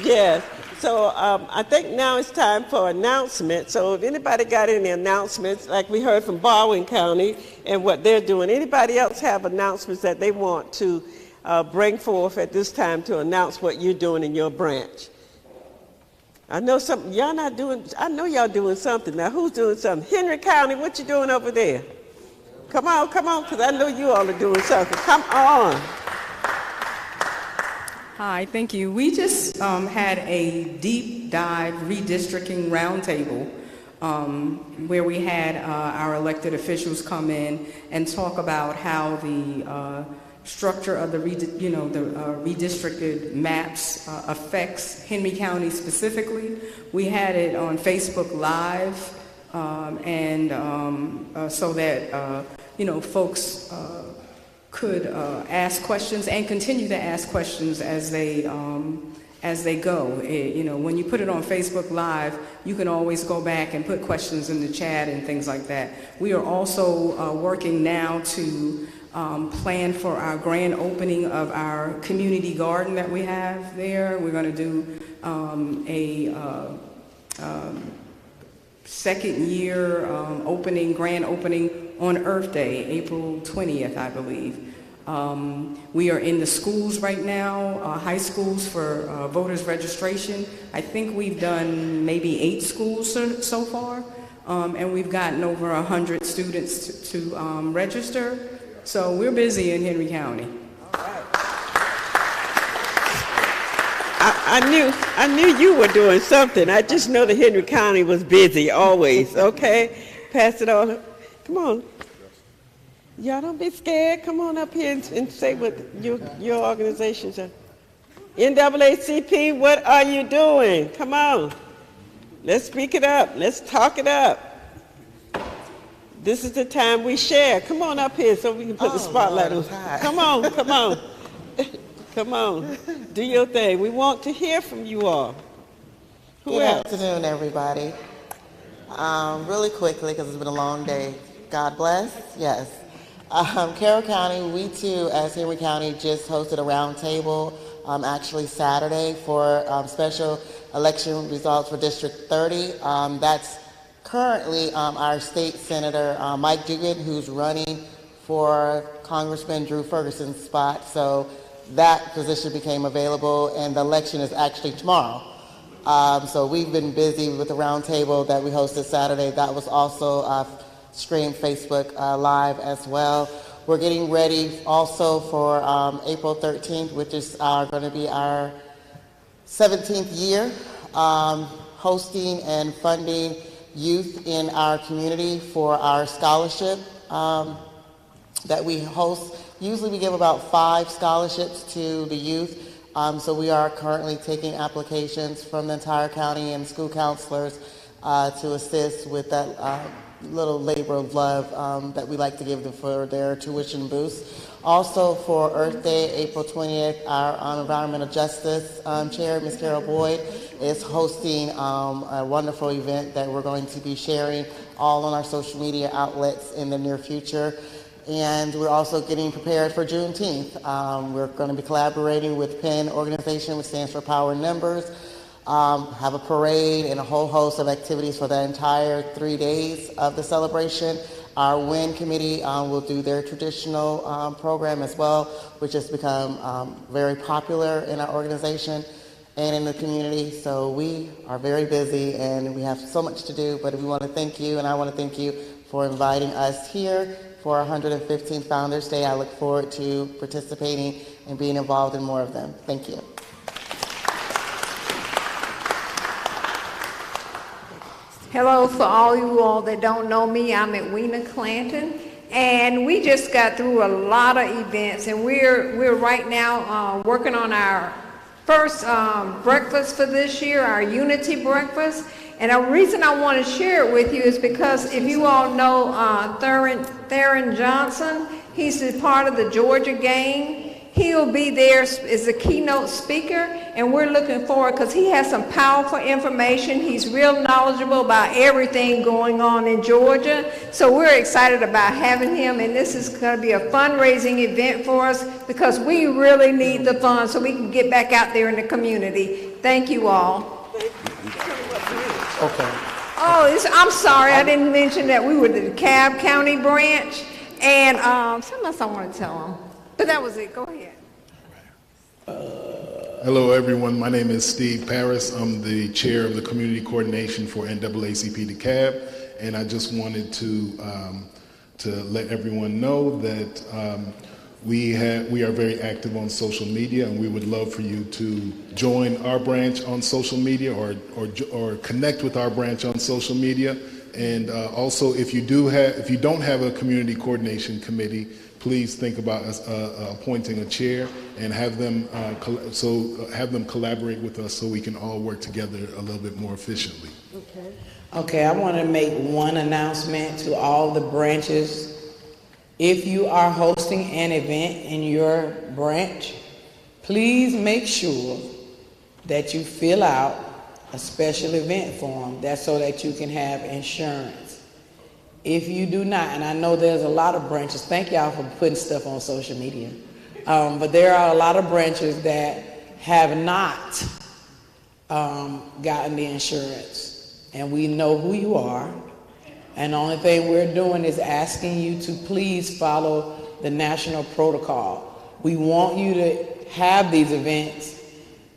Speaker 2: Yes. So I think now it's time for announcements. So if anybody got any announcements, like we heard from Baldwin County and what they're doing, anybody else have announcements that they want to bring forth at this time to announce what you're doing in your branch? I know something, y'all not doing, I know y'all doing something. Now who's doing something? Henry County, what you doing over there? Come on, because I know you all are doing something. Come on.
Speaker 13: Hi, thank you. We just had a deep dive redistricting roundtable where we had our elected officials come in and talk about how the structure of the redistricted maps affects Henry County specifically. We had it on Facebook Live, so that folks could ask questions and continue to ask questions as they go. When you put it on Facebook Live, you can always go back and put questions in the chat and things like that. We are also working now to plan for our grand opening of our community garden that we have there. We're going to do second year grand opening on Earth Day, April 20th, I believe. We are in the schools right now, high schools for voters registration. I think we've done maybe 8 schools so far, and we've gotten over 100 students to register. So we're busy in Henry County.
Speaker 2: I knew you were doing something. I just know that Henry County was busy always. Okay, pass it on. Come on. Y'all don't be scared. Come on up here and say what your organizations are. NAACP, what are you doing? Come on. Let's speak it up. Let's talk it up. This is the time we share. Come on up here so we can put the spotlight on. Come on, come on. Come on. Do your thing. We want to hear from you all. Who else?
Speaker 18: Good afternoon, everybody. Really quickly, because it's been a long day. God bless. Yes. Carroll County, we too, as Henry County, just hosted a roundtable actually Saturday for special election results for District 30. That's currently our state senator, Mike Dugan, who's running for Congressman Drew Ferguson's spot. So that position became available, and the election is actually tomorrow. So we've been busy with the roundtable that we hosted Saturday. That was also streamed Facebook Live as well. We're getting ready also for April 13th, which is going to be our 17th year hosting and funding youth in our community for our scholarship that we host. Usually we give about 5 scholarships to the youth. So we are currently taking applications from the entire county and school counselors to assist with that little labor of love that we like to give them for their tuition boost. Also for Earth Day, April 20th, our Environmental Justice Chair, Ms. Carol Boyd, is hosting a wonderful event that we're going to be sharing all on our social media outlets in the near future. And we're also getting prepared for Juneteenth. We're going to be collaborating with PEN organization, which stands for Power in Numbers, have a parade and a whole host of activities for the entire 3 days of the celebration. Our WIN committee will do their traditional program as well, which has become very popular in our organization and in the community. So we are very busy and we have so much to do, but we want to thank you, and I want to thank you for inviting us here for our 115th Founders Day. I look forward to participating and being involved in more of them. Thank you.
Speaker 19: Hello, for all you all that don't know me, I'm Edwina Clanton, and we just got through a lot of events, and we're right now working on our first breakfast for this year, our Unity Breakfast. And the reason I want to share it with you is because if you all know Theron Johnson, he's a part of the Georgia gang. He'll be there as a keynote speaker, and we're looking forward because he has some powerful information. He's real knowledgeable about everything going on in Georgia. So we're excited about having him, and this is going to be a fundraising event for us because we really need the funds so we can get back out there in the community. Thank you all.
Speaker 10: Okay.
Speaker 19: Oh, I'm sorry, I didn't mention that we were the DeKalb County branch, and something else I want to tell them. But that was it. Go ahead.
Speaker 20: Hello, everyone. My name is Steve Paris. I'm the chair of the community coordination for NAACP DeKalb, and I just wanted to let everyone know that we are very active on social media, and we would love for you to join our branch on social media or connect with our branch on social media. And also, if you don't have a community coordination committee, please think about appointing a chair and have them collaborate with us so we can all work together a little bit more efficiently.
Speaker 9: Okay, I want to make one announcement to all the branches. If you are hosting an event in your branch, please make sure that you fill out a special event form. That's so that you can have insurance. If you do not, and I know there's a lot of branches, thank y'all for putting stuff on social media, but there are a lot of branches that have not gotten the insurance. and we know who you are. And the only thing we're doing is asking you to please follow the national protocol. We want you to have these events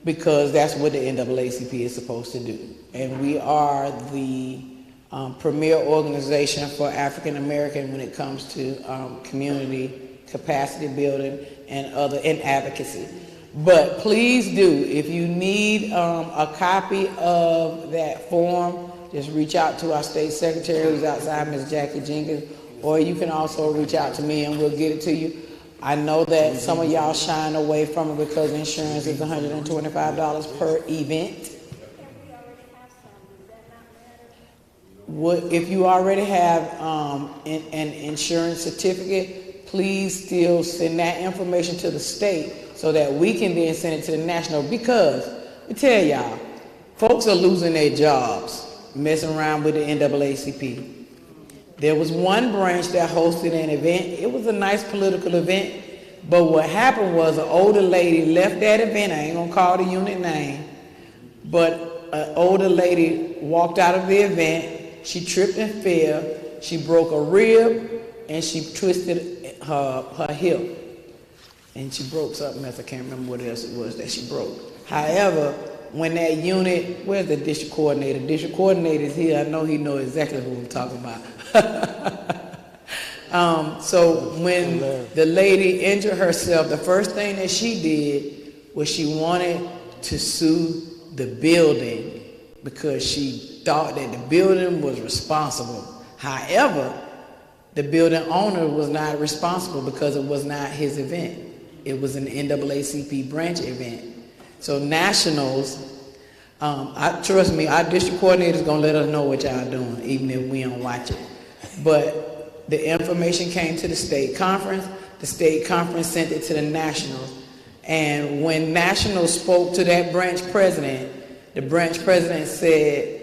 Speaker 9: because that's what the NAACP is supposed to do. And we are the premier organization for African American when it comes to community capacity building and advocacy. But please do, if you need a copy of that form, just reach out to our state secretary who's outside, Ms. Jackie Jenkins, or you can also reach out to me and we'll get it to you. I know that some of y'all shying away from it because insurance is $125 per event. If you already have an insurance certificate, please still send that information to the state so that we can then send it to the national, because I tell y'all, folks are losing their jobs messing around with the NAACP. There was one branch that hosted an event. It was a nice political event, but what happened was an older lady left that event. I ain't gonna call the unit name, but an older lady walked out of the event. She tripped and fell. She broke a rib and she twisted her hip, and she broke something else. I can't remember what else it was that she broke. However, when that unit, where's the district coordinator? District coordinator is here. I know he knows exactly who I'm talking about. So when the lady injured herself, the first thing that she did was she wanted to sue the building because she thought that the building was responsible. However, the building owner was not responsible because it was not his event. It was an NAACP branch event. So nationals, trust me, our district coordinator is going to let us know what y'all doing, even if we don't watch it. But the information came to the state conference. The state conference sent it to the nationals. And when nationals spoke to that branch president, the branch president said,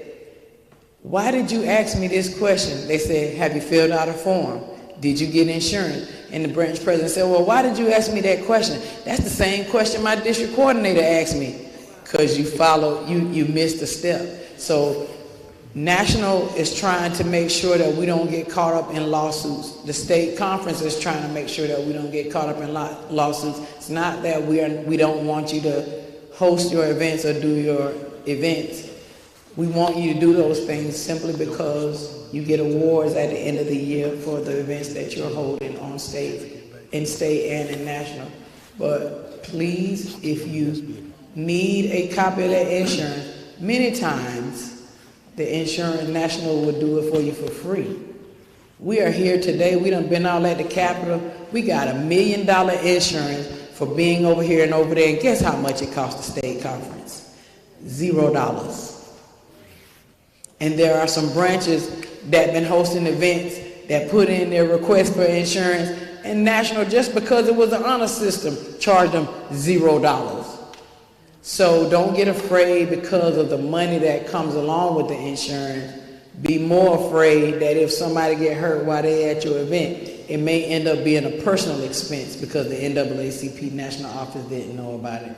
Speaker 9: "Why did you ask me this question?" They said, "Have you filled out a form? Did you get insurance?" And the branch president said, "Well, why did you ask me that question?" "That's the same question my district coordinator asked me." Because you missed a step. So national is trying to make sure that we don't get caught up in lawsuits. The state conference is trying to make sure that we don't get caught up in lawsuits. It's not that we don't want you to host your events or do your events. We want you to do those things simply because you get awards at the end of the year for the events that you're holding on state, in state and in national. But please, if you need a copy of that insurance, many times the insurance national will do it for you for free. We are here today. We done been all at the Capitol. We got $1 million insurance for being over here and over there. And guess how much it cost the state conference? $0. And there are some branches that been hosting events that put in their request for insurance, and national, just because it was an honor system, charged them $0. So don't get afraid because of the money that comes along with the insurance. Be more afraid that if somebody get hurt while they're at your event, it may end up being a personal expense because the NAACP national office didn't know about it.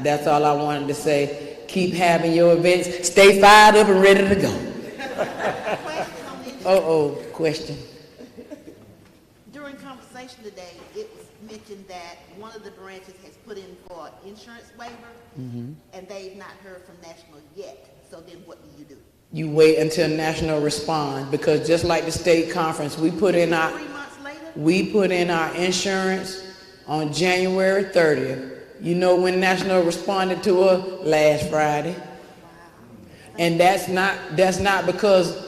Speaker 9: That's all I wanted to say. Keep having your events. Stay fired up and ready to go. Question.
Speaker 15: During conversation today, it was mentioned that one of the branches has put in for insurance waiver, and they've not heard from national yet. So then what do you do?
Speaker 9: You wait until national responds, because just like the state conference, we put in our
Speaker 15: 3 months later?
Speaker 9: We put in our insurance on January 30th. You know when national responded to us? Last Friday. And that's not because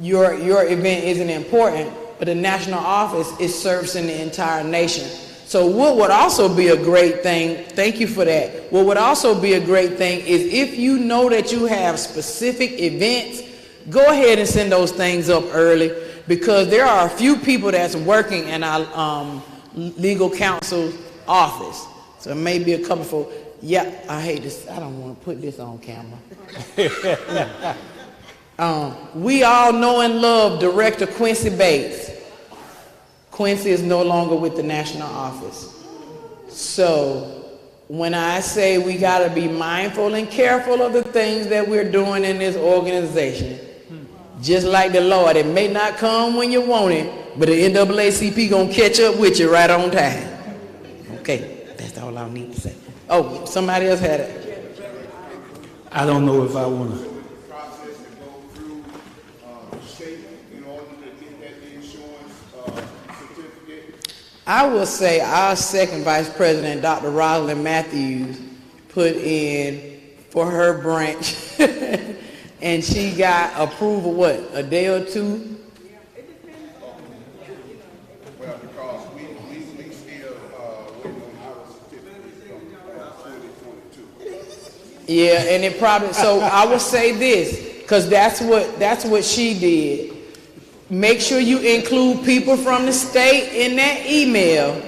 Speaker 9: your event isn't important, but the national office is servicing the entire nation. So what would also be a great thing, thank you for that, what would also be a great thing is if you know that you have specific events, go ahead and send those things up early, because there are a few people that's working in our legal counsel's office. So it may be a couple for, yeah, I hate this, I don't want to put this on camera. We all know and love Director Quincy Bates. Quincy is no longer with the national office. So when I say we got to be mindful and careful of the things that we're doing in this organization. Just like the Lord, it may not come when you want it, but the NAACP gonna catch up with you right on time. Okay, that's all I need to say. Oh, somebody else had it.
Speaker 21: I don't know if I want to.
Speaker 9: I will say our second vice president, Dr. Rosalind Matthews, put in for her branch, and she got approval, what, a day or two?
Speaker 10: Well, because we still waiting on our certificate from 2022.
Speaker 9: Yeah, and it probably, so I would say this, because that's what she did. Make sure you include people from the state in that email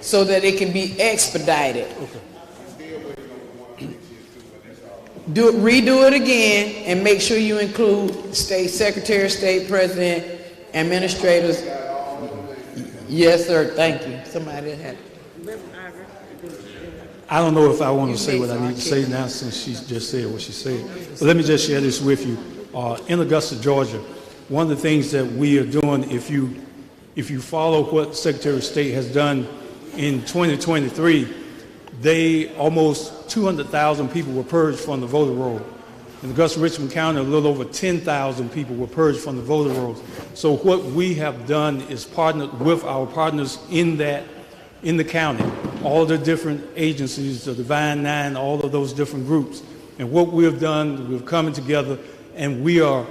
Speaker 9: so that it can be expedited. Redo it again and make sure you include state secretary, state president, administrators. Yes, sir. Thank you. Somebody had it.
Speaker 21: I don't know if I want to say what I need to say now since she just said what she said. But let me just share this with you. In Augusta, Georgia, one of the things that we are doing, if you follow what Secretary of State has done in 2023, almost 200,000 people were purged from the voter roll. In Augusta, Richmond County, a little over 10,000 people were purged from the voter rolls. So what we have done is partnered with our partners in the county, all the different agencies, the Divine Nine, all of those different groups. And what we have done, we're coming together, and we're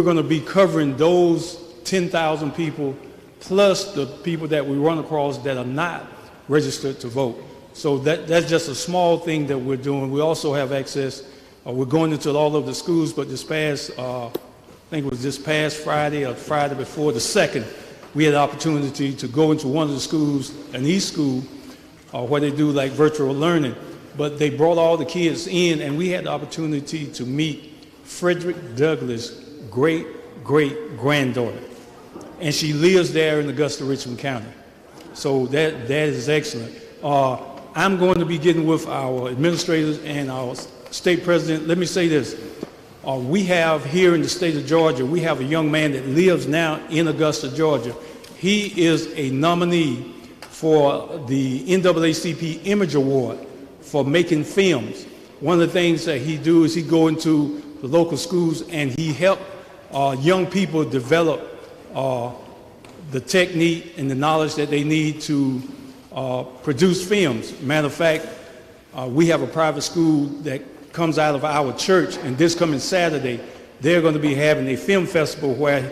Speaker 21: going to be covering those 10,000 people plus the people that we run across that are not registered to vote. So that's just a small thing that we're doing. We also have access. We're going into all of the schools, but this past, I think it was this past Friday or Friday before the 2nd, we had the opportunity to go into one of the schools, an East school, where they do like virtual learning. But they brought all the kids in, and we had the opportunity to meet Frederick Douglass' great-great-granddaughter. And she lives there in Augusta, Richmond County. So that is excellent. I'm going to be getting with our administrators and our state president. Let me say this. We have here in the state of Georgia, we have a young man that lives now in Augusta, Georgia. He is a nominee for the NAACP Image Award for making films. One of the things that he do is he go into the local schools and he help young people develop the technique and the knowledge that they need to produce films. Matter of fact, we have a private school that comes out of our church, and this coming Saturday, they're going to be having a film festival where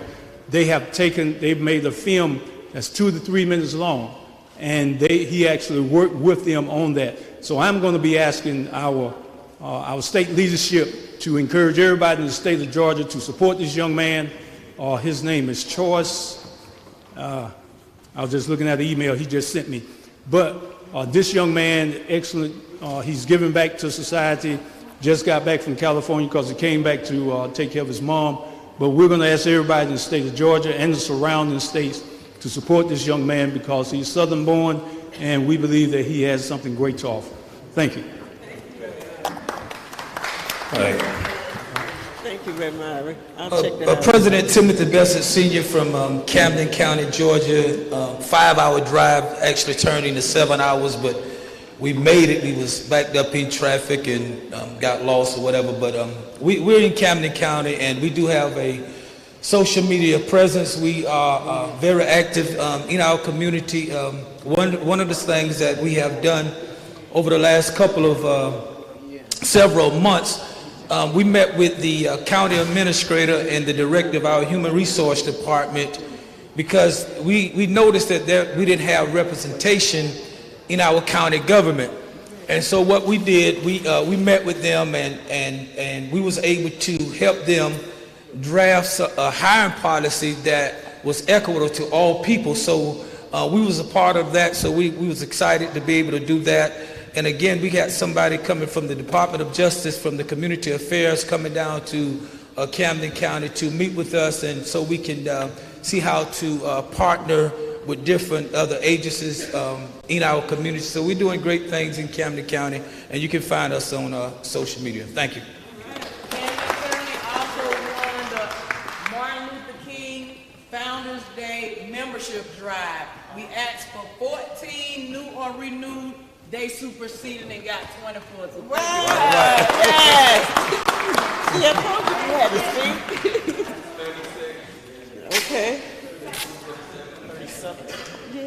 Speaker 21: they've made a film that's 2 to 3 minutes long, and he actually worked with them on that. So I'm going to be asking our state leadership to encourage everybody in the state of Georgia to support this young man. His name is Choice. I was just looking at the email he just sent me. But this young man, excellent. He's giving back to society. Just got back from California because he came back to take care of his mom. But we're going to ask everybody in the state of Georgia and the surrounding states to support this young man because he's Southern born, and we believe that he has something great to offer. Thank you.
Speaker 2: Thank you very much. I'll check that out.
Speaker 22: President Timothy Bessett Sr. from Camden County, Georgia. 5-hour drive actually turned into 7 hours, but we made it. We was backed up in traffic and got lost or whatever. But we're in Camden County, and we do have a social media presence. We are very active in our community. One of the things that we have done over the last couple of several months, we met with the county administrator and the director of our human resource department because we noticed that we didn't have representation in our county government. And so what we did, we met with them and we was able to help them draft a hiring policy that was equitable to all people. So we was a part of that, so we was excited to be able to do that. And again, we got somebody coming from the Department of Justice, from the Community Affairs, coming down to Camden County to meet with us, and so we can see how to partner with different other agencies in our community. So we're doing great things in Camden County, and you can find us on social media. Thank you.
Speaker 9: Founders Day membership drive. We asked for 14 new or renewed. They superseded and got 24. So
Speaker 2: wow! Yes! See, I told you you had to speak. Okay.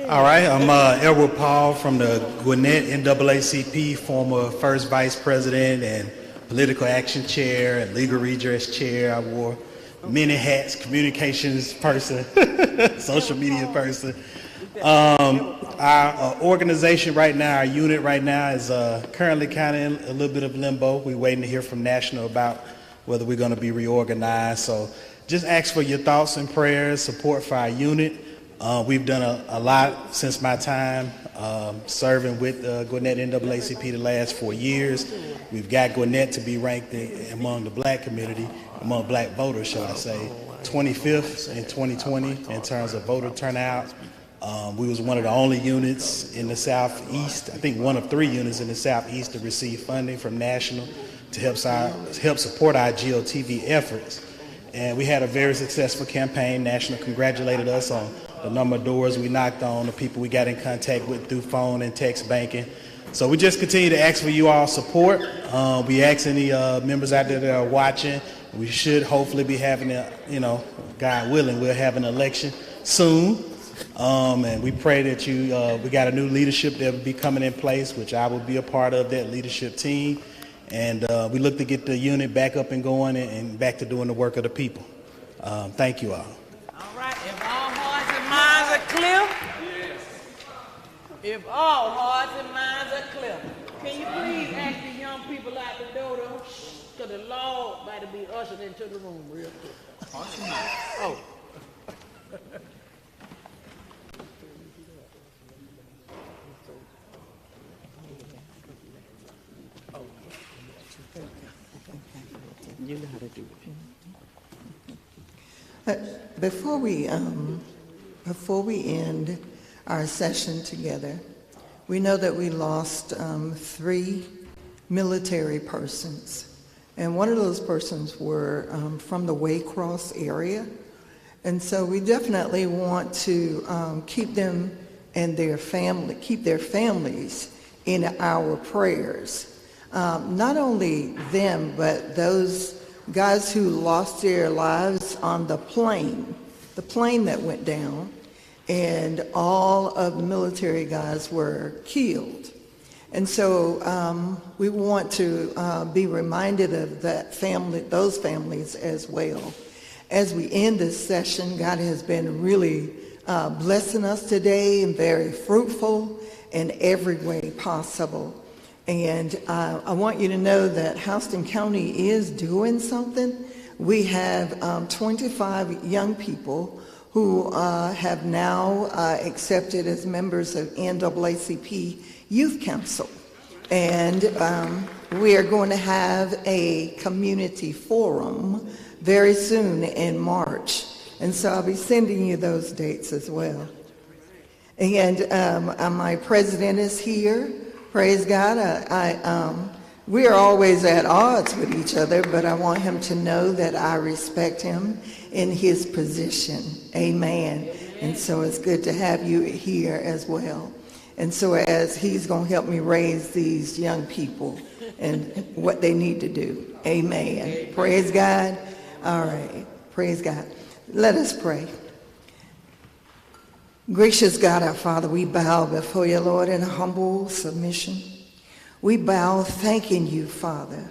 Speaker 1: All right, I'm Edward Paul from the Gwinnett NAACP, former first vice president and political action chair and legal redress chair. I wore many hats, communications person, social media person. Our organization right now, our unit right now is currently kind of in a little bit of limbo. We're waiting to hear from National about whether we're going to be reorganized. So just ask for your thoughts and prayers, support for our unit. We've done a lot since my time serving with Gwinnett NAACP the last 4 years. We've got Gwinnett to be ranked among the black community, among black voters, shall I say, 25th in 2020 in terms of voter turnout. We was one of the only units in the Southeast, I think one of 3 units in the Southeast to receive funding from National to help support our GOTV efforts. And we had a very successful campaign. National congratulated us on the number of doors we knocked on, the people we got in contact with through phone and text banking. So we just continue to ask for you all support. We ask any members out there that are watching, we should hopefully be having God willing, we'll have an election soon. And we pray that we got a new leadership that will be coming in place, which I will be a part of that leadership team. And we look to get the unit back up and going and back to doing the work of the people. Thank you all.
Speaker 9: All right, if all hearts and minds are clear? Yes. If all hearts and minds are clear, can you please ask the young people out the door to because the Lord might be ushered into the room real quick. Oh.
Speaker 2: You know how to do it.
Speaker 6: Before we end our session together, we know that we lost 3 military persons. And one of those persons were from the Waycross area. And so we definitely want to keep them and keep their families in our prayers. Not only them, but those guys who lost their lives on the plane that went down, and all of the military guys were killed. And so we want to be reminded of those families as well. As we end this session, God has been really blessing us today and very fruitful in every way possible. And I want you to know that Houston County is doing something. We have 25 young people who have now accepted as members of NAACP Youth Council. And we are going to have a community forum very soon in March. And so I'll be sending you those dates as well. And my president is here. Praise God. We are always at odds with each other, but I want him to know that I respect him in his position. Amen. And so it's good to have you here as well. And so as he's going to help me raise these young people and what they need to do. Amen. Praise God. All right. Praise God. Let us pray. Gracious God, our Father, we bow before you, Lord, in humble submission. We bow thanking you, Father,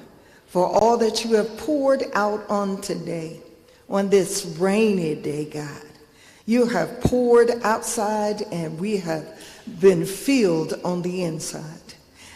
Speaker 6: for all that you have poured out on today, on this rainy day, God. You have poured outside and we have been filled on the inside.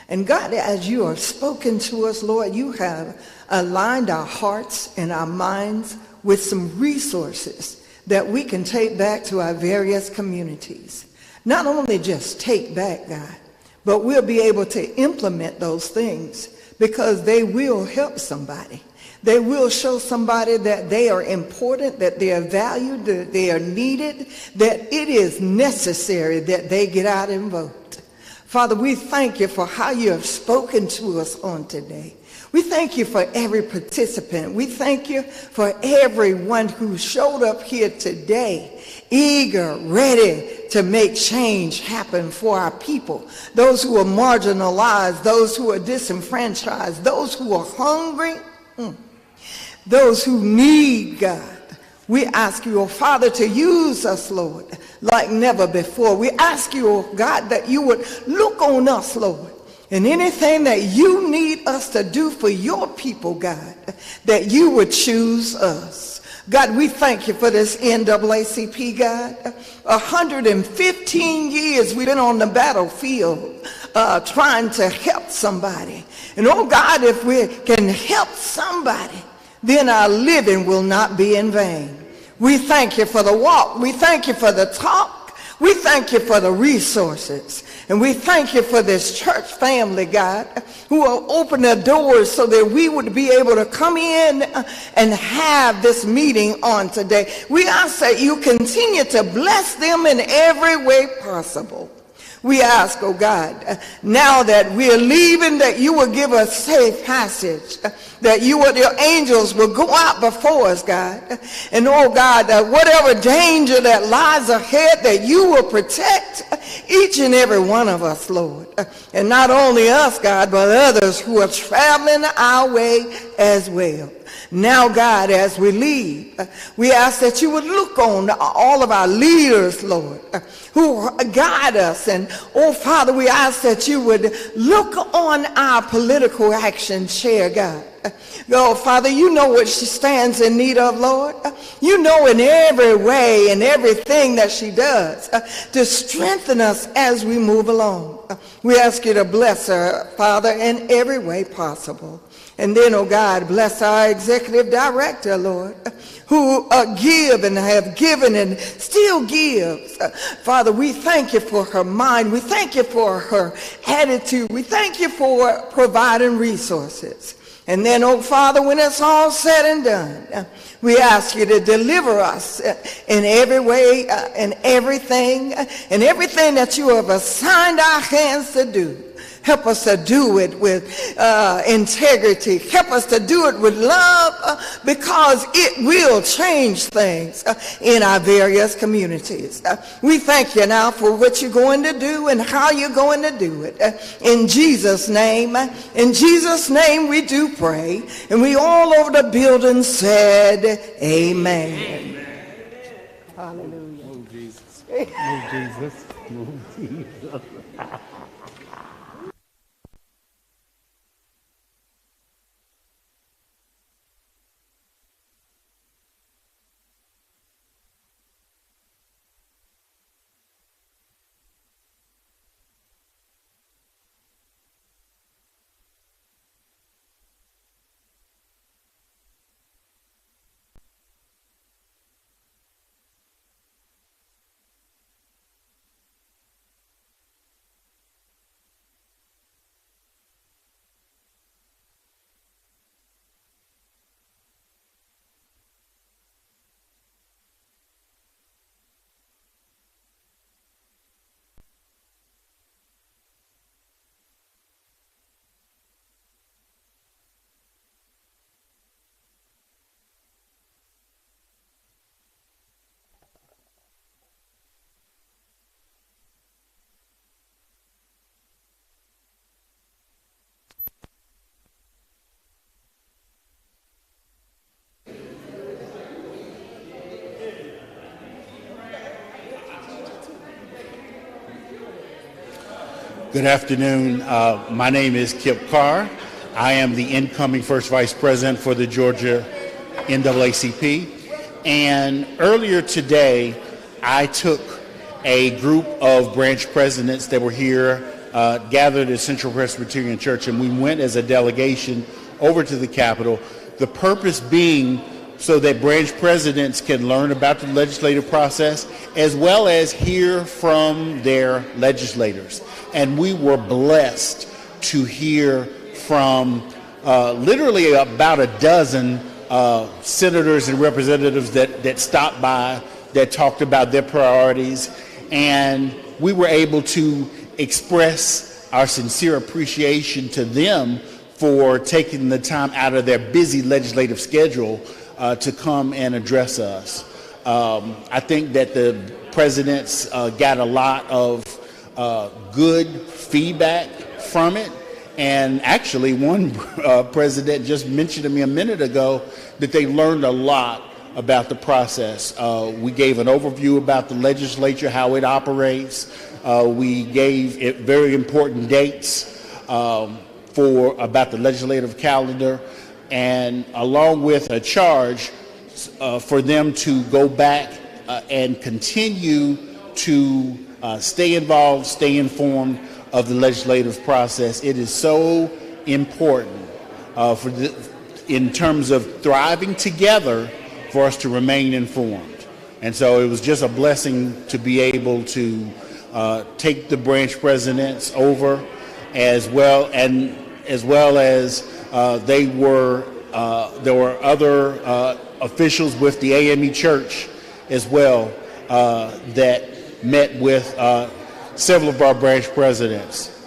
Speaker 6: And God, as you have spoken to us, Lord, you have aligned our hearts and our minds with some resources that we can take back to our various communities. Not only just take back, God, but we'll be able to implement those things because they will help somebody. They will show somebody that they are important, that they are valued, that they are needed, that it is necessary that they get out and vote. Father, we thank you for how you have spoken to us on today. We thank you for every participant. We thank you for everyone who showed up here today, eager, ready to make change happen for our people. Those who are marginalized, those who are disenfranchised, those who are hungry, those who need God. We ask you, oh Father, to use us, Lord, like never before. We ask you, oh God, that you would look on us, Lord, and anything that you need us to do for your people, God, that you would choose us. God, we thank you for this NAACP, God. 115 years we've been on the battlefield trying to help somebody. And oh God, if we can help somebody, then our living will not be in vain. We thank you for the walk. We thank you for the talk. We thank you for the resources. And we thank you for this church family, God, who will open their doors so that we would be able to come in and have this meeting on today. We ask that you continue to bless them in every way possible. We ask, oh God, now that we're leaving, that you will give us safe passage, that your angels will go out before us, God. And oh God, that whatever danger that lies ahead, that you will protect each and every one of us, Lord. And not only us, God, but others who are traveling our way as well. Now, God, as we leave, we ask that you would look on all of our leaders, Lord, who guide us. And, oh, Father, we ask that you would look on our political action chair, God. Oh, Father, you know what she stands in need of, Lord. You know in every way and everything that she does to strengthen us as we move along. We ask you to bless her, Father, in every way possible. And then, oh God, bless our executive director, Lord, who give and have given and still gives. Father, we thank you for her mind. We thank you for her attitude. We thank you for providing resources. And then, oh Father, when it's all said and done, we ask you to deliver us in every way, in everything that you have assigned our hands to do. Help us to do it with integrity. Help us to do it with love because it will change things in our various communities. We thank you now for what you're going to do and how you're going to do it. In Jesus' name we do pray. And we all over the building said, amen.
Speaker 2: Amen. Hallelujah.
Speaker 4: Move Jesus. Move Jesus. Move Jesus.
Speaker 3: Good afternoon. My name is Kip Carr. I am the incoming first vice president for the Georgia NAACP. And earlier today, I took a group of branch presidents that were here, gathered at Central Presbyterian Church, and we went as a delegation over to the Capitol. The purpose being so that branch presidents can learn about the legislative process as well as hear from their legislators. And we were blessed to hear from literally about a dozen senators and representatives that stopped by that talked about their priorities, and we were able to express our sincere appreciation to them for taking the time out of their busy legislative schedule to come and address us. I think that the presidents got a lot of good feedback from it. And actually, one president just mentioned to me a minute ago that they learned a lot about the process. We gave an overview about the legislature, how it operates. We gave it very important dates about the legislative calendar, and along with a charge for them to go back and continue to stay involved, stay informed of the legislative process. It is so important in terms of thriving together for us to remain informed. And so it was just a blessing to be able to take the branch presidents over, as well as there were other officials with the AME Church as well that met with several of our branch presidents.